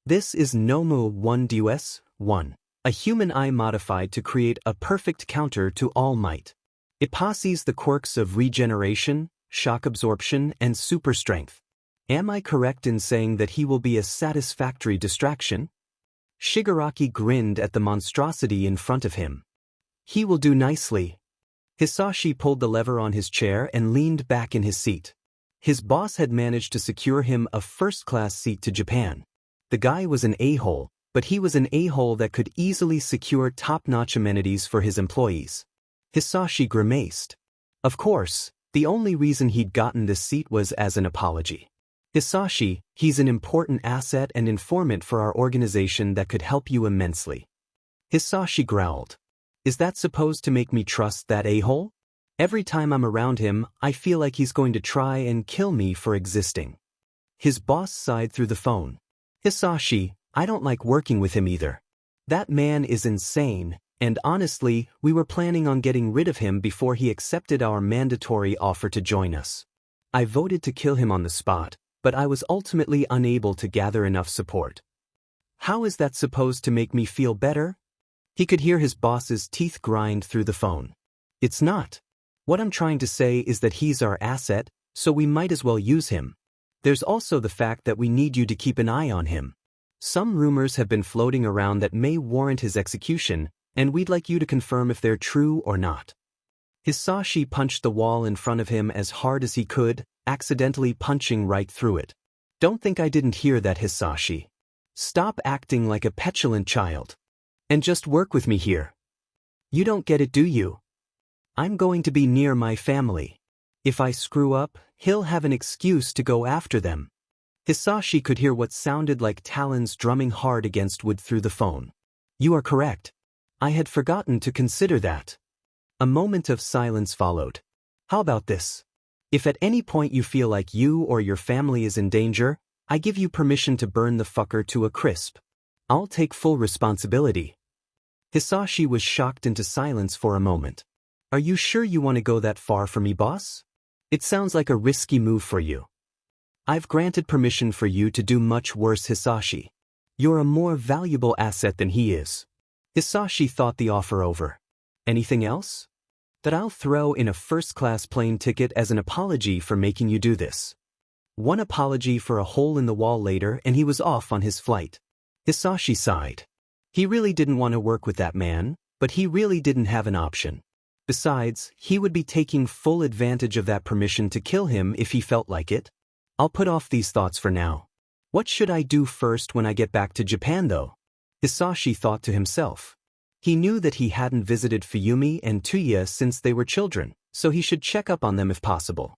This is Nomu 1-1, a human eye modified to create a perfect counter to All Might. It possesses the quirks of regeneration, shock absorption, and super strength. Am I correct in saying that he will be a satisfactory distraction? Shigaraki grinned at the monstrosity in front of him. He will do nicely. Hisashi pulled the lever on his chair and leaned back in his seat. His boss had managed to secure him a first-class seat to Japan. The guy was an a-hole, but he was an a-hole that could easily secure top-notch amenities for his employees. Hisashi grimaced. Of course, the only reason he'd gotten this seat was as an apology. Hisashi, he's an important asset and informant for our organization that could help you immensely. Hisashi growled. Is that supposed to make me trust that a-hole? Every time I'm around him, I feel like he's going to try and kill me for existing. His boss sighed through the phone. Hisashi, I don't like working with him either. That man is insane, and honestly, we were planning on getting rid of him before he accepted our mandatory offer to join us. I voted to kill him on the spot, but I was ultimately unable to gather enough support. How is that supposed to make me feel better? He could hear his boss's teeth grind through the phone. It's not. What I'm trying to say is that he's our asset, so we might as well use him. There's also the fact that we need you to keep an eye on him. Some rumors have been floating around that may warrant his execution, and we'd like you to confirm if they're true or not. Hisashi punched the wall in front of him as hard as he could, accidentally punching right through it. Don't think I didn't hear that, Hisashi. Stop acting like a petulant child. And just work with me here. You don't get it, do you? I'm going to be near my family. If I screw up, he'll have an excuse to go after them. Hisashi could hear what sounded like talons drumming hard against wood through the phone. You are correct. I had forgotten to consider that. A moment of silence followed. How about this? If at any point you feel like you or your family is in danger, I give you permission to burn the fucker to a crisp. I'll take full responsibility. Hisashi was shocked into silence for a moment. Are you sure you want to go that far for me, boss? It sounds like a risky move for you. I've granted permission for you to do much worse, Hisashi. You're a more valuable asset than he is. Hisashi thought the offer over. Anything else? That I'll throw in a first-class plane ticket as an apology for making you do this. One apology for a hole in the wall later and he was off on his flight. Hisashi sighed. He really didn't want to work with that man, but he really didn't have an option. Besides, he would be taking full advantage of that permission to kill him if he felt like it. I'll put off these thoughts for now. What should I do first when I get back to Japan, though? Hisashi thought to himself. He knew that he hadn't visited Fuyumi and Tuya since they were children, so he should check up on them if possible.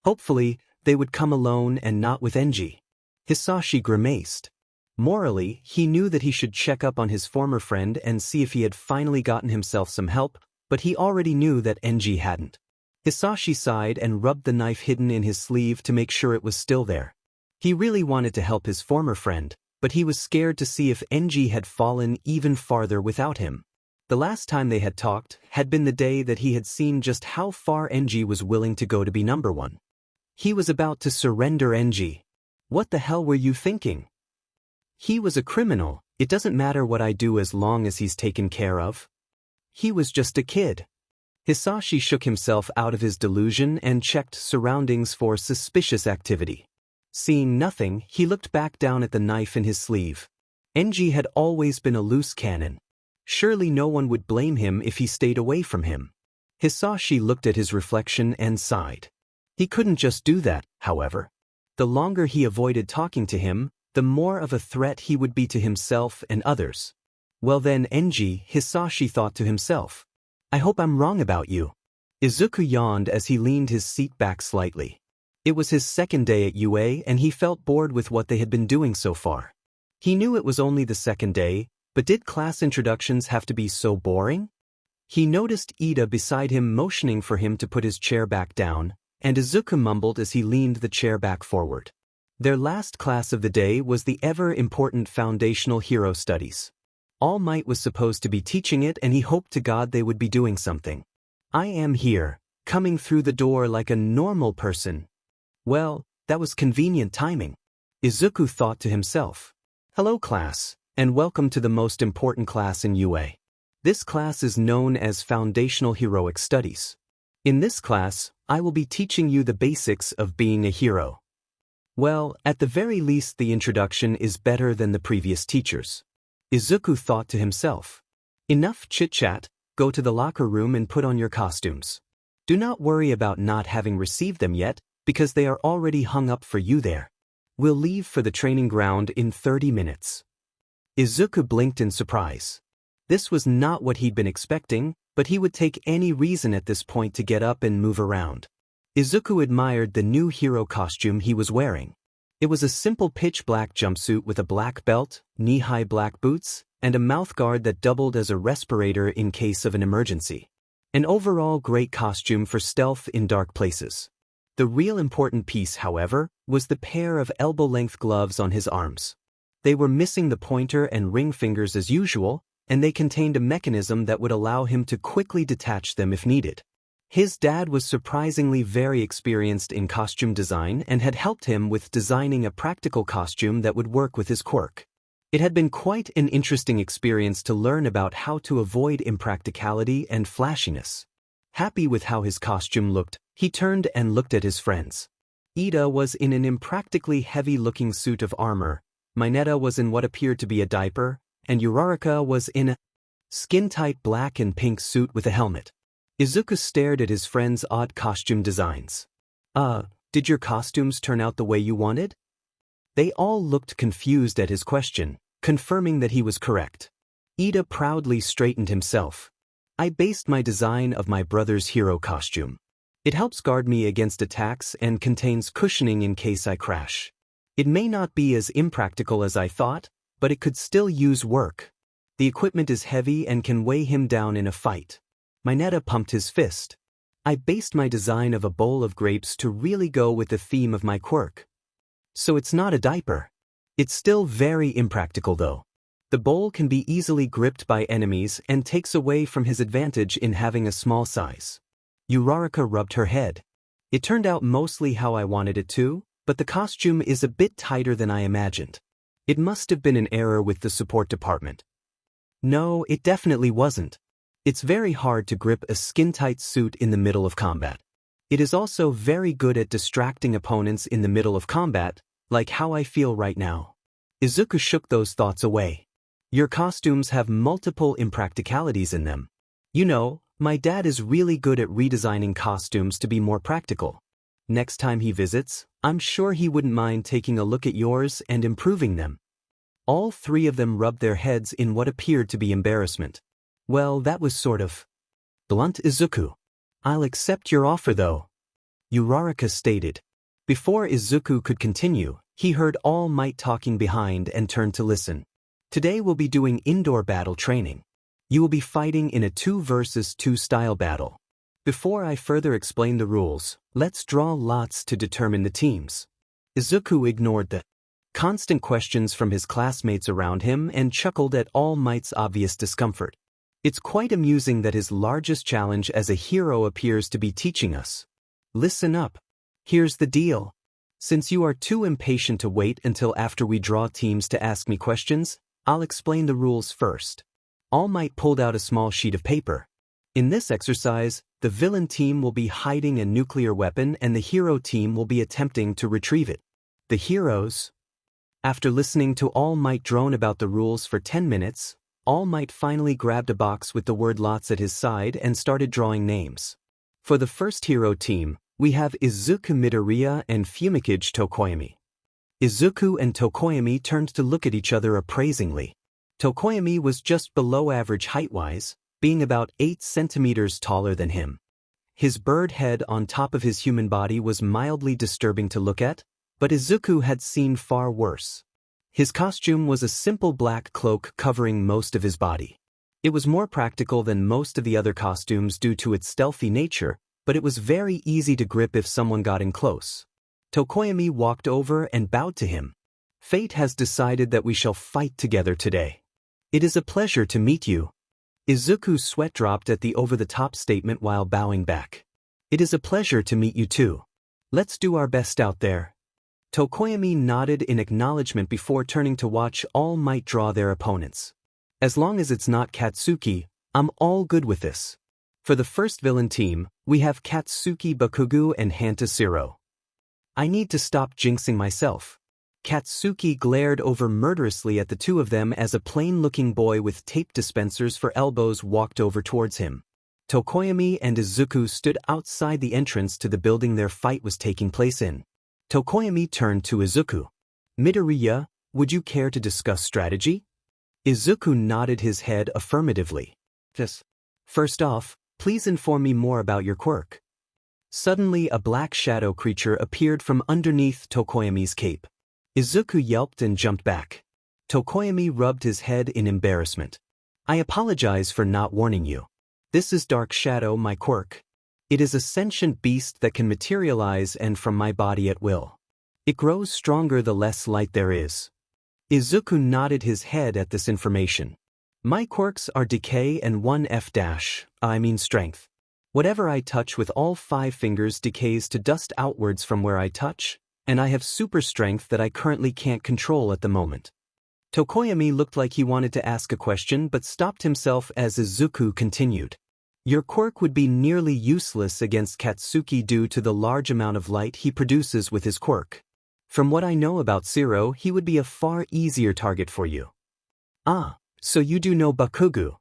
Hopefully, they would come alone and not with Enji. Hisashi grimaced. Morally, he knew that he should check up on his former friend and see if he had finally gotten himself some help, but he already knew that Enji hadn't. Hisashi sighed and rubbed the knife hidden in his sleeve to make sure it was still there. He really wanted to help his former friend, but he was scared to see if Enji had fallen even farther without him. The last time they had talked had been the day that he had seen just how far Enji was willing to go to be number one. He was about to surrender Enji. What the hell were you thinking? He was a criminal. It doesn't matter what I do as long as he's taken care of. He was just a kid. Hisashi shook himself out of his delusion and checked surroundings for suspicious activity. Seeing nothing, he looked back down at the knife in his sleeve. Enji had always been a loose cannon. Surely no one would blame him if he stayed away from him. Hisashi looked at his reflection and sighed. He couldn't just do that, however. The longer he avoided talking to him, the more of a threat he would be to himself and others. Well then, Enji, Hisashi thought to himself. I hope I'm wrong about you. Izuku yawned as he leaned his seat back slightly. It was his second day at UA and he felt bored with what they had been doing so far. He knew it was only the second day, but did class introductions have to be so boring? He noticed Ida beside him motioning for him to put his chair back down, and Izuku mumbled as he leaned the chair back forward. Their last class of the day was the ever-important Foundational Hero Studies. All Might was supposed to be teaching it and he hoped to God they would be doing something. I am here, coming through the door like a normal person. Well, that was convenient timing. Izuku thought to himself. Hello class, and welcome to the most important class in UA. This class is known as Foundational Heroic Studies. In this class, I will be teaching you the basics of being a hero. Well, at the very least the introduction is better than the previous teachers. Izuku thought to himself. Enough chit-chat, go to the locker room and put on your costumes. Do not worry about not having received them yet, because they are already hung up for you there. We'll leave for the training ground in 30 minutes. Izuku blinked in surprise. This was not what he'd been expecting, but he would take any reason at this point to get up and move around. Izuku admired the new hero costume he was wearing. It was a simple pitch-black jumpsuit with a black belt, knee-high black boots, and a mouthguard that doubled as a respirator in case of an emergency. An overall great costume for stealth in dark places. The real important piece, however, was the pair of elbow-length gloves on his arms. They were missing the pointer and ring fingers as usual, and they contained a mechanism that would allow him to quickly detach them if needed. His dad was surprisingly very experienced in costume design and had helped him with designing a practical costume that would work with his quirk. It had been quite an interesting experience to learn about how to avoid impracticality and flashiness. Happy with how his costume looked, he turned and looked at his friends. Ida was in an impractically heavy-looking suit of armor, Minetta was in what appeared to be a diaper, and Uraraka was in a skin-tight black and pink suit with a helmet. Izuku stared at his friends' odd costume designs. Did your costumes turn out the way you wanted? They all looked confused at his question, confirming that he was correct. Ida proudly straightened himself. I based my design of my brother's hero costume. It helps guard me against attacks and contains cushioning in case I crash. It may not be as impractical as I thought, but it could still use work. The equipment is heavy and can weigh him down in a fight. Minetta pumped his fist. I based my design of a bowl of grapes to really go with the theme of my quirk. So it's not a diaper. It's still very impractical though. The bowl can be easily gripped by enemies and takes away from his advantage in having a small size. Uraraka rubbed her head. It turned out mostly how I wanted it to, but the costume is a bit tighter than I imagined. It must have been an error with the support department. No, it definitely wasn't. It's very hard to grip a skin-tight suit in the middle of combat. It is also very good at distracting opponents in the middle of combat, like how I feel right now. Izuku shook those thoughts away. Your costumes have multiple impracticalities in them. You know, my dad is really good at redesigning costumes to be more practical. Next time he visits, I'm sure he wouldn't mind taking a look at yours and improving them. All three of them rubbed their heads in what appeared to be embarrassment. Well, that was sort of blunt, Izuku. I'll accept your offer though, Uraraka stated. Before Izuku could continue, he heard All Might talking behind and turned to listen. Today we'll be doing indoor battle training. You will be fighting in a 2 versus 2 style battle. Before I further explain the rules, let's draw lots to determine the teams. Izuku ignored the constant questions from his classmates around him and chuckled at All Might's obvious discomfort. It's quite amusing that his largest challenge as a hero appears to be teaching us. Listen up. Here's the deal. Since you are too impatient to wait until after we draw teams to ask me questions, I'll explain the rules first. All Might pulled out a small sheet of paper. In this exercise, the villain team will be hiding a nuclear weapon and the hero team will be attempting to retrieve it. The heroes After listening to All Might drone about the rules for 10 minutes, All Might finally grabbed a box with the word lots at his side and started drawing names. For the first hero team, we have Izuku Midoriya and Fumikage Tokoyami. Izuku and Tokoyami turned to look at each other appraisingly. Tokoyami was just below average height-wise, being about 8 centimeters taller than him. His bird head on top of his human body was mildly disturbing to look at, but Izuku had seen far worse. His costume was a simple black cloak covering most of his body. It was more practical than most of the other costumes due to its stealthy nature, but it was very easy to grip if someone got in close. Tokoyami walked over and bowed to him. Fate has decided that we shall fight together today. It is a pleasure to meet you. Izuku's sweat dropped at the over-the-top statement while bowing back. It is a pleasure to meet you too. Let's do our best out there. Tokoyami nodded in acknowledgement before turning to watch All Might draw their opponents. As long as it's not Katsuki, I'm all good with this. For the first villain team, we have Katsuki Bakugo and Hanta Zero. I need to stop jinxing myself. Katsuki glared over murderously at the two of them as a plain-looking boy with tape dispensers for elbows walked over towards him. Tokoyami and Izuku stood outside the entrance to the building their fight was taking place in. Tokoyami turned to Izuku. Midoriya, would you care to discuss strategy? Izuku nodded his head affirmatively. Yes. First off, please inform me more about your quirk. Suddenly a black shadow creature appeared from underneath Tokoyami's cape. Izuku yelped and jumped back. Tokoyami rubbed his head in embarrassment. I apologize for not warning you. This is Dark Shadow, my quirk. It is a sentient beast that can materialize and from my body at will. It grows stronger the less light there is. Izuku nodded his head at this information. My quirks are decay and 1 strength. Whatever I touch with all 5 fingers decays to dust outwards from where I touch, and I have super strength that I currently can't control at the moment. Tokoyami looked like he wanted to ask a question but stopped himself as Izuku continued. Your quirk would be nearly useless against Katsuki due to the large amount of light he produces with his quirk. From what I know about Zero, he would be a far easier target for you. Ah, so you do know Bakugo.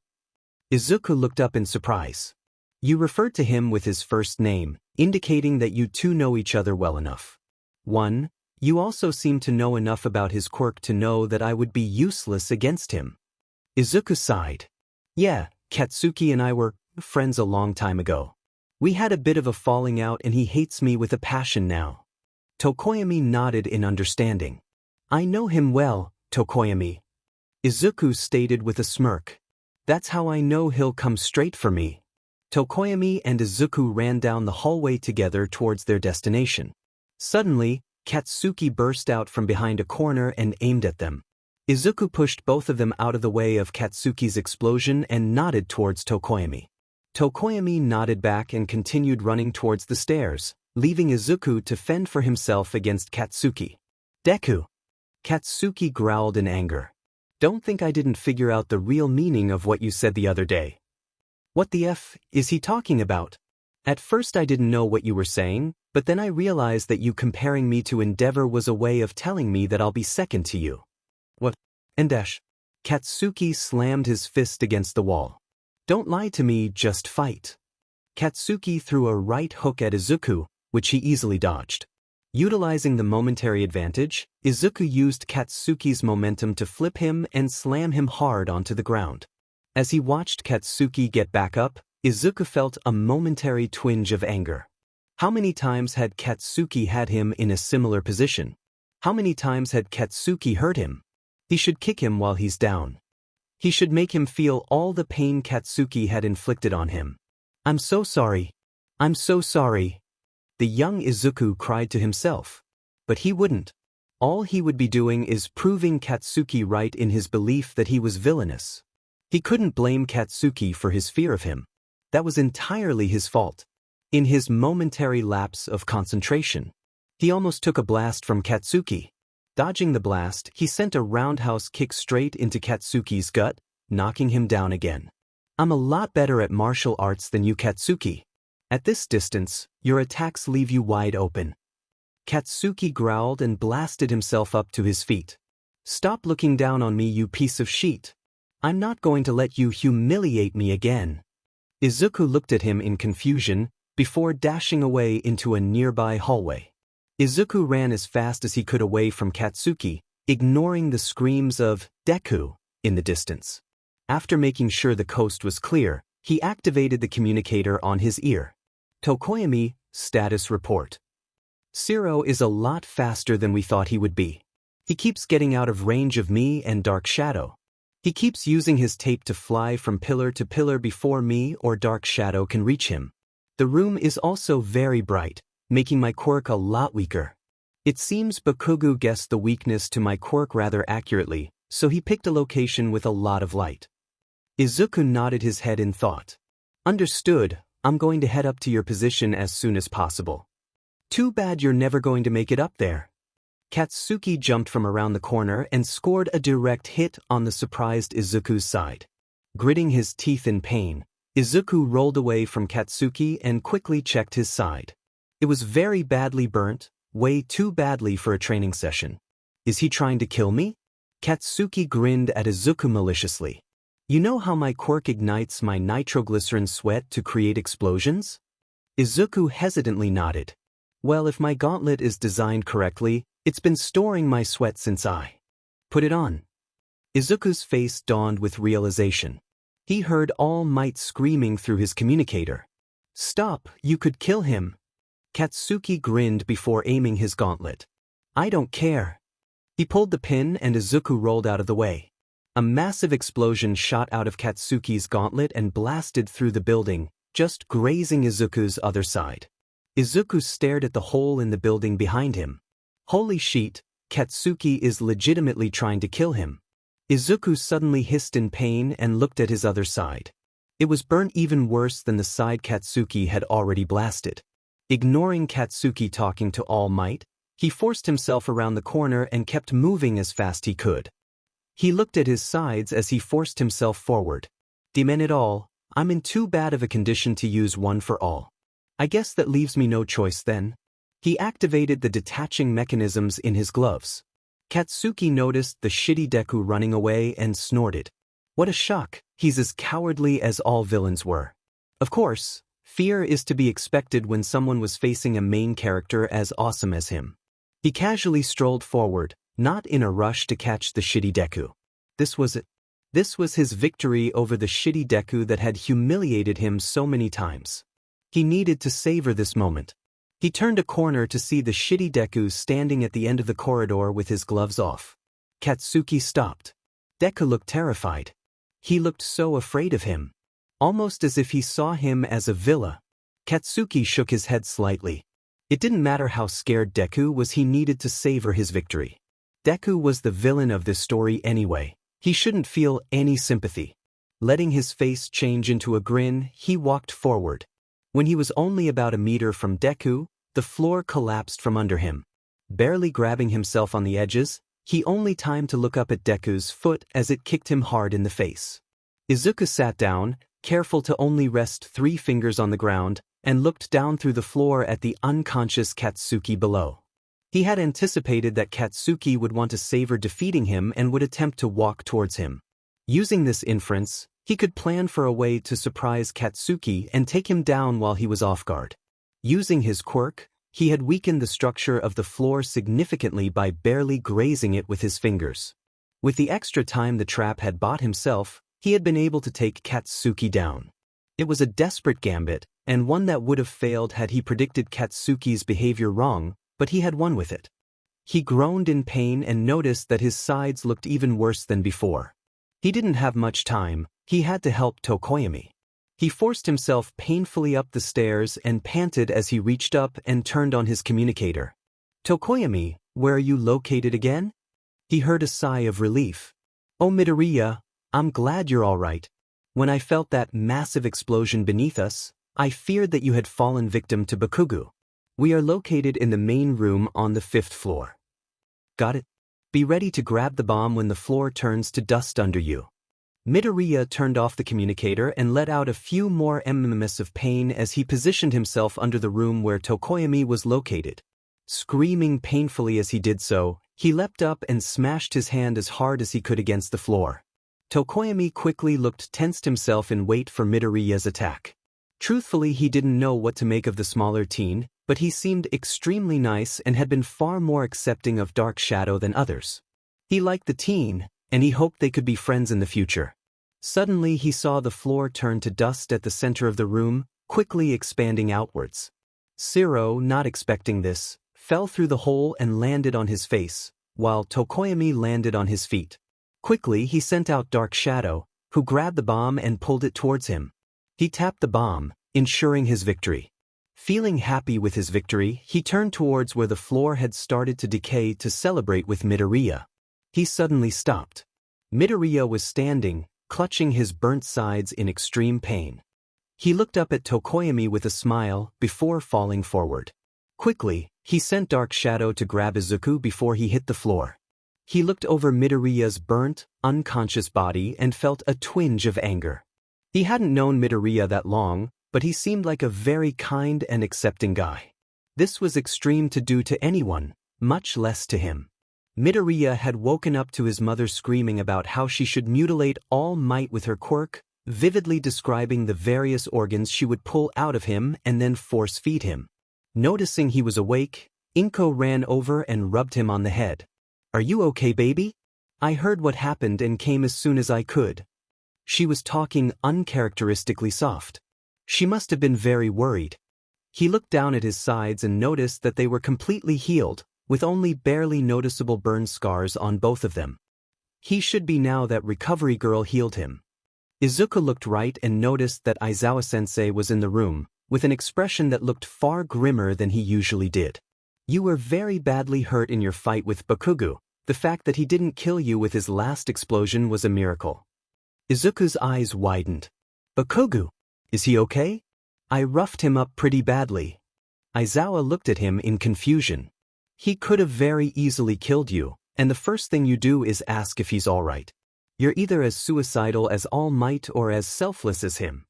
Izuku looked up in surprise. You referred to him with his first name, indicating that you two know each other well enough. 1. You also seem to know enough about his quirk to know that I would be useless against him. Izuku sighed. Yeah, Katsuki and I were friends a long time ago. We had a bit of a falling out and he hates me with a passion now. Tokoyami nodded in understanding. I know him well, Tokoyami. Izuku stated with a smirk. That's how I know he'll come straight for me. Tokoyami and Izuku ran down the hallway together towards their destination. Suddenly, Katsuki burst out from behind a corner and aimed at them. Izuku pushed both of them out of the way of Katsuki's explosion and nodded towards Tokoyami. Tokoyami nodded back and continued running towards the stairs, leaving Izuku to fend for himself against Katsuki. Deku! Katsuki growled in anger. Don't think I didn't figure out the real meaning of what you said the other day. What the F is he talking about? At first I didn't know what you were saying, but then I realized that you comparing me to Endeavor was a way of telling me that I'll be second to you. What? Endesh. Katsuki slammed his fist against the wall. Don't lie to me, just fight. Katsuki threw a right hook at Izuku, which he easily dodged. Utilizing the momentary advantage, Izuku used Katsuki's momentum to flip him and slam him hard onto the ground. As he watched Katsuki get back up, Izuku felt a momentary twinge of anger. How many times had Katsuki had him in a similar position? How many times had Katsuki hurt him? He should kick him while he's down. He should make him feel all the pain Katsuki had inflicted on him. I'm so sorry. I'm so sorry. The young Izuku cried to himself. But he wouldn't. All he would be doing is proving Katsuki right in his belief that he was villainous. He couldn't blame Katsuki for his fear of him. That was entirely his fault. In his momentary lapse of concentration, he almost took a blast from Katsuki. Dodging the blast, he sent a roundhouse kick straight into Katsuki's gut, knocking him down again. I'm a lot better at martial arts than you, Katsuki. At this distance, your attacks leave you wide open. Katsuki growled and blasted himself up to his feet. Stop looking down on me, you piece of shit. I'm not going to let you humiliate me again. Izuku looked at him in confusion, before dashing away into a nearby hallway. Izuku ran as fast as he could away from Katsuki, ignoring the screams of Deku in the distance. After making sure the coast was clear, he activated the communicator on his ear. Tokoyami, status report. Zero is a lot faster than we thought he would be. He keeps getting out of range of me and Dark Shadow. He keeps using his tape to fly from pillar to pillar before me or Dark Shadow can reach him. The room is also very bright, making my quirk a lot weaker. It seems Bakugo guessed the weakness to my quirk rather accurately, so he picked a location with a lot of light. Izuku nodded his head in thought. Understood, I'm going to head up to your position as soon as possible. Too bad you're never going to make it up there. Katsuki jumped from around the corner and scored a direct hit on the surprised Izuku's side. Gritting his teeth in pain, Izuku rolled away from Katsuki and quickly checked his side. It was very badly burnt, way too badly for a training session. Is he trying to kill me? Katsuki grinned at Izuku maliciously. You know how my quirk ignites my nitroglycerin sweat to create explosions? Izuku hesitantly nodded. Well, if my gauntlet is designed correctly, it's been storing my sweat since I put it on. Izuku's face dawned with realization. He heard All Might screaming through his communicator. Stop, you could kill him. Katsuki grinned before aiming his gauntlet. I don't care. He pulled the pin and Izuku rolled out of the way. A massive explosion shot out of Katsuki's gauntlet and blasted through the building, just grazing Izuku's other side. Izuku stared at the hole in the building behind him. Holy shit, Katsuki is legitimately trying to kill him. Izuku suddenly hissed in pain and looked at his other side. It was burnt even worse than the side Katsuki had already blasted. Ignoring Katsuki talking to All Might, he forced himself around the corner and kept moving as fast he could. He looked at his sides as he forced himself forward. Demon it all, I'm in too bad of a condition to use one for all. I guess that leaves me no choice then. He activated the detaching mechanisms in his gloves. Katsuki noticed the shitty Deku running away and snorted. What a shock, he's as cowardly as all villains were. Of course, fear is to be expected when someone was facing a main character as awesome as him. He casually strolled forward, not in a rush to catch the shitty Deku. This was it. This was his victory over the shitty Deku that had humiliated him so many times. He needed to savor this moment. He turned a corner to see the shitty Deku standing at the end of the corridor with his gloves off. Katsuki stopped. Deku looked terrified. He looked so afraid of him. Almost as if he saw him as a villain. Katsuki shook his head slightly. It didn't matter how scared Deku was, he needed to savor his victory. Deku was the villain of this story anyway. He shouldn't feel any sympathy. Letting his face change into a grin, he walked forward. When he was only about a meter from Deku, the floor collapsed from under him. Barely grabbing himself on the edges, he only time to look up at Deku's foot as it kicked him hard in the face. Izuku sat down, careful to only rest 3 fingers on the ground, and looked down through the floor at the unconscious Katsuki below. He had anticipated that Katsuki would want to savor defeating him and would attempt to walk towards him. Using this inference, he could plan for a way to surprise Katsuki and take him down while he was off guard. Using his quirk, he had weakened the structure of the floor significantly by barely grazing it with his fingers. With the extra time the trap had bought himself, he had been able to take Katsuki down. It was a desperate gambit, and one that would have failed had he predicted Katsuki's behavior wrong, but he had won with it. He groaned in pain and noticed that his sides looked even worse than before. He didn't have much time. He had to help Tokoyami. He forced himself painfully up the stairs and panted as he reached up and turned on his communicator. Tokoyami, where are you located again? He heard a sigh of relief. Oh Midoriya, I'm glad you're all right. When I felt that massive explosion beneath us, I feared that you had fallen victim to Bakugo. We are located in the main room on the 5th floor. Got it? Be ready to grab the bomb when the floor turns to dust under you. Midoriya turned off the communicator and let out a few more mms of pain as he positioned himself under the room where Tokoyami was located. Screaming painfully as he did so, He leapt up and smashed his hand as hard as he could against the floor. Tokoyami quickly tensed himself in wait for Midoriya's attack. Truthfully, he didn't know what to make of the smaller teen, but he seemed extremely nice and had been far more accepting of Dark Shadow than others. He liked the teen, and he hoped they could be friends in the future. Suddenly he saw the floor turn to dust at the center of the room, quickly expanding outwards. Zero, not expecting this, fell through the hole and landed on his face, while Tokoyami landed on his feet. Quickly he sent out Dark Shadow, who grabbed the bomb and pulled it towards him. He tapped the bomb, ensuring his victory. Feeling happy with his victory, he turned towards where the floor had started to decay to celebrate with Midoriya. He suddenly stopped. Midoriya was standing, clutching his burnt sides in extreme pain. He looked up at Tokoyami with a smile before falling forward. Quickly, he sent Dark Shadow to grab Izuku before he hit the floor. He looked over Midoriya's burnt, unconscious body and felt a twinge of anger. He hadn't known Midoriya that long, but he seemed like a very kind and accepting guy. This was extreme to do to anyone, much less to him. Midoriya had woken up to his mother screaming about how she should mutilate All Might with her quirk, vividly describing the various organs she would pull out of him and then force-feed him. Noticing he was awake, Inko ran over and rubbed him on the head. "Are you okay, baby? I heard what happened and came as soon as I could." She was talking uncharacteristically soft. She must have been very worried. He looked down at his sides and noticed that they were completely healed, with only barely noticeable burn scars on both of them. He should be now that recovery girl healed him. Izuku looked right and noticed that Aizawa-sensei was in the room, with an expression that looked far grimmer than he usually did. "You were very badly hurt in your fight with Bakugo. The fact that he didn't kill you with his last explosion was a miracle." Izuku's eyes widened. "Bakugo? Is he okay? I roughed him up pretty badly." Aizawa looked at him in confusion. "He could have very easily killed you, and the first thing you do is ask if he's alright. You're either as suicidal as All Might or as selfless as him."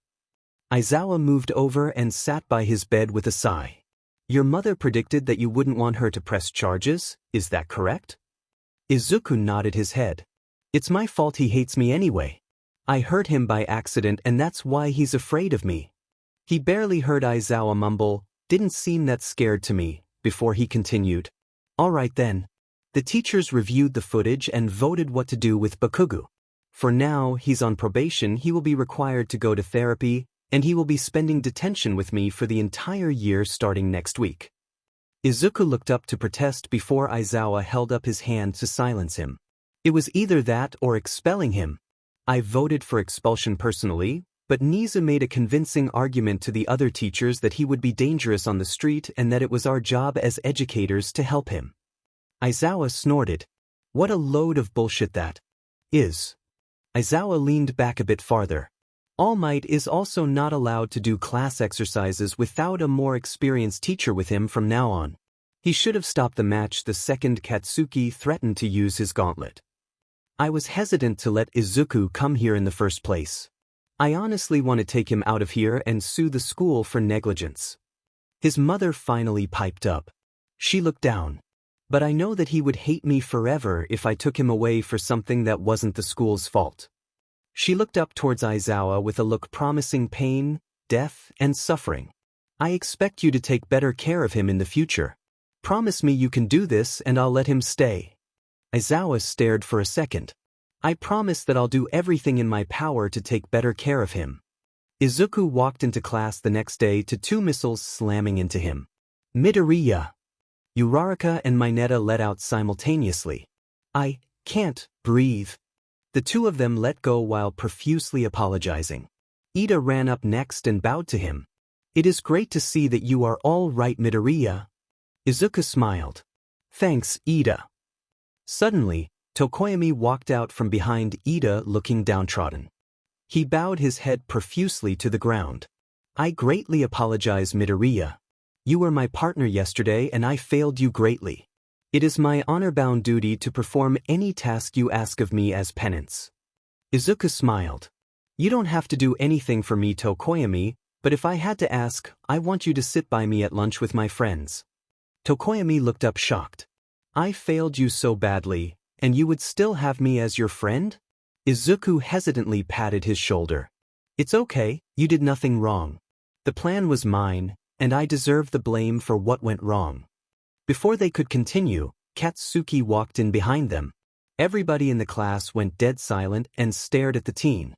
Aizawa moved over and sat by his bed with a sigh. "Your mother predicted that you wouldn't want her to press charges, is that correct?" Izuku nodded his head. "It's my fault he hates me anyway. I hurt him by accident and that's why he's afraid of me." He barely heard Aizawa mumble, "Didn't seem that scared to me," before he continued. "Alright then." The teachers reviewed the footage and voted what to do with Bakugo. For now, he's on probation, he will be required to go to therapy, and he will be spending detention with me for the entire year starting next week. Izuku looked up to protest before Aizawa held up his hand to silence him. It was either that or expelling him. I voted for expulsion personally, but Niza made a convincing argument to the other teachers that he would be dangerous on the street and that it was our job as educators to help him. Aizawa snorted. "What a load of bullshit that is." Aizawa leaned back a bit farther. All Might is also not allowed to do class exercises without a more experienced teacher with him from now on. He should have stopped the match the second Katsuki threatened to use his gauntlet. I was hesitant to let Izuku come here in the first place. I honestly want to take him out of here and sue the school for negligence. His mother finally piped up. She looked down. "But I know that he would hate me forever if I took him away for something that wasn't the school's fault." She looked up towards Aizawa with a look promising pain, death, and suffering. "I expect you to take better care of him in the future. Promise me you can do this and I'll let him stay." Aizawa stared for a second. "I promise that I'll do everything in my power to take better care of him." Izuku walked into class the next day to two missiles slamming into him. "Midoriya!" Uraraka and Minetta let out simultaneously. "I can't breathe." The two of them let go while profusely apologizing. Ida ran up next and bowed to him. "It is great to see that you are all right, Midoriya." Izuku smiled. "Thanks, Ida." Suddenly, Tokoyami walked out from behind Ida looking downtrodden. He bowed his head profusely to the ground. "I greatly apologize, Midoriya. You were my partner yesterday and I failed you greatly. It is my honor-bound duty to perform any task you ask of me as penance." Izuku smiled. "You don't have to do anything for me, Tokoyami, but if I had to ask, I want you to sit by me at lunch with my friends." Tokoyami looked up shocked. I failed you so badly, and you would still have me as your friend? Izuku hesitantly patted his shoulder. It's okay, you did nothing wrong. The plan was mine, and I deserve the blame for what went wrong. Before they could continue, Katsuki walked in behind them. Everybody in the class went dead silent and stared at the teen.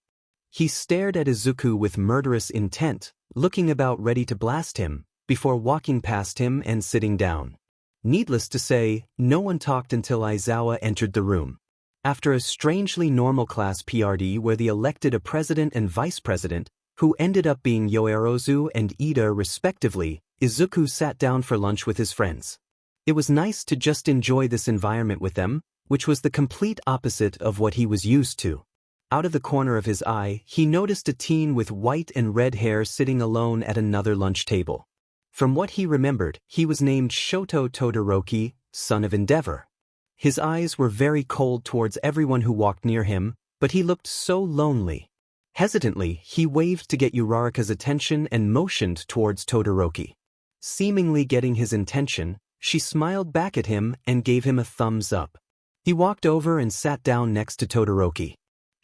He stared at Izuku with murderous intent, looking about ready to blast him, before walking past him and sitting down. Needless to say, no one talked until Aizawa entered the room. After a strangely normal class PRD where they elected a president and vice president, who ended up being Yoerozu and Ida respectively, Izuku sat down for lunch with his friends. It was nice to just enjoy this environment with them, which was the complete opposite of what he was used to. Out of the corner of his eye, he noticed a teen with white and red hair sitting alone at another lunch table. From what he remembered, he was named Shoto Todoroki, son of Endeavor. His eyes were very cold towards everyone who walked near him, but he looked so lonely. Hesitantly, he waved to get Uraraka's attention and motioned towards Todoroki. Seemingly getting his intention, she smiled back at him and gave him a thumbs up. He walked over and sat down next to Todoroki.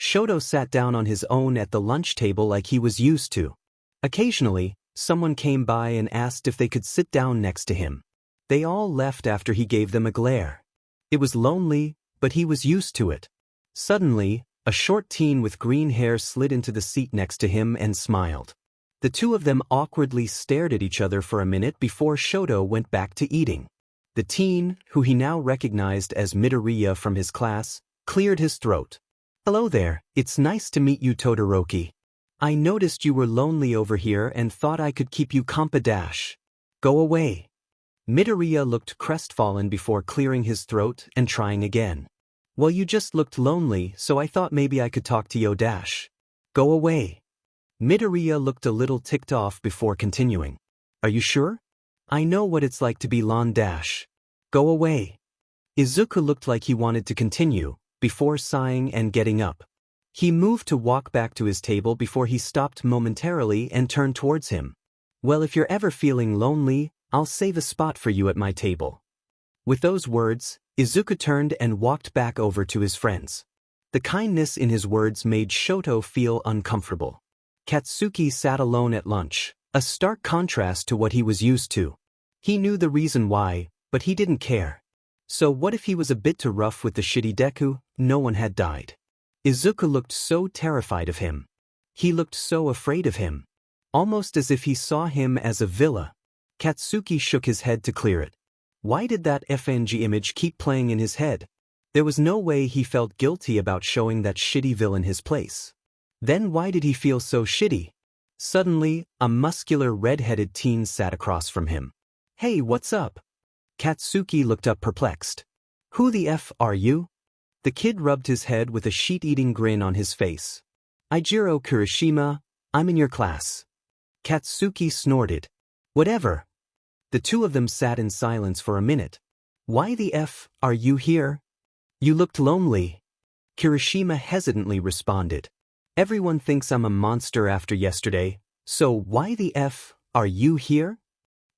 Shoto sat down on his own at the lunch table like he was used to. Occasionally, someone came by and asked if they could sit down next to him. They all left after he gave them a glare. It was lonely, but he was used to it. Suddenly, a short teen with green hair slid into the seat next to him and smiled. The two of them awkwardly stared at each other for a minute before Shoto went back to eating. The teen, who he now recognized as Midoriya from his class, cleared his throat. Hello there, it's nice to meet you, Todoroki. I noticed you were lonely over here and thought I could keep you compa. Go away. Midoriya looked crestfallen before clearing his throat and trying again. Well, you just looked lonely, so I thought maybe I could talk to you. Go away. Midoriya looked a little ticked off before continuing. Are you sure? I know what it's like to be lon. Go away. Izuku looked like he wanted to continue, before sighing and getting up. He moved to walk back to his table before he stopped momentarily and turned towards him. Well, if you're ever feeling lonely, I'll save a spot for you at my table. With those words, Izuku turned and walked back over to his friends. The kindness in his words made Shoto feel uncomfortable. Katsuki sat alone at lunch, a stark contrast to what he was used to. He knew the reason why, but he didn't care. So what if he was a bit too rough with the shitty Deku? No one had died. Izuku looked so terrified of him. He looked so afraid of him. Almost as if he saw him as a villain. Katsuki shook his head to clear it. Why did that FNG image keep playing in his head? There was no way he felt guilty about showing that shitty villain his place. Then why did he feel so shitty? Suddenly, a muscular red-headed teen sat across from him. Hey, what's up? Katsuki looked up perplexed. Who the F are you? The kid rubbed his head with a sheet-eating grin on his face. Ijiro Kirishima, I'm in your class. Katsuki snorted. Whatever. The two of them sat in silence for a minute. Why the F are you here? You looked lonely. Kirishima hesitantly responded. Everyone thinks I'm a monster after yesterday, so why the F are you here?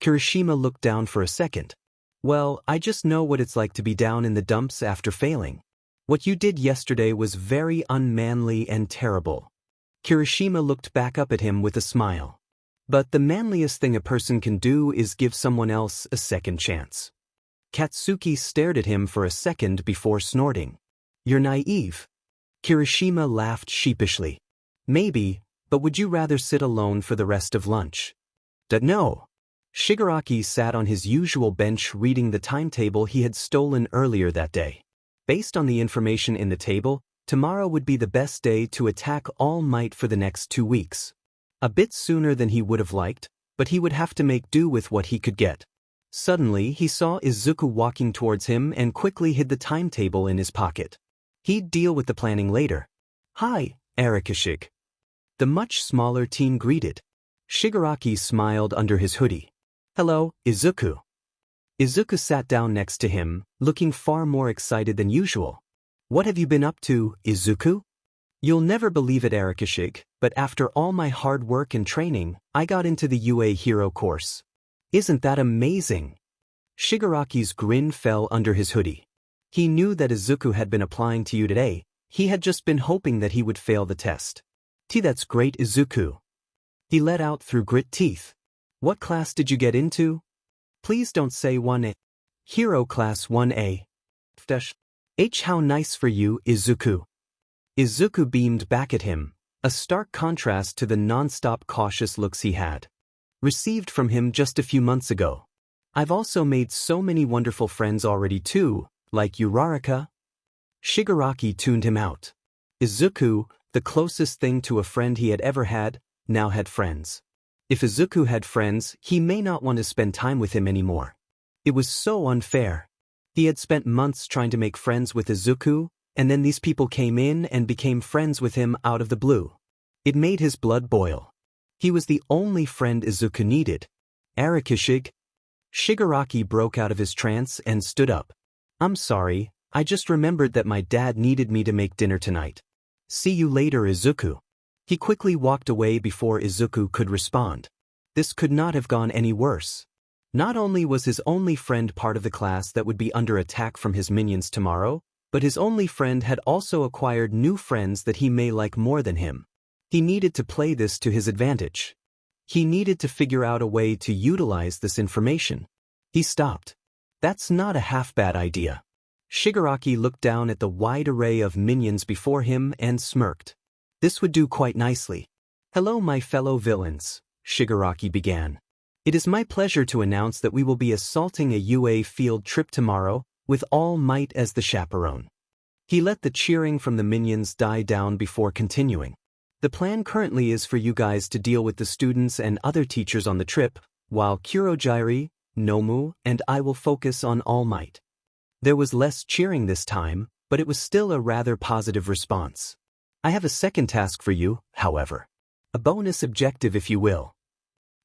Kirishima looked down for a second. Well, I just know what it's like to be down in the dumps after failing. What you did yesterday was very unmanly and terrible. Kirishima looked back up at him with a smile. But the manliest thing a person can do is give someone else a second chance. Katsuki stared at him for a second before snorting. You're naive. Kirishima laughed sheepishly. Maybe, but would you rather sit alone for the rest of lunch? No. Shigaraki sat on his usual bench reading the timetable he had stolen earlier that day. Based on the information in the table, tomorrow would be the best day to attack All Might for the next 2 weeks. A bit sooner than he would have liked, but he would have to make do with what he could get. Suddenly, he saw Izuku walking towards him and quickly hid the timetable in his pocket. He'd deal with the planning later. Hi, Arakashig. The much smaller teen greeted. Shigaraki smiled under his hoodie. Hello, Izuku. Izuku sat down next to him, looking far more excited than usual. What have you been up to, Izuku? You'll never believe it, Arakashig, but after all my hard work and training, I got into the UA Hero course. Isn't that amazing? Shigaraki's grin fell under his hoodie. He knew that Izuku had been applying to you today. He had just been hoping that he would fail the test. That's great, Izuku. He let out through grit teeth. What class did you get into? Please don't say 1A. Hero class 1A. How nice for you, Izuku. Izuku beamed back at him, a stark contrast to the non-stop cautious looks he had received from him just a few months ago. I've also made so many wonderful friends already too, like Uraraka. Shigaraki tuned him out. Izuku, the closest thing to a friend he had ever had, now had friends. If Izuku had friends, he may not want to spend time with him anymore. It was so unfair. He had spent months trying to make friends with Izuku, and then these people came in and became friends with him out of the blue. It made his blood boil. He was the only friend Izuku needed. Arakishig. Shigaraki broke out of his trance and stood up. I'm sorry, I just remembered that my dad needed me to make dinner tonight. See you later, Izuku. He quickly walked away before Izuku could respond. This could not have gone any worse. Not only was his only friend part of the class that would be under attack from his minions tomorrow, but his only friend had also acquired new friends that he may like more than him. He needed to play this to his advantage. He needed to figure out a way to utilize this information. He stopped. That's not a half-bad idea. Shigaraki looked down at the wide array of minions before him and smirked. This would do quite nicely. Hello, my fellow villains, Shigaraki began. It is my pleasure to announce that we will be assaulting a UA field trip tomorrow, with All Might as the chaperone. He let the cheering from the minions die down before continuing. The plan currently is for you guys to deal with the students and other teachers on the trip, while Kurogiri, Nomu, and I will focus on All Might. There was less cheering this time, but it was still a rather positive response. I have a second task for you, however. A bonus objective, if you will.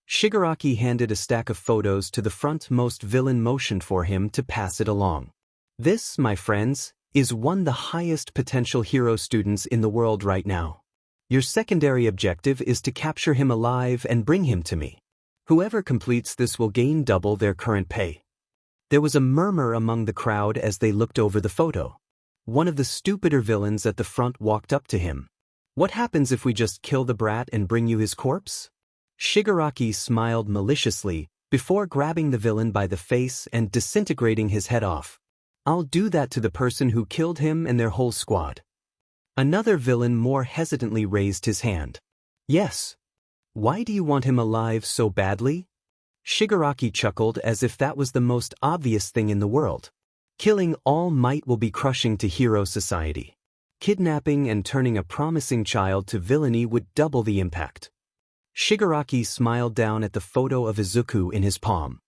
Shigaraki handed a stack of photos to the frontmost villain, motioned for him to pass it along. This, my friends, is one of the highest potential hero students in the world right now. Your secondary objective is to capture him alive and bring him to me. Whoever completes this will gain double their current pay. There was a murmur among the crowd as they looked over the photo. One of the stupider villains at the front walked up to him. What happens if we just kill the brat and bring you his corpse? Shigaraki smiled maliciously before grabbing the villain by the face and disintegrating his head off. I'll do that to the person who killed him and their whole squad. Another villain more hesitantly raised his hand. Yes. Why do you want him alive so badly? Shigaraki chuckled as if that was the most obvious thing in the world. Killing All Might will be crushing to hero society. Kidnapping and turning a promising child to villainy would double the impact. Shigaraki smiled down at the photo of Izuku in his palm.